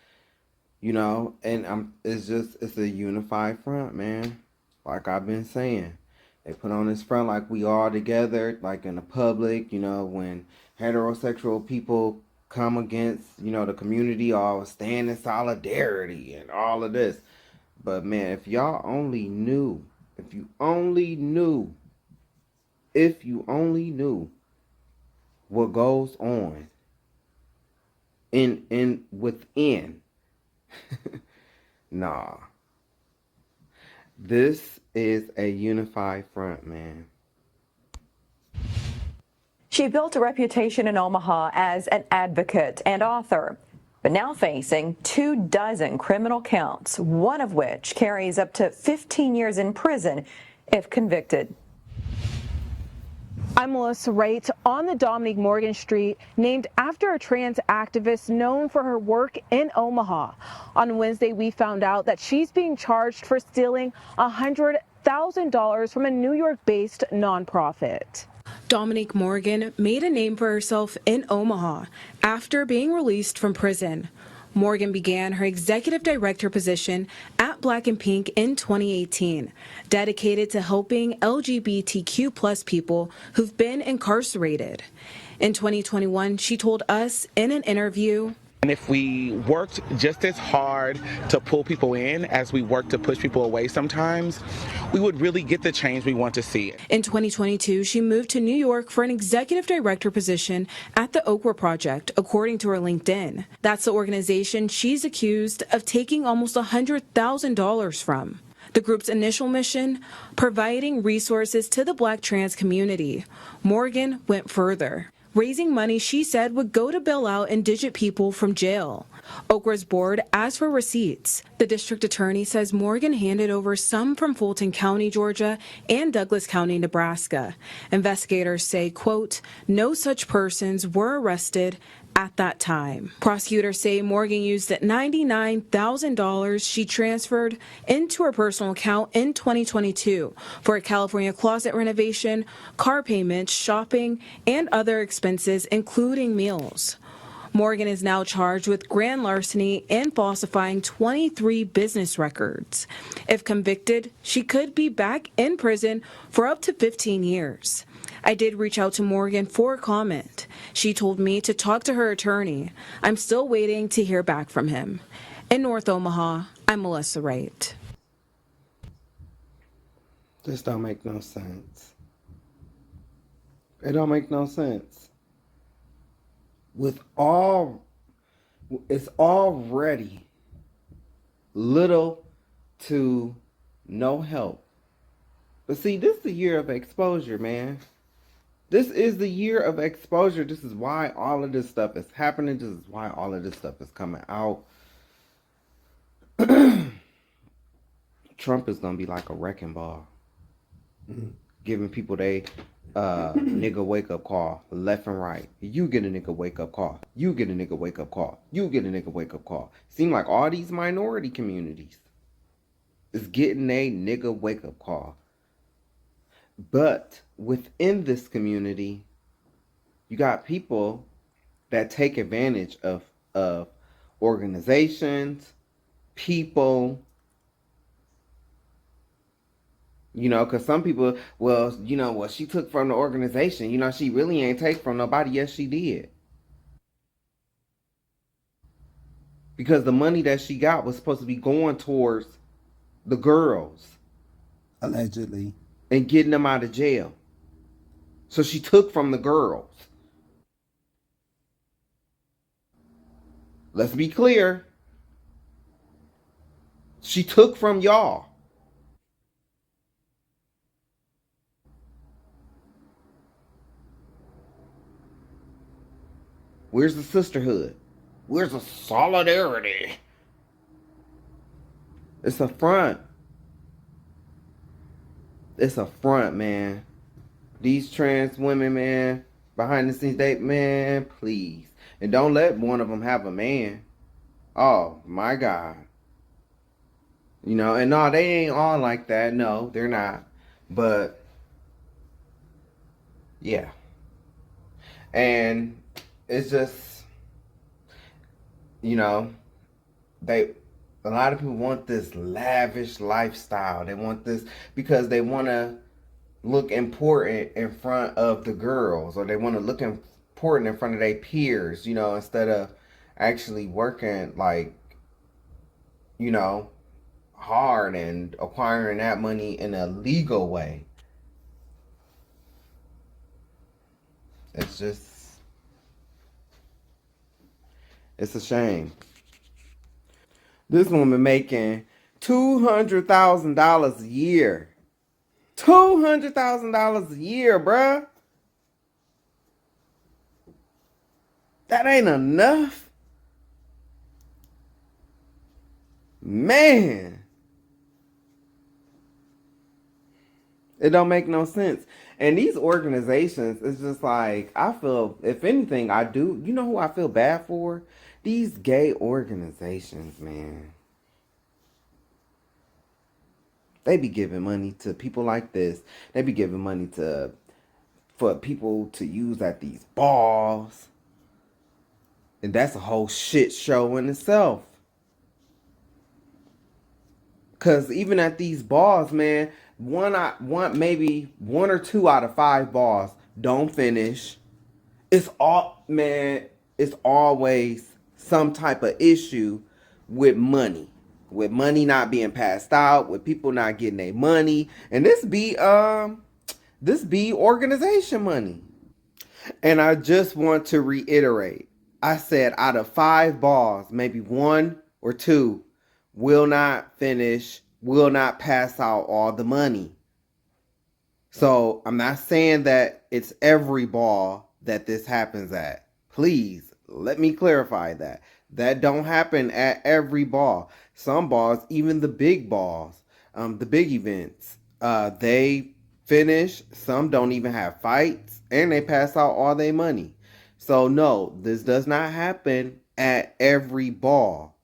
and it's a unified front, man. Like I've been saying. They put on this front like we all together, like in the public, when heterosexual people come against, the community, all stand in solidarity and all of this. But man, if y'all only knew, if you only knew what goes on within, nah. This is a unified front, man. She built a reputation in Omaha as an advocate and author, but now facing 24 criminal counts, one of which carries up to 15 years in prison if convicted. I'm Melissa Wright on the Dominique Morgan Street, named after a trans activist known for her work in Omaha. On Wednesday, we found out that she's being charged for stealing $100,000 from a New York-based nonprofit. Dominique Morgan made a name for herself in Omaha after being released from prison. Morgan began her executive director position at Black and Pink in 2018, dedicated to helping LGBTQ+ people who've been incarcerated. In 2021, she told us in an interview, and if we worked just as hard to pull people in as we work to push people away sometimes, we would really get the change we want to see. In 2022, she moved to New York for an executive director position at the Okra Project, according to her LinkedIn. That's the organization she's accused of taking almost $100,000 from. The group's initial mission, providing resources to the Black trans community. Morgan went further, raising money she said would go to bail out indigent people from jail. Okra's board asked for receipts. The district attorney says Morgan handed over some from Fulton County, Georgia, and Douglas County, Nebraska. Investigators say, quote, no such persons were arrested at that time. Prosecutors say Morgan used $99,000 she transferred into her personal account in 2022 for a California closet renovation, car payments, shopping, and other expenses, including meals. Morgan is now charged with grand larceny and falsifying 23 business records. If convicted, she could be back in prison for up to 15 years. I did reach out to Morgan for a comment. She told me to talk to her attorney. I'm still waiting to hear back from him. In North Omaha, I'm Melissa Wright. This don't make no sense. It don't make no sense. It's already little to no help. But see, this is the year of exposure, man. This is the year of exposure. This is why all of this stuff is happening. This is why all of this stuff is coming out. Trump is going to be like a wrecking ball. Giving people they nigga wake up call left and right. You get a nigga wake up call. You get a nigga wake up call. You get a nigga wake up call. Seem like all these minority communities is getting a nigga wake up call. But within this community, you got people that take advantage of organizations, people. You know, because some people, well, you know, what she took from the organization, you know, she really ain't take from nobody. Yes, she did. Because the money that she got was supposed to be going towards the girls. Allegedly. And getting them out of jail. So she took from the girls. Let's be clear. She took from y'all. Where's the sisterhood? Where's the solidarity? It's a front. It's a front, man. These trans women, man, behind the scenes, man, please. And don't let one of them have a man. Oh, my God. You know, and no, they ain't all like that. No, they're not. But, yeah. And it's just, you know, a lot of people want this lavish lifestyle. They want this because they want to look important in front of the girls, or they want to look important in front of their peers, you know, instead of actually working, like, you know, hard and acquiring that money in a legal way. It's just, it's a shame. This woman making $200,000 a year. $200,000 a year, bruh. That ain't enough. Man. It don't make no sense. And these organizations, it's just like, I feel, if anything, I do, you know who I feel bad for? These gay organizations, man. They be giving money to people like this. They be giving money for people to use at these bars. And that's a whole shit show in itself. Cause even at these bars, man, maybe one or two out of 5 bars don't finish. It's always some type of issue with money. With money not being passed out, with people not getting their money. And this be organization money. And I just want to reiterate, I said out of 5 bars, maybe 1 or 2 will not finish, will not pass out all the money. So I'm not saying that it's every ball that this happens at. Please, let me clarify that. That don't happen at every ball. Some balls, even the big balls, the big events, they finish. Some don't even have fights, and they pass out all their money. So no, this does not happen at every ball,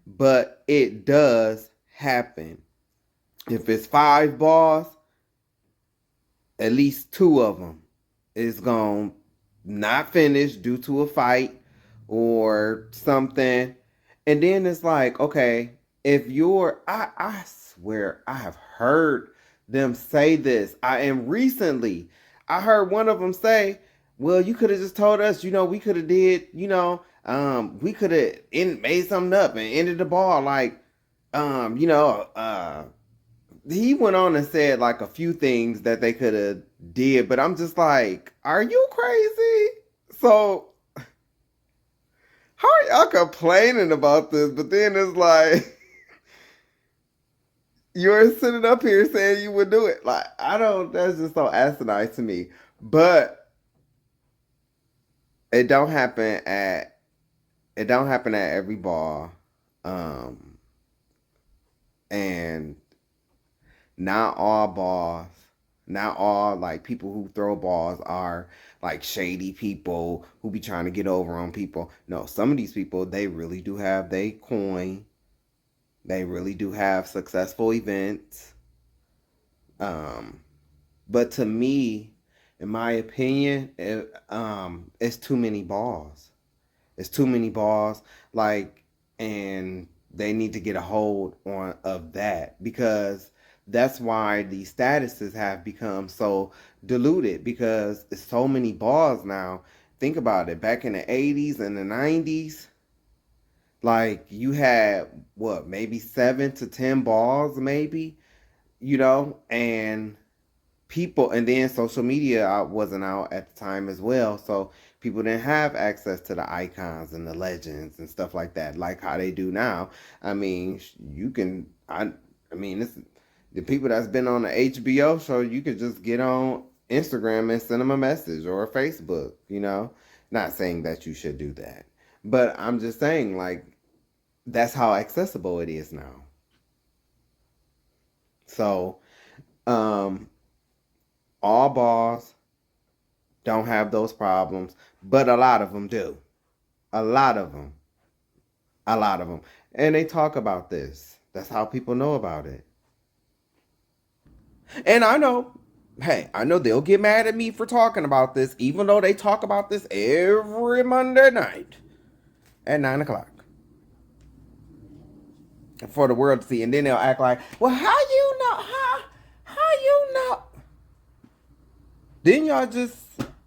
but it does happen. If it's 5 balls, at least 2 of them is going to not finish due to a fight or something. And then it's like, okay, if you're, I swear I have heard them say this. Recently, I heard one of them say, well, you could have just told us, we could have did, we could have made something up and ended the ball. Like, he went on and said like a few things that they could have did, but I'm just like, are you crazy? So how are y'all complaining about this? But then it's like, you're sitting up here saying you would do it. Like, that's just so asinine to me. But it don't happen at every ball. And not all balls, not all like people who throw balls are like shady people who be trying to get over on people. No, some of these people, they really do have their coin. They really do have successful events. But to me, in my opinion, it's too many balls. It's too many balls. Like, and they need to get a hold of that, because that's why these statuses have become so diluted, because it's so many balls now. Think about it. Back in the 80s and the 90s, like you had maybe 7 to 10 balls, maybe, and people, and then social media wasn't out at the time as well. So people didn't have access to the icons and the legends and stuff like that, like how they do now. I mean, it's the people that's been on the HBO show, you could just get on Instagram and send them a message, or Facebook, Not saying that you should do that, but I'm just saying, like, that's how accessible it is now. So, all balls don't have those problems, but a lot of them do. A lot of them. And they talk about this. That's how people know about it. And I know they'll get mad at me for talking about this, even though they talk about this every Monday night at 9 o'clock for the world to see. And then they'll act like, well, how you know? How you know? Didn't y'all just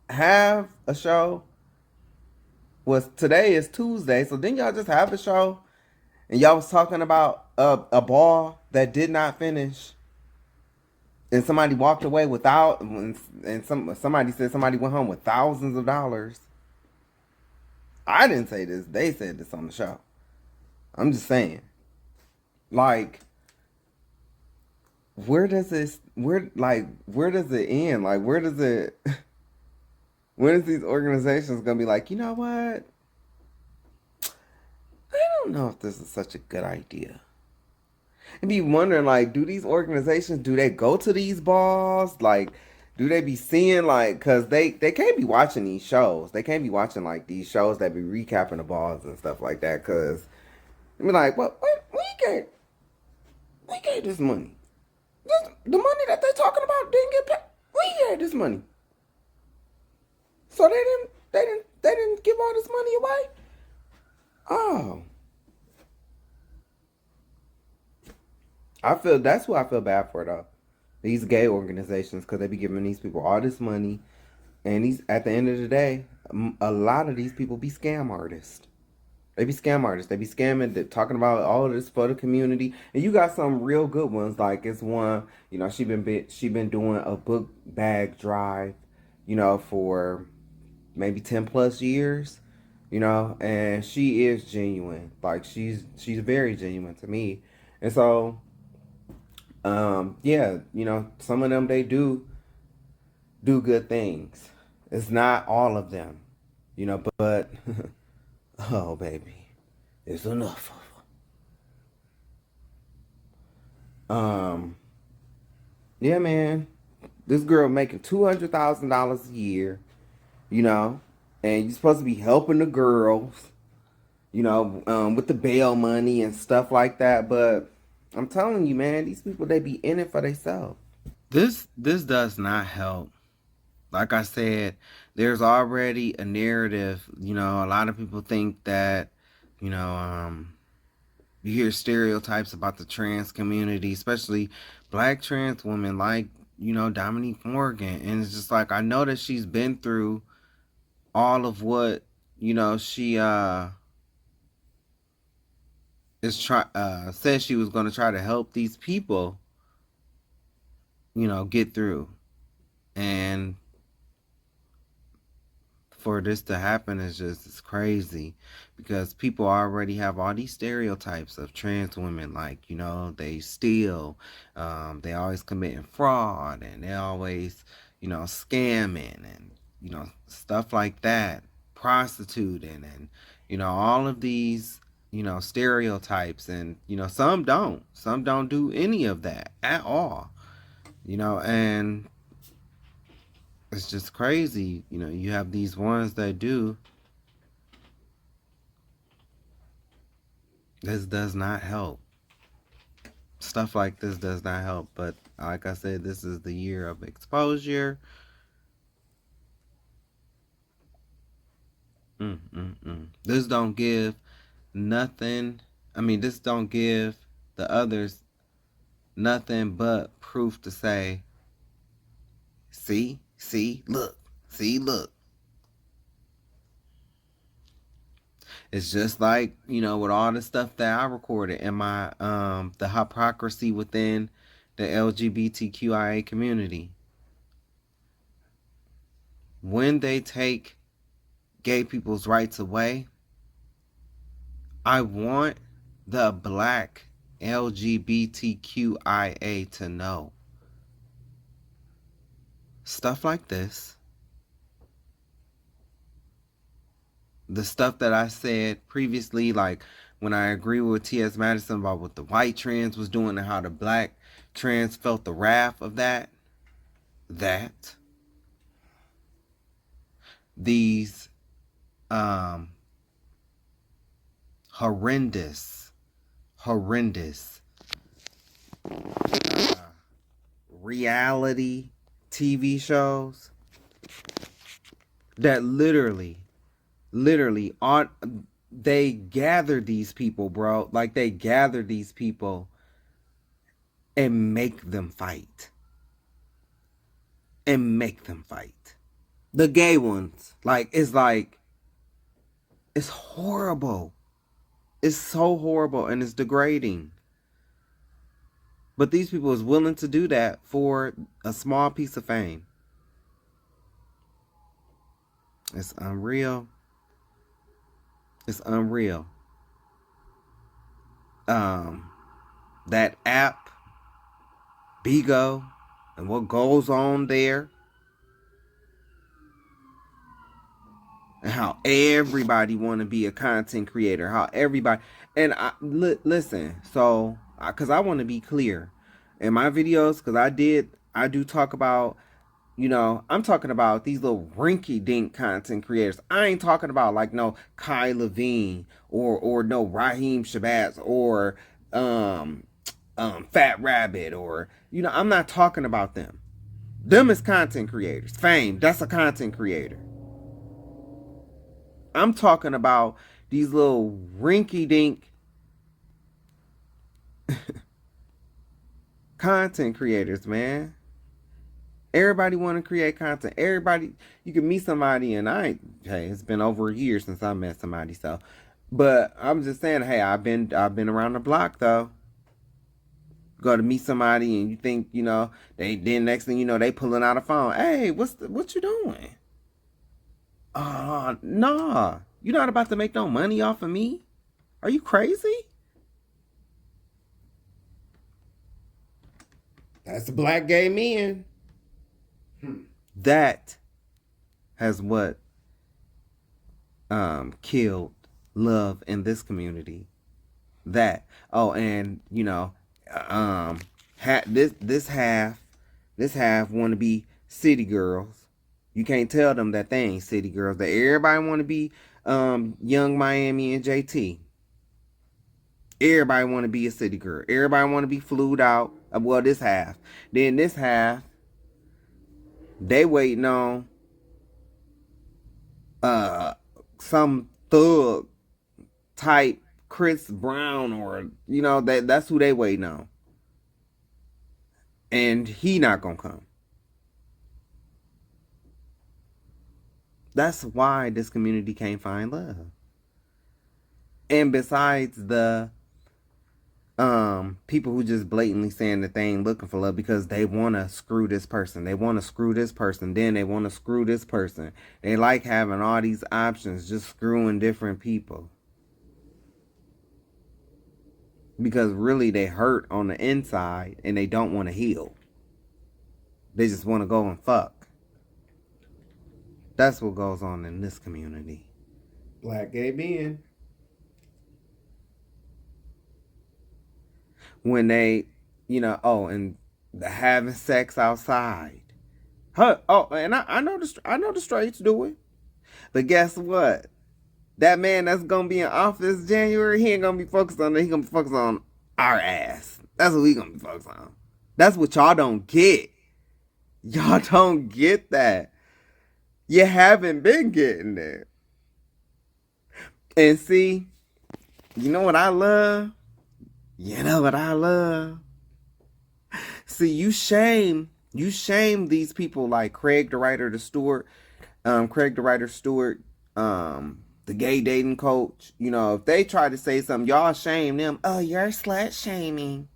have a show? Today is Tuesday, so didn't y'all just have a show? And y'all was talking about a ball that did not finish. And somebody walked away without, and somebody said somebody went home with thousands of dollars. I didn't say this. They said this on the show. I'm just saying. Like, where does it end? Like, when is these organizations gonna be like, you know what? I don't know if this is such a good idea. And be wondering, like, do these organizations, do they go to these balls? Like, do they be seeing, like, because they can't be watching these shows. They can't be watching, like, these shows that be recapping the balls and stuff like that. Because, I mean, like, what, we gave this money. The money that they talking about didn't get paid. We gave this money. So they didn't give all this money away? Oh. That's who I feel bad for, though. These gay organizations, because they be giving these people all this money, and at the end of the day, a lot of these people be scam artists. They be scam artists. They be scamming, they're talking about all of this for the community, and you got some real good ones. Like it's one, she been doing a book bag drive, for maybe 10+ years, and she is genuine. Like she's very genuine to me, and so. Yeah, some of them, they do good things. It's not all of them, but oh baby, it's enough of them. Yeah, man, this girl making $200,000 a year, and you're supposed to be helping the girls, with the bail money and stuff like that, but I'm telling you, man, these people, they be in it for themselves. This does not help. Like I said, there's already a narrative. A lot of people think that, you hear stereotypes about the trans community, especially black trans women like, Dominique Morgan. And it's just like, I know that she's been through all of what, she said she was going to try to help these people, get through. And for this to happen it's crazy, because people already have all these stereotypes of trans women, like, they steal, they always committing fraud, and they always, scamming, and, stuff like that, prostituting, and, all of these, stereotypes, and, some don't do any of that at all, and it's just crazy. You have these ones that do. This does not help. Stuff like this does not help. But like I said, this is the year of exposure. This don't give nothing. This don't give the others nothing but proof to say, look. It's just like, with all the stuff that I recorded in my, the hypocrisy within the LGBTQIA community. When they take gay people's rights away, I want the black LGBTQIA to know. Stuff like this, the stuff that I said previously, like when I agree with T.S. Madison about what the white trans was doing and how the black trans felt the wrath of that, these horrendous reality TV shows that literally they gather these people, bro. Like, they gather these people and make them fight. The gay ones. It's horrible. It's so horrible, and it's degrading. But these people is willing to do that for a small piece of fame. It's unreal. It's unreal. That app, Bigo, and what goes on there. and how everybody want to be a content creator, how everybody, and listen, so because I want to be clear in my videos, because I do talk about, I'm talking about these little rinky dink content creators. I ain't talking about like no Kai Levine or no Raheem Shabazz or Fat Rabbit, or I'm not talking about them. Them is content creators. Fame, that's a content creator. I'm talking about these little rinky dink content creators, man. Everybody want to create content. Everybody, you can meet somebody, and hey, it's been over a year since I met somebody, so, but I'm just saying, hey, I've been around the block though. Go to meet somebody, and you think, then next thing you know, they pulling out a phone. Hey, what you doing? Nah, you're not about to make no money off of me. Are you crazy? That's the black gay men. That has what killed love in this community. That and this half want to be city girls. You can't tell them that they ain't city girls. That everybody want to be Young Miami and JT. Everybody want to be a city girl. Everybody want to be flued out. Well, this half. Then this half, they waiting on some thug type Chris Brown, or that's who they waiting on. And he not gonna come. That's why this community can't find love. And besides the people who just blatantly saying that they ain't looking for love because they want to screw this person. They want to screw this person. Then they want to screw this person. They like having all these options, just screwing different people. Because really they hurt on the inside and they don't want to heal. They just want to go and fuck. That's what goes on in this community. Black gay men. When they, and having sex outside. And I know the straights do it. But guess what? That man that's gonna be in office January, he ain't gonna be focused on that. He gonna be focused on our ass. That's what we gonna be focused on. That's what y'all don't get. Y'all don't get that. You haven't been getting that. And see, you know what I love? You know what I love? See, you shame these people like Craig the Writer Stewart, the gay dating coach. If they try to say something, y'all shame them. Oh, you're slut shaming.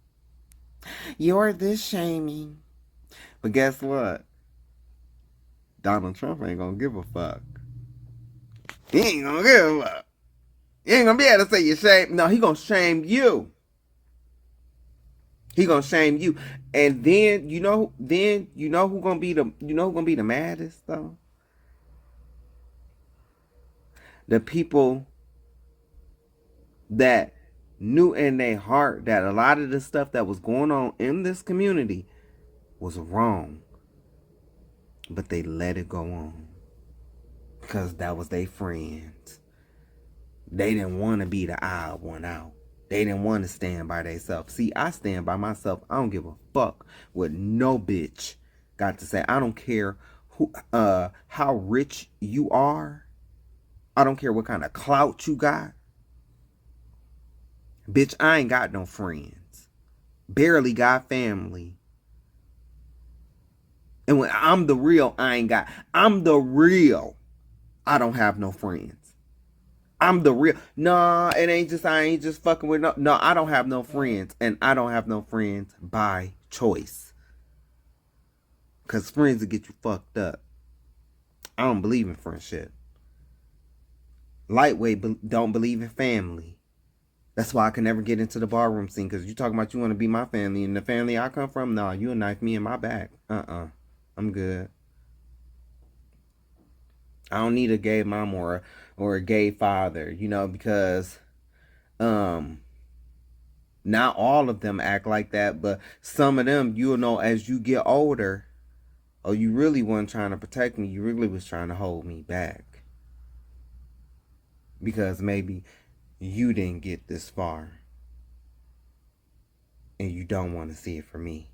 You're this shaming. But guess what? Donald Trump ain't gonna give a fuck. He ain't gonna give a fuck. He ain't gonna be able to say you shame. No, he gonna shame you. He gonna shame you. And then who gonna be the maddest though? The people that knew in their heart that a lot of the stuff that was going on in this community was wrong. But they let it go on. Because that was their friends. They didn't want to be the odd one out. They didn't want to stand by themselves. See, I stand by myself. I don't give a fuck what no bitch got to say. I don't care how rich you are. I don't care what kind of clout you got. Bitch, I ain't got no friends. Barely got family. And when I'm the real, I'm the real. I don't have no friends. I'm the real. Nah, I ain't just fucking with no, I don't have no friends. And I don't have no friends by choice. Because friends will get you fucked up. I don't believe in friendship. Lightweight don't believe in family. That's why I can never get into the barroom scene. Because you talking about you want to be my family. And the family I come from, nah, you'll knife me in my back. I'm good. I don't need a gay mom or a gay father, you know, because not all of them act like that, but some of them, you'll know as you get older, oh, you really weren't trying to protect me, you really was trying to hold me back. Because maybe you didn't get this far. And you don't want to see it for me.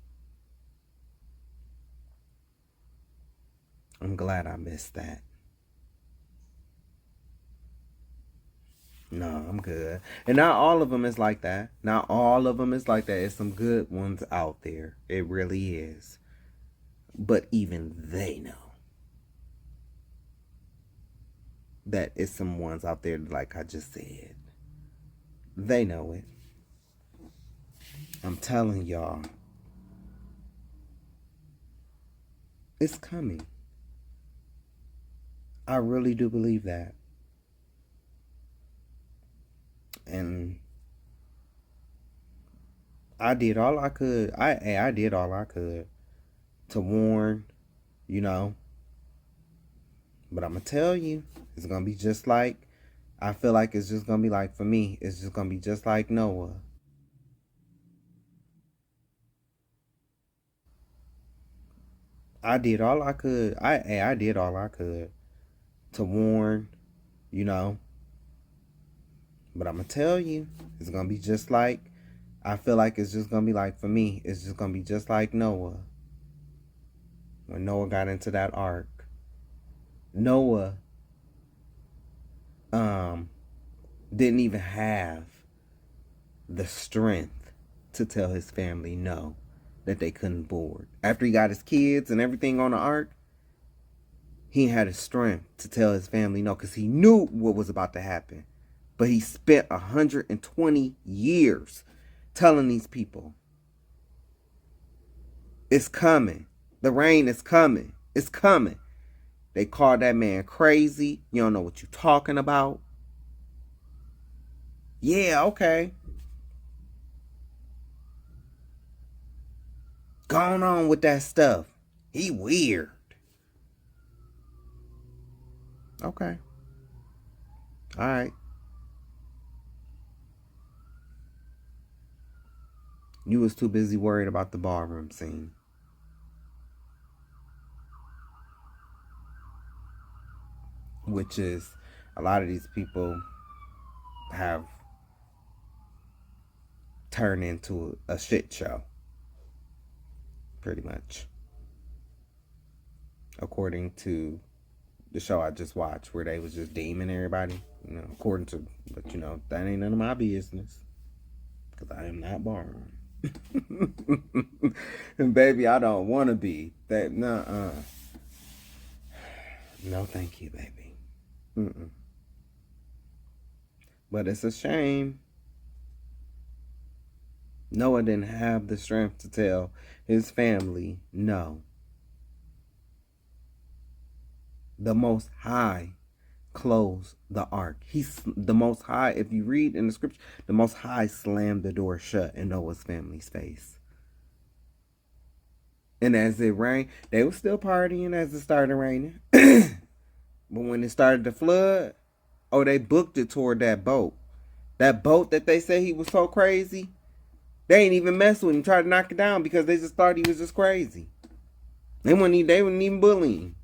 I'm glad I missed that. No, I'm good. And not all of them is like that. Not all of them is like that. It's some good ones out there. It really is. But even they know that it's some ones out there, like I just said. They know it. I'm telling y'all. It's coming. I really do believe that. And I did all I could. I did all I could to warn, you know. But I'm going to tell you, it's going to be just like, I feel like it's just going to be like, for me, it's just going to be just like Noah. I did all I could. I did all I could to warn, you know. But I'm going to tell you, it's going to be just like, I feel like it's just going to be like, for me, it's just going to be just like Noah. When Noah got into that ark. Noah didn't even have the strength to tell his family no, that they couldn't board. After he got his kids and everything on the ark, he had the strength to tell his family no, because he knew what was about to happen. But he spent 120 years telling these people, it's coming. The rain is coming. It's coming. They called that man crazy. You don't know what you're talking about. Yeah, okay. Going on with that stuff. He weird. Okay. All right. You was too busy worried about the ballroom scene. Which is, a lot of these people have turned into a shit show. Pretty much. According to the show I just watched, where they was just deeming everybody. You know, according to, but you know, that ain't none of my business. Because I am not ballroom. And baby, I don't want to be. That, nuh-uh. No, thank you, baby. Mm-mm. But it's a shame. Noah didn't have the strength to tell his family no. The Most High closed the ark. He's the Most High. If you read in the scripture, the Most High slammed the door shut in Noah's family's face. And as it rained, they were still partying as it started raining. But when it started to flood, oh, they booked it toward that boat. That boat that they said he was so crazy, they ain't even mess with him, tried to knock it down because they just thought he was just crazy. They wouldn't even bullying.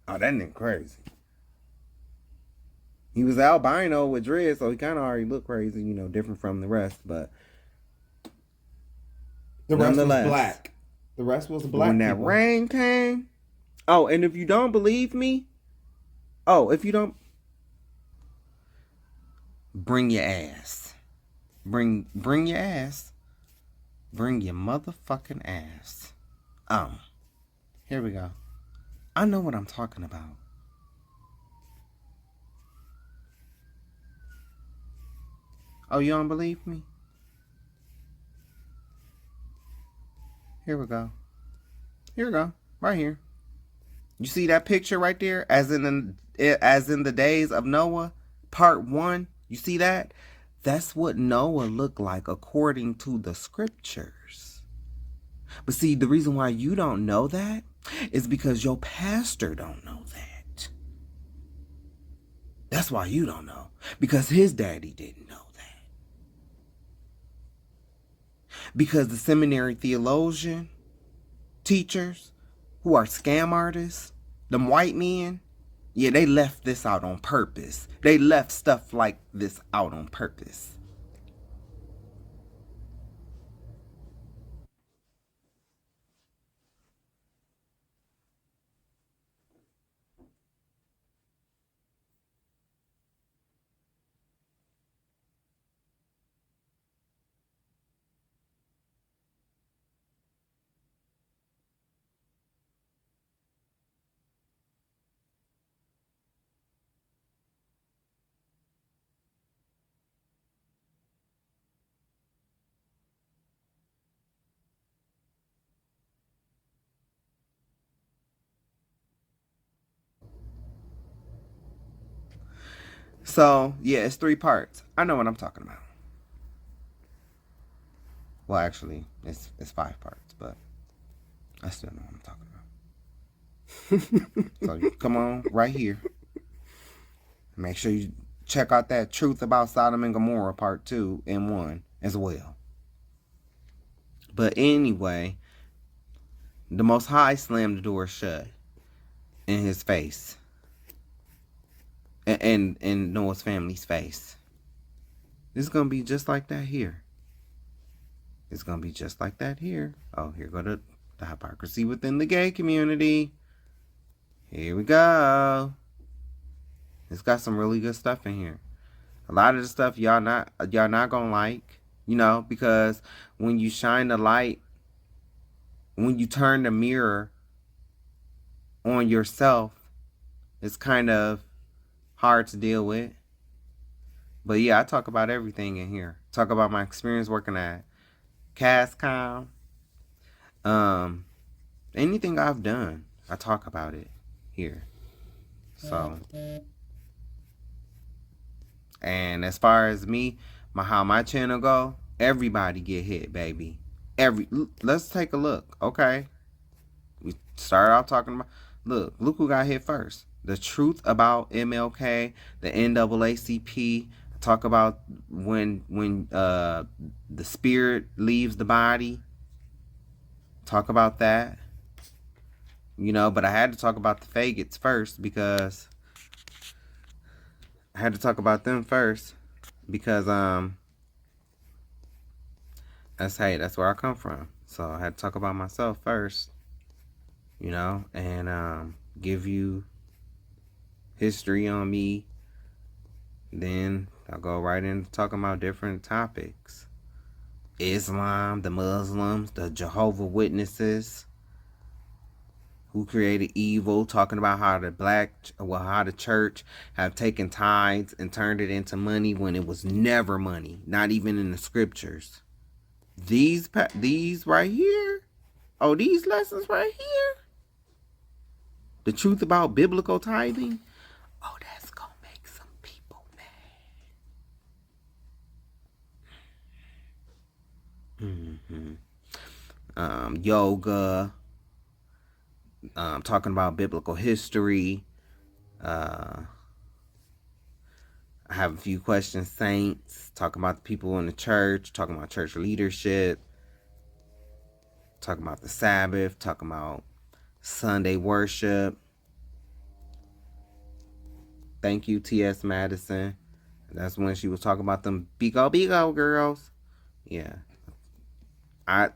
Oh, that nigga crazy. He was albino with dreads, so he kind of already looked crazy, you know, different from the rest, but the rest was black. The rest was black. When that rain came, oh, and if you don't believe me, if you don't, bring your ass. Bring your ass. Bring your motherfucking ass. Here we go. I know what I'm talking about. Oh, you don't believe me? Here we go. Here we go. Right here. You see that picture right there? As in the days of Noah, part 1. You see that? That's what Noah looked like according to the scriptures. But see, the reason why you don't know that is because your pastor don't know that. That's why you don't know. Because his daddy didn't know that. Because the seminary theologian teachers who are scam artists, them white men, yeah, they left this out on purpose. They left stuff like this out on purpose. So, yeah, it's 3 parts. I know what I'm talking about. Well, actually, it's 5 parts, but I still know what I'm talking about. So, you come on right here. Make sure you check out that Truth About Sodom and Gomorrah part 2 and 1 as well. But anyway, the Most High slammed the door shut in his face. And in Noah's family's face. It's going to be just like that here. It's going to be just like that here. Oh, here go the hypocrisy within the gay community. Here we go. It's got some really good stuff in here. A lot of the stuff y'all not gonna like, you know, because when you shine the light, when you turn the mirror on yourself, it's kind of hard to deal with. But yeah, I talk about everything in here. Talk about my experience working at CASCOM. Anything I've done, I talk about it here. So, and as far as me, how my channel go, everybody get hit, baby. Let's take a look, okay? We started off talking about, look who got hit first. The Truth About MLK, the NAACP. Talk about when the spirit leaves the body. Talk about that. You know, but I had to talk about the faggots first because that's where I come from. So I had to talk about myself first, you know, and give you history on me. Then I'll go right into talking about different topics. Islam, the Muslims, the Jehovah's Witnesses, who created evil, talking about how the church have taken tithes and turned it into money when it was never money, not even in the scriptures. These right here, these lessons right here, the truth about biblical tithing, that's gonna make some people mad. Yoga, talking about biblical history. I have a few questions, saints, talking about the people in the church, talking about church leadership, talking about the Sabbath, talking about Sunday worship. Thank you, T.S. Madison. That's when she was talking about them Bigo girls. Yeah. I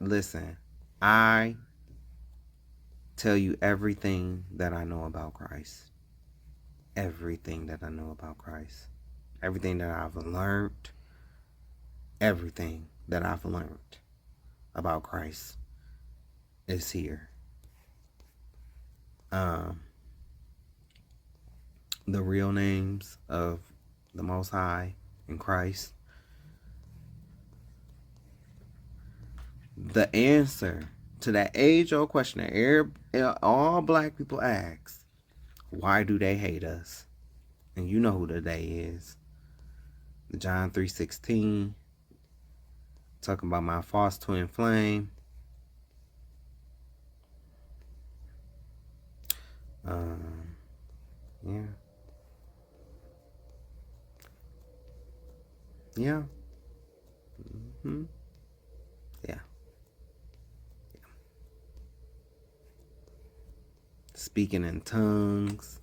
tell you everything that I know about Christ. Everything that I know about Christ. Everything that I've learned. Everything that I've learned about Christ is here. The real names of the Most High in Christ. The answer to that age-old question that all black people ask, why do they hate us? And you know who the they is. John 3:16, talking about my false twin flame. Yeah. Yeah. Mm-hmm. Yeah. Speaking in tongues.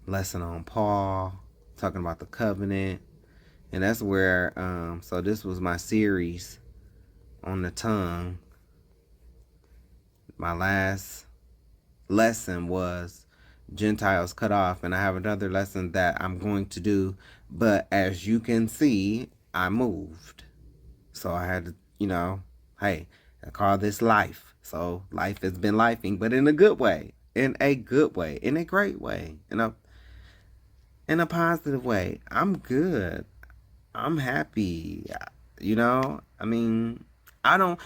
Lesson on Paul. Talking about the covenant. And that's where, so this was my series on the tongue. My last lesson was Gentiles cut off, and I have another lesson that I'm going to do, but as you can see, I moved. So I had to, hey, I call this life. So life has been lifing, but in a good way, in a good way, in a great way, in a positive way. I'm good. I'm happy. I mean, I don't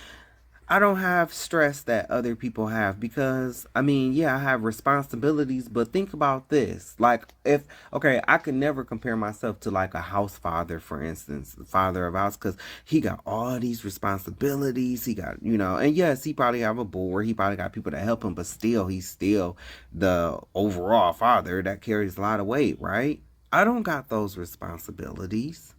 have stress that other people have because, I have responsibilities, but think about this. Like, I could never compare myself to like a house father, for instance, the father of house, because he got all these responsibilities. He got, and yes, he probably have a board. He probably got people to help him, but still, he's still the overall father that carries a lot of weight, right? I don't got those responsibilities.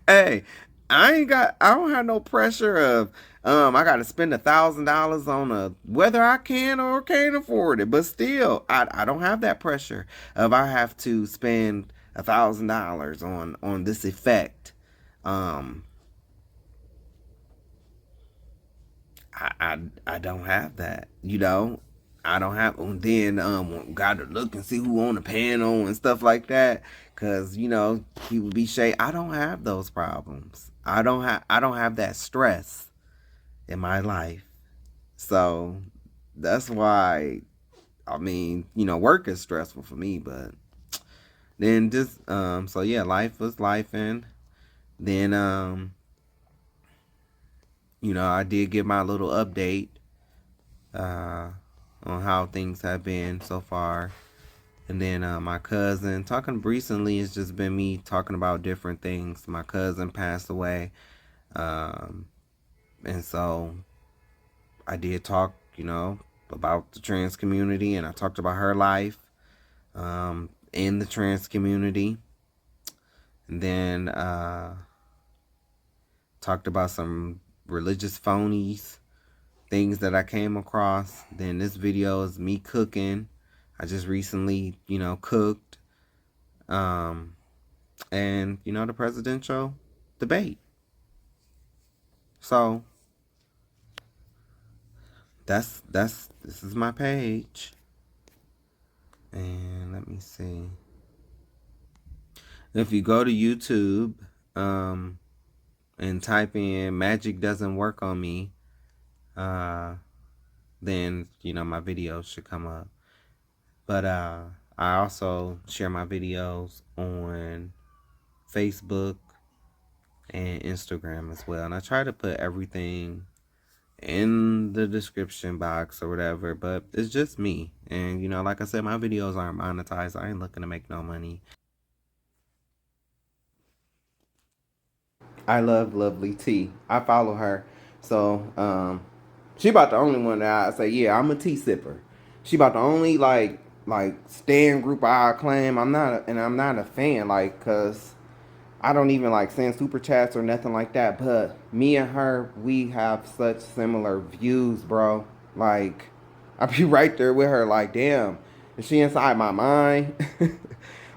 Hey, I don't have no pressure of I gotta spend $1,000 on whether I can or can't afford it. But still, I don't have that pressure of I have to spend $1,000 on this effect. I don't have that, I don't have, and then gotta look and see who on the panel and stuff like that, cause people be shady. I don't have those problems. I don't have that stress in my life. So that's why, work is stressful for me, but then just so yeah, life was life, and then I did give my little update on how things have been so far. And then my cousin, talking recently, it's just been me talking about different things. My cousin passed away. And so I did talk, about the trans community, and I talked about her life in the trans community. And then talked about some religious phonies, things that I came across. Then this video is me cooking. I just recently, cooked. And, the presidential debate. So this is my page. And let me see. If you go to YouTube, and type in "magic doesn't work on me," then my videos should come up. But I also share my videos on Facebook and Instagram as well, and I try to put everything in the description box or whatever, but it's just me. And like I said, my videos aren't monetized. I ain't looking to make no money. I love Lovely T. I follow her. So, she about the only one that I say, yeah, I'm a tea sipper. She about the only like stand group I claim. I'm not a fan, cause I don't even send super chats or nothing like that. But me and her, we have such similar views, bro. I be right there with her, damn, is she inside my mind?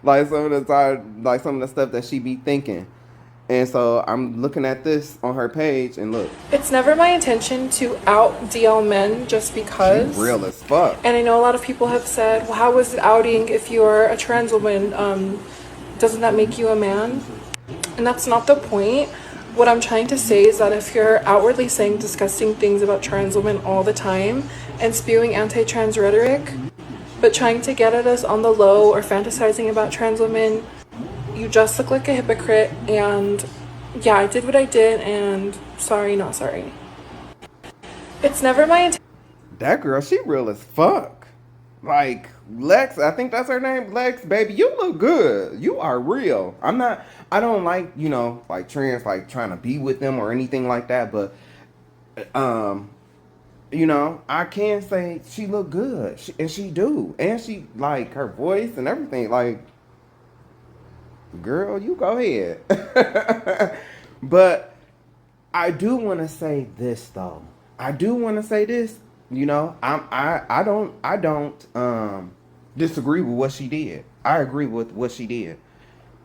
Some of the stuff that she be thinking. And so I'm looking at this on her page, and look. It's never my intention to out DL men just because. She's real as fuck. And I know a lot of people have said, well, how was it outing if you're a trans woman? Doesn't that make you a man? And that's not the point. What I'm trying to say is that if you're outwardly saying disgusting things about trans women all the time and spewing anti-trans rhetoric, but trying to get at us on the low or fantasizing about trans women, you just look like a hypocrite. And yeah, I did what I did, and sorry, not sorry. It's never my intention. That girl, she real as fuck. Lex, I think that's her name. Lex, baby, you look good. You are real. I don't like, trans, trying to be with them or anything like that. But, You know, I can say she look good, and she do, and she like her voice and everything. Like, girl, you go ahead. But I do want to say this though. I do want to say this. You know, I don't disagree with what she did. I agree with what she did.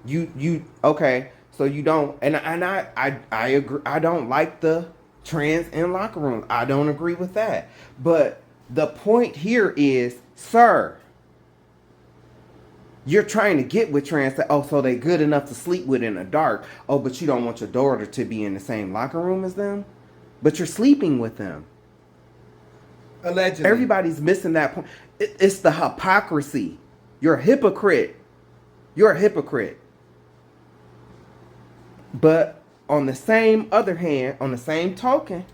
You okay? So you don't, and I agree. I don't like the trans in locker room. I don't agree with that. But the point here is, sir, you're trying to get with trans. Oh, so they good enough to sleep with in the dark. Oh, but you don't want your daughter to be in the same locker room as them. But you're sleeping with them. Allegedly. Everybody's missing that point. It's the hypocrisy. You're a hypocrite. You're a hypocrite. But on the same other hand, on the same token,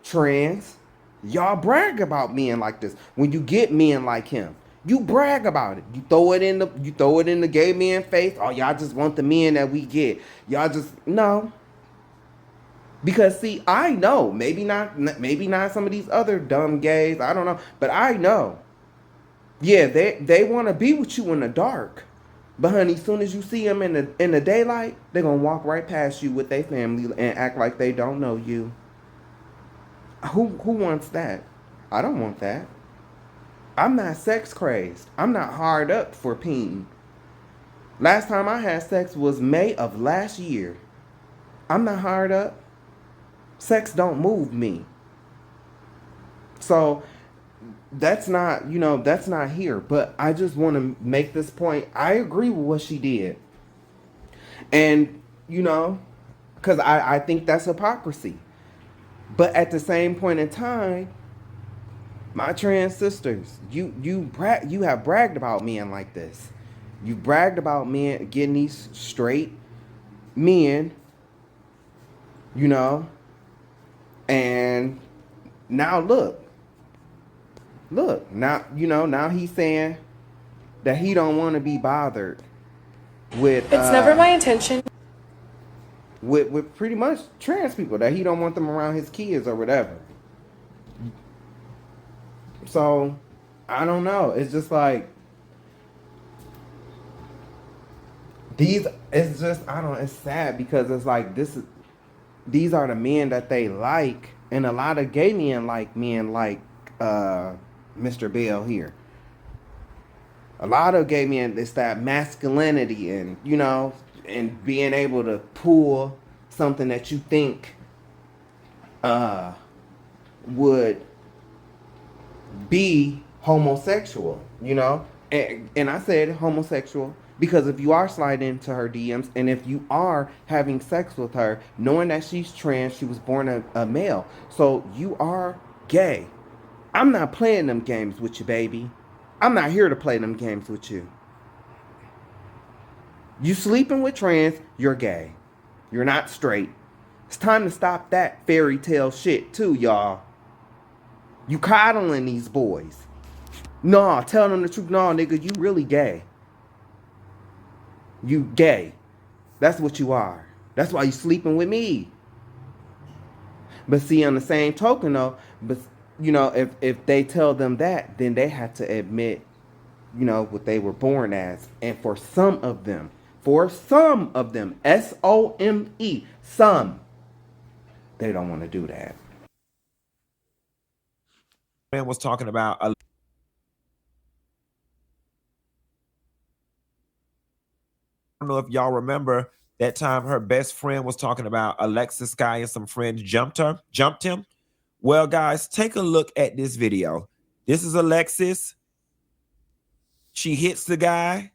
trans, y'all brag about men like this. When you get men like him, you brag about it. You throw it in the gay men face. Oh, y'all just want the men that we get. Y'all just no. Because see, I know, maybe not some of these other dumb gays. I don't know, but I know. Yeah, they want to be with you in the dark. But honey, as soon as you see them in the daylight, they're gonna walk right past you with their family and act like they don't know you. Who wants that? I don't want that. I'm not sex crazed. I'm not hard up for peen. Last time I had sex was May of last year. I'm not hard up. Sex don't move me. So that's not, that's not here. But I just want to make this point. I agree with what she did. And, because I think that's hypocrisy. But at the same point in time, my trans sisters, you have bragged about men like this. You bragged about men getting these straight men, and now look, now, now he's saying that he don't want to be bothered with. It's never my intention. With pretty much trans people, that he don't want them around his kids or whatever. So, I don't know. It's just like it's sad because it's like these are the men that they like, and a lot of gay men like Mr. Bell here. A lot of gay men, it's that masculinity and, and being able to pull something that you think would be homosexual, and I said homosexual because if you are sliding into her DMs and if you are having sex with her, knowing that she's trans, she was born a male, so you are gay. I'm not playing them games with you, baby. I'm not here to play them games with you. You sleeping with trans, you're gay. You're not straight. It's time to stop that fairy tale shit too, y'all. You coddling these boys. No, tell them the truth. No, nigga, you really gay. You gay. That's what you are. That's why you sleeping with me. But see, on the same token though, but if they tell them that, then they have to admit, what they were born as. And for some of them, S-O-M-E, some, they don't want to do that. Man was talking about I don't know if y'all remember that time her best friend was talking about Alexis Guy and some friends jumped him. Well, guys, take a look at this video. This is Alexis. She hits the guy.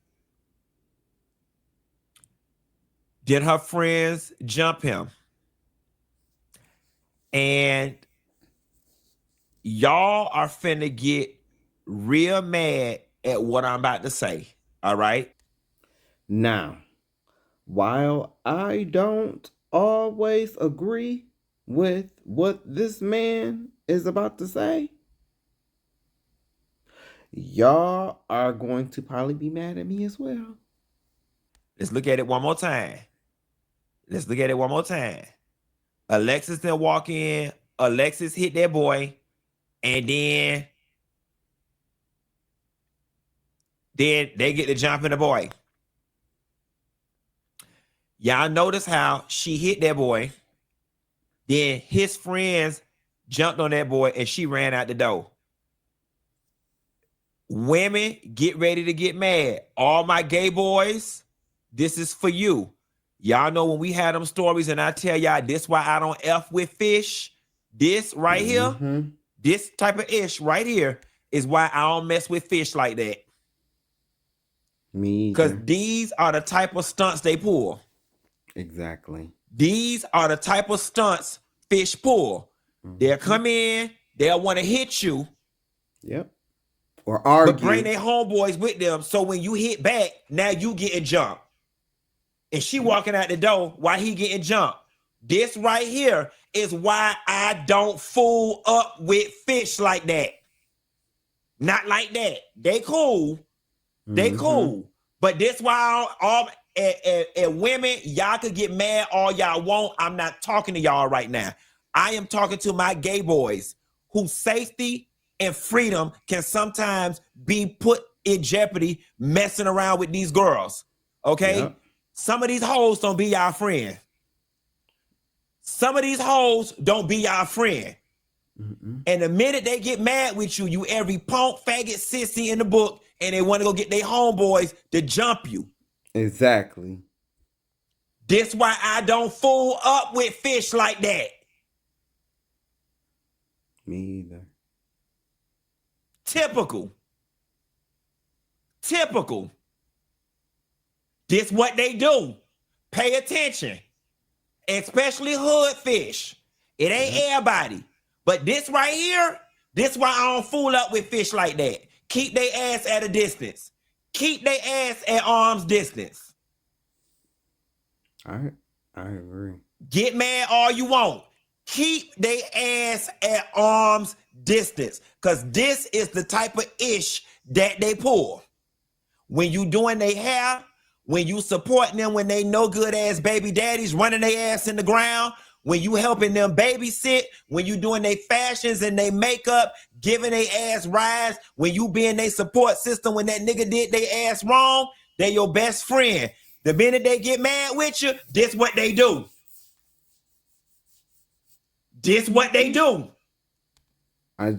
Then her friends jump him. And y'all are finna get real mad at what I'm about to say. All right? Now, while I don't always agree with what this man is about to say, y'all are going to probably be mad at me as well. Let's look at it one more time. Alexis then walk in. Alexis hit that boy. And then they get to jump in the boy. Y'all notice how she hit that boy. Then his friends jumped on that boy and she ran out the door. Women, get ready to get mad. All my gay boys, this is for you. Y'all know when we had them stories and I tell y'all this why I don't F with fish. This right here, this type of ish right here is why I don't mess with fish like that. Me Because either. these are the type of stunts they pull. Exactly. These are the type of stunts fish pull. They'll come in, they'll want to hit you. Yep. Or argue. But bring their homeboys with them. So when you hit back, now you getting jumped. And she walking out the door while he getting jumped. This right here is why I don't fool up with fish like that. Not like that. They cool. They cool. But this why all women, y'all could get mad all y'all want. I'm not talking to y'all right now. I am talking to my gay boys whose safety and freedom can sometimes be put in jeopardy messing around with these girls. Okay? Yep. Some of these hoes don't be y'all friend. Some of these hoes don't be y'all friend. And the minute they get mad with you, you every punk, faggot, sissy in the book, and they want to go get their homeboys to jump you. Exactly. This why I don't fool up with fish like that. Me either. Typical. Typical. This what they do. Pay attention. Especially hood fish. It ain't everybody. But this right here, this why I don't fool up with fish like that. Keep their ass at a distance. Keep their ass at arm's distance. I agree. Get mad all you want. Keep their ass at arm's distance. Because this is the type of ish that they pull. When you doing their hair, when you supporting them when they no good ass baby daddies running their ass in the ground, when you helping them babysit, when you doing their fashions and their makeup, giving their ass rides, when you being their support system when that nigga did their ass wrong, they your best friend. The minute they get mad with you, this what they do. This what they do. I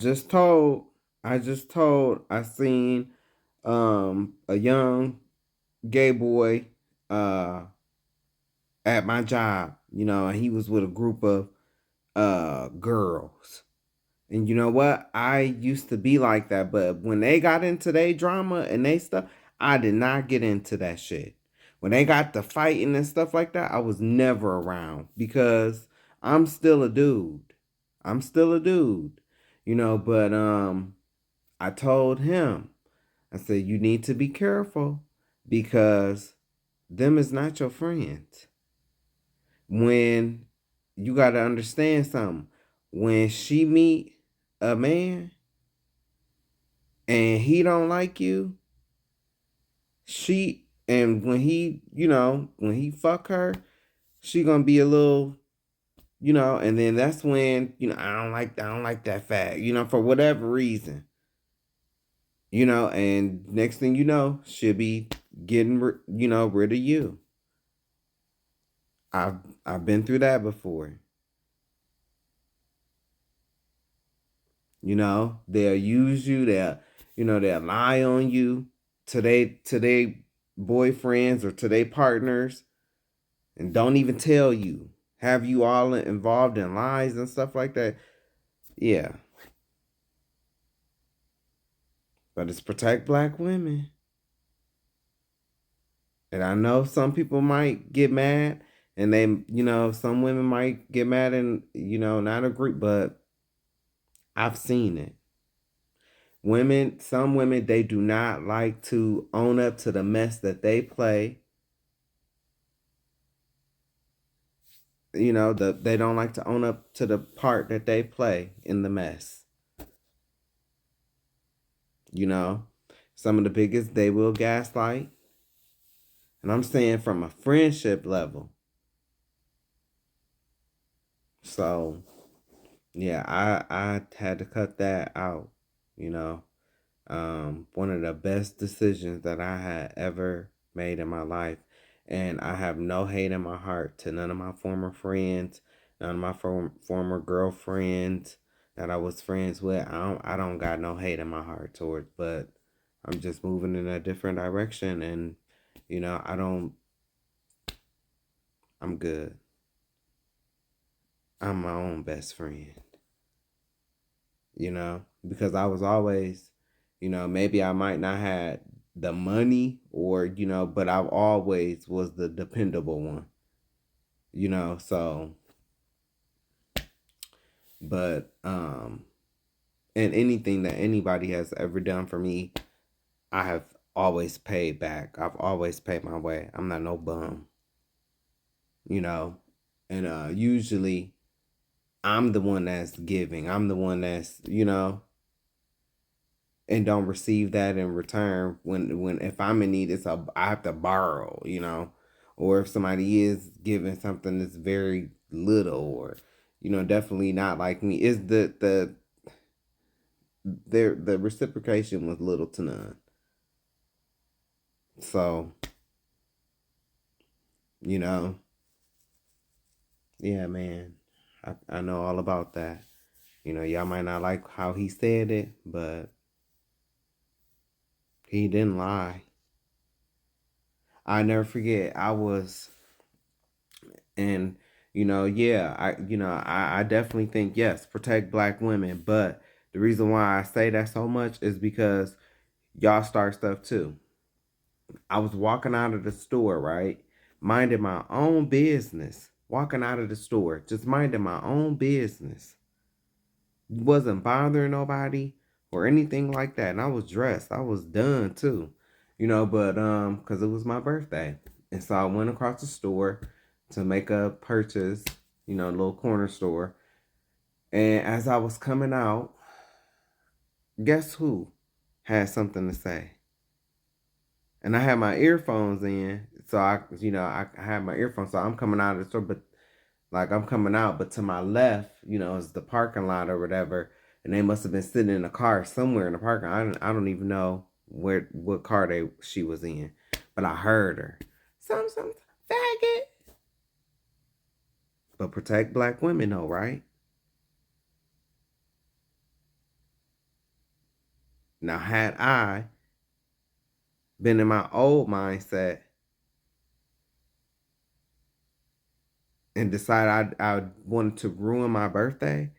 seen a young gay boy at my job, and he was with a group of girls. And you know what? I used to be like that, but when they got into their drama and they stuff, I did not get into that shit. When they got to fighting and stuff like that, I was never around because I'm still a dude. But I told him, I said, you need to be careful because them is not your friends. When you got to understand something, when she meet a man and he don't like you, when he fuck her, she gonna be a little, and then that's when, I don't like that fag, for whatever reason. And next thing you know, she'll be getting, rid of you. I've been through that before. They'll use you, they'll lie on you to they boyfriends or to their partners and don't even tell you. Have you all involved in lies and stuff like that? Yeah. But it's protect black women. And I know some people might get mad and they, some women might get mad and, not agree, but I've seen it. Some women, they do not like to own up to the mess that they play. They don't like to own up to the part that they play in the mess. Some of the biggest, they will gaslight. And I'm saying from a friendship level. So, yeah, I had to cut that out, you know. One of the best decisions that I had ever made in my life. And I have no hate in my heart to none of my former friends, none of my former girlfriends that I was friends with. I don't got no hate in my heart towards, but I'm just moving in a different direction, and you know, I'm good. I'm my own best friend, you know, because I was always, you know, maybe I might not had the money or, you know, but I've always was the dependable one, you know, so, but, and anything that anybody has ever done for me, I have always paid back. I've always paid my way. I'm not no bum, you know, and, usually I'm the one that's giving. I'm the one that's, you know, and don't receive that in return when if I'm in need, I have to borrow, you know, or if somebody is giving something that's very little, or you know, definitely not like me, is the reciprocation was little to none. So, you know, yeah, man, I know all about that. You know, y'all might not like how he said it, but he didn't lie. I never forget. And you know, yeah, I definitely think yes, protect black women, but the reason why I say that so much is because y'all start stuff too. I was walking out of the store, right? Minding my own business. Walking out of the store, just minding my own business. Wasn't bothering nobody or anything like that. And I was dressed. I was done too. You know, but cuz it was my birthday. And so I went across the store to make a purchase, you know, a little corner store. And as I was coming out, guess who had something to say? And I had my earphones in, so I had my earphones, so I'm coming out of the store, but like I'm coming out, but to my left, you know, is the parking lot or whatever, and they must have been sitting in a car somewhere in the parking. I don't even know what car she was in, but I heard her, some faggot. But protect black women, though, right? Now, had I been in my old mindset and decided I wanted to ruin my birthday,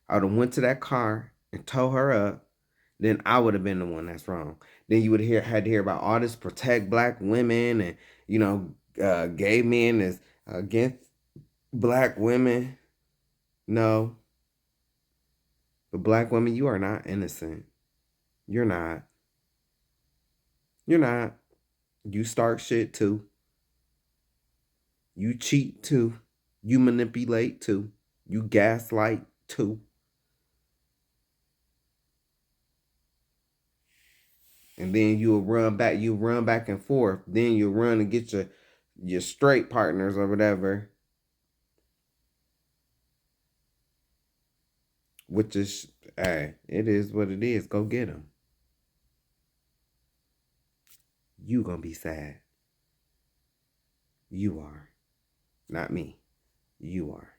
I would have went to that car and towed her up. Then I would have been the one that's wrong. Then you would had to hear about all this protect black women and you know gay men is against black women. No, but black women, you are not innocent. You're not. You're not. You start shit too. You cheat too. You manipulate too. You gaslight too. And then you'll run back. You run back and forth. Then you run and get your straight partners or whatever. Which is, hey, it is what it is. Go get them. You gonna be sad. You are. Not me. You are.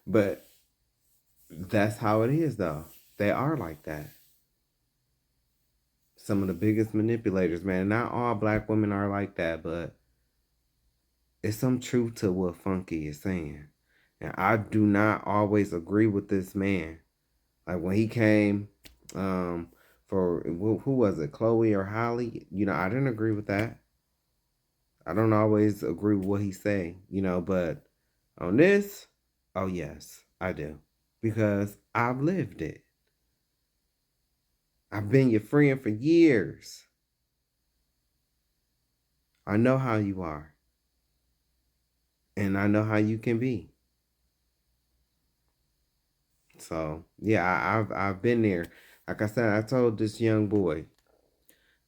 But that's how it is though. They are like that. Some of the biggest manipulators, man. Not all black women are like that, but it's some truth to what Funky is saying. And I do not always agree with this man. Like when he came for who was it, Chloe or Holly? You know, I didn't agree with that. I don't always agree with what he say, you know, but on this, oh yes, I do. Because I've lived it. I've been your friend for years. I know how you are. And I know how you can be. So yeah, I've been there. Like I said, I told this young boy,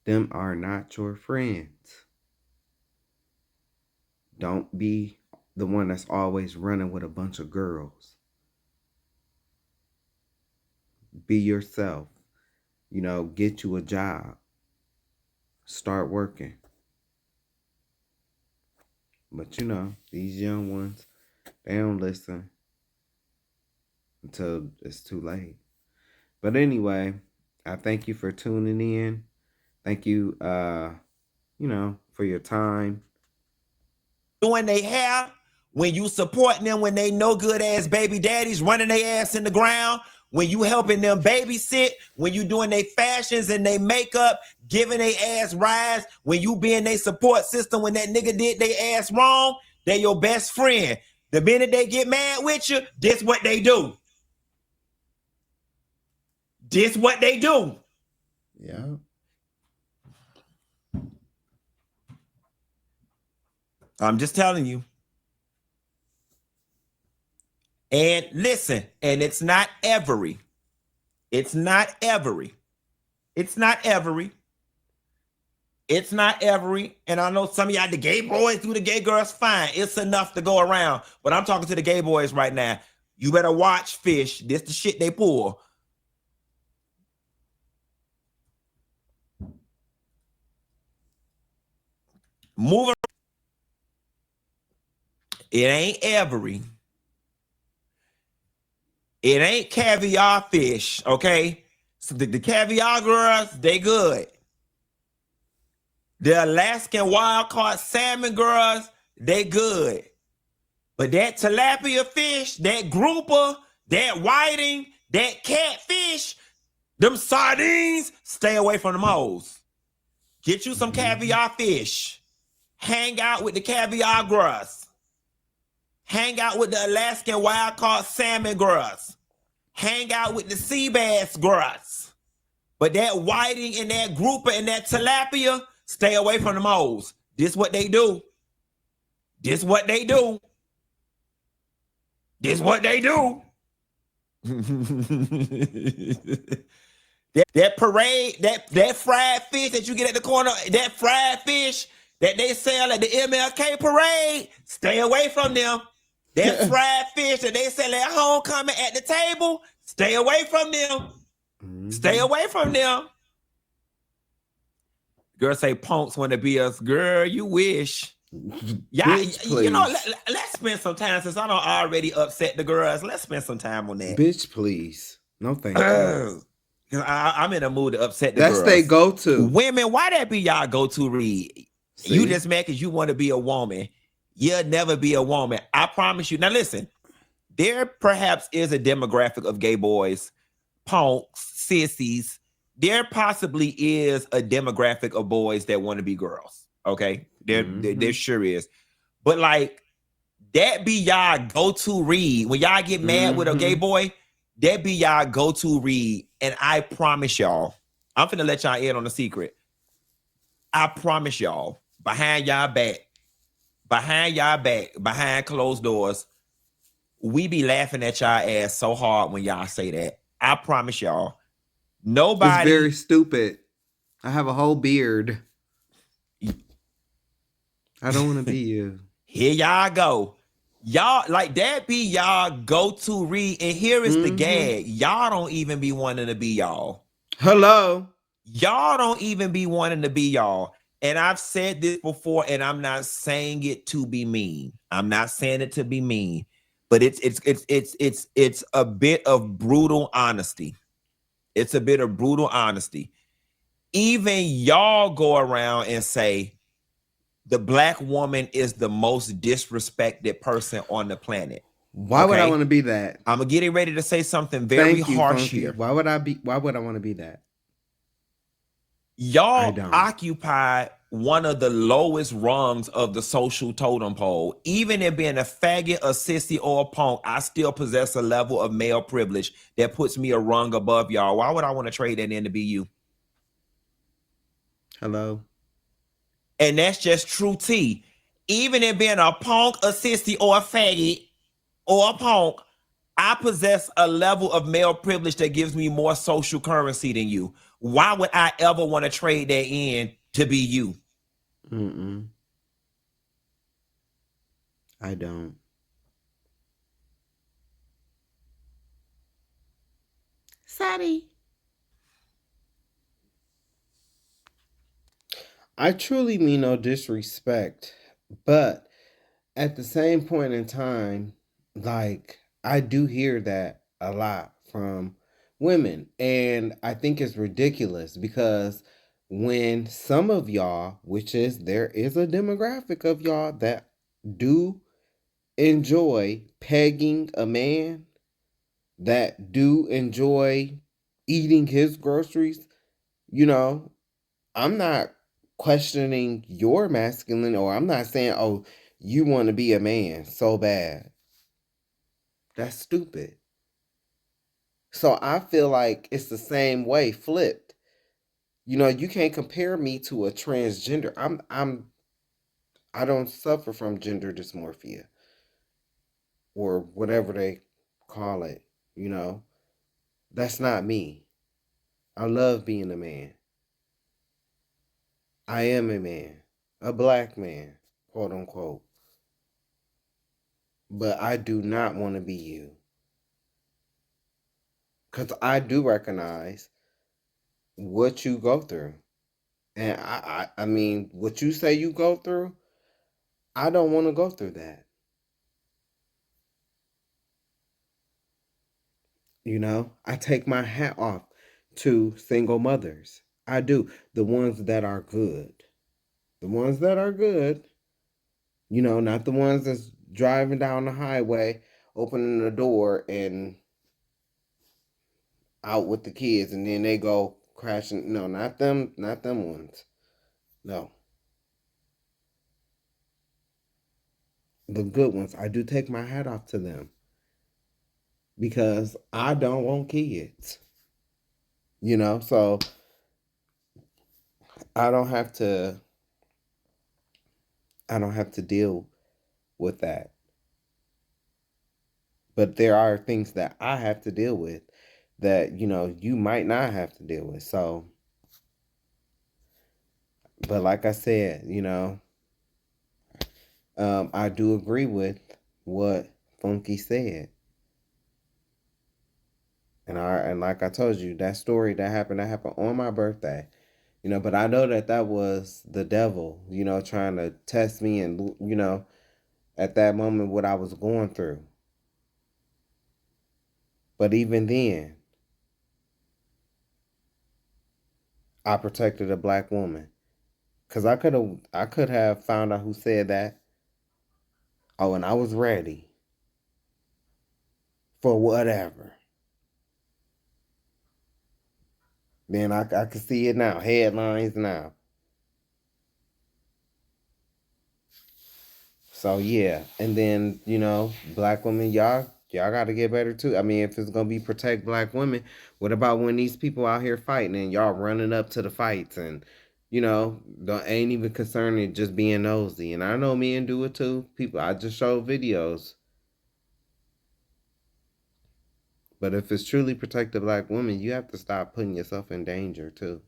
them are not your friends. Don't be the one that's always running with a bunch of girls. Be yourself. You know, get you a job. Start working. But you know, these young ones, they don't listen until it's too late. But anyway, I thank you for tuning in. Thank you, you know, for your time. Doing they hair, when you supporting them when they no good ass baby daddies running their ass in the ground, when you helping them babysit, when you doing their fashions and they makeup, giving their ass rides, when you being their support system when that nigga did their ass wrong, they your best friend. The minute they get mad with you, this what they do. This what they do. Yeah. I'm just telling you. And listen, and it's not every. It's not every. It's not every. It's not every. And I know some of y'all, the gay boys do the gay girls, fine. It's enough to go around. But I'm talking to the gay boys right now. You better watch fish. This the shit they pull. Moving. It ain't every. It ain't caviar fish, okay? So the caviar girls, they good. The Alaskan wild caught salmon girls, they good. But that tilapia fish, that grouper, that whiting, that catfish, them sardines, stay away from them hoes. Get you some caviar fish. Hang out with the caviar girls. Hang out with the Alaskan wild caught salmon girls. Hang out with the sea bass girls. But that whiting and that grouper and that tilapia, stay away from the moles. This what they do. This what they do. This what they do. that parade, that fried fish that you get at the corner, that fried fish that they sell at the MLK parade, stay away from them. That fried fish that they sell at homecoming at the table, stay away from them. Stay away from them. Girl say punks want to be us. Girl, you wish. Yeah, you know, let's spend some time since I don't already upset the girls. Let's spend some time on that. Bitch, please. No thank you. I'm in a mood to upset the girls. That's they go-to. Women, why that be y'all go-to read? See? You just mad because you want to be a woman. You'll never be a woman. I promise you. Now listen, there perhaps is a demographic of gay boys, punks, sissies. There possibly is a demographic of boys that want to be girls. Okay? There sure is. But like, that be y'all go-to read. When y'all get mad with a gay boy, that be y'all go-to read. And I promise y'all, I'm finna let y'all in on a secret. I promise y'all, behind closed doors, we be laughing at y'all ass so hard when y'all say that. I promise y'all. Nobody. It's very stupid. I have a whole beard. I don't want to be you. Here y'all go. Y'all, like, that be y'all go-to read. And here is the gag. Y'all don't even be wanting to be y'all. Hello. Y'all don't even be wanting to be y'all. And I've said this before, and I'm not saying it to be mean. I'm not saying it to be mean. But it's a bit of brutal honesty. It's a bit of brutal honesty. Even y'all go around and say the black woman is the most disrespected person on the planet. Why would I want to be that? I'm getting ready to say something very harsh here. Why would I want to be that? Y'all occupy one of the lowest rungs of the social totem pole. Even in being a faggot, a sissy, or a punk, I still possess a level of male privilege that puts me a rung above y'all. Why would I want to trade that in to be you? Hello. And that's just true tea. Even in being a punk, a sissy, or a faggot, or a punk, I possess a level of male privilege that gives me more social currency than you. Why would I ever want to trade that in to be you? I don't. Sadie. I truly mean no disrespect, but at the same point in time, like, I do hear that a lot from women, and I think it's ridiculous because when some of y'all, which is there is a demographic of y'all that do enjoy pegging a man, that do enjoy eating his groceries, you know, I'm not questioning your masculine, or I'm not saying, oh, you want to be a man so bad. That's stupid. So I feel like it's the same way flipped. You know, you can't compare me to a transgender. I don't suffer from gender dysmorphia or whatever they call it, you know. That's not me. I love being a man. I am a man, a black man, quote unquote. But I do not want to be you. Because I do recognize what you go through. And I mean, what you say you go through, I don't want to go through that. You know, I take my hat off to single mothers. I do. The ones that are good. The ones that are good, you know, not the ones that's driving down the highway, opening the door and out with the kids, and then they go crashing. No, not them ones. No. The good ones. I do take my hat off to them. Because I don't want kids. You know, so I don't have to deal with that. But there are things that I have to deal with that, you know, you might not have to deal with. So, but like I said, you know, I do agree with what Funky said. And like I told you, that story that happened on my birthday. You know, but I know that was the devil, you know, trying to test me and, you know, at that moment what I was going through. But even then, I protected a black woman. Cause I could have found out who said that. Oh, and I was ready for whatever. Then I can see it now. Headlines now. So yeah. And then, you know, black women, y'all gotta get better too. I mean, if it's gonna be protect black women, what about when these people out here fighting and y'all running up to the fights and, you know, ain't even concerned in just being nosy. And I know men do it too. People, I just show videos. But if it's truly protect the black woman, you have to stop putting yourself in danger too.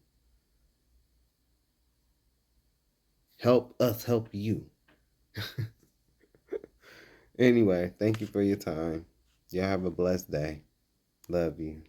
Help us help you. Anyway, thank you for your time. Y'all have a blessed day. Love you.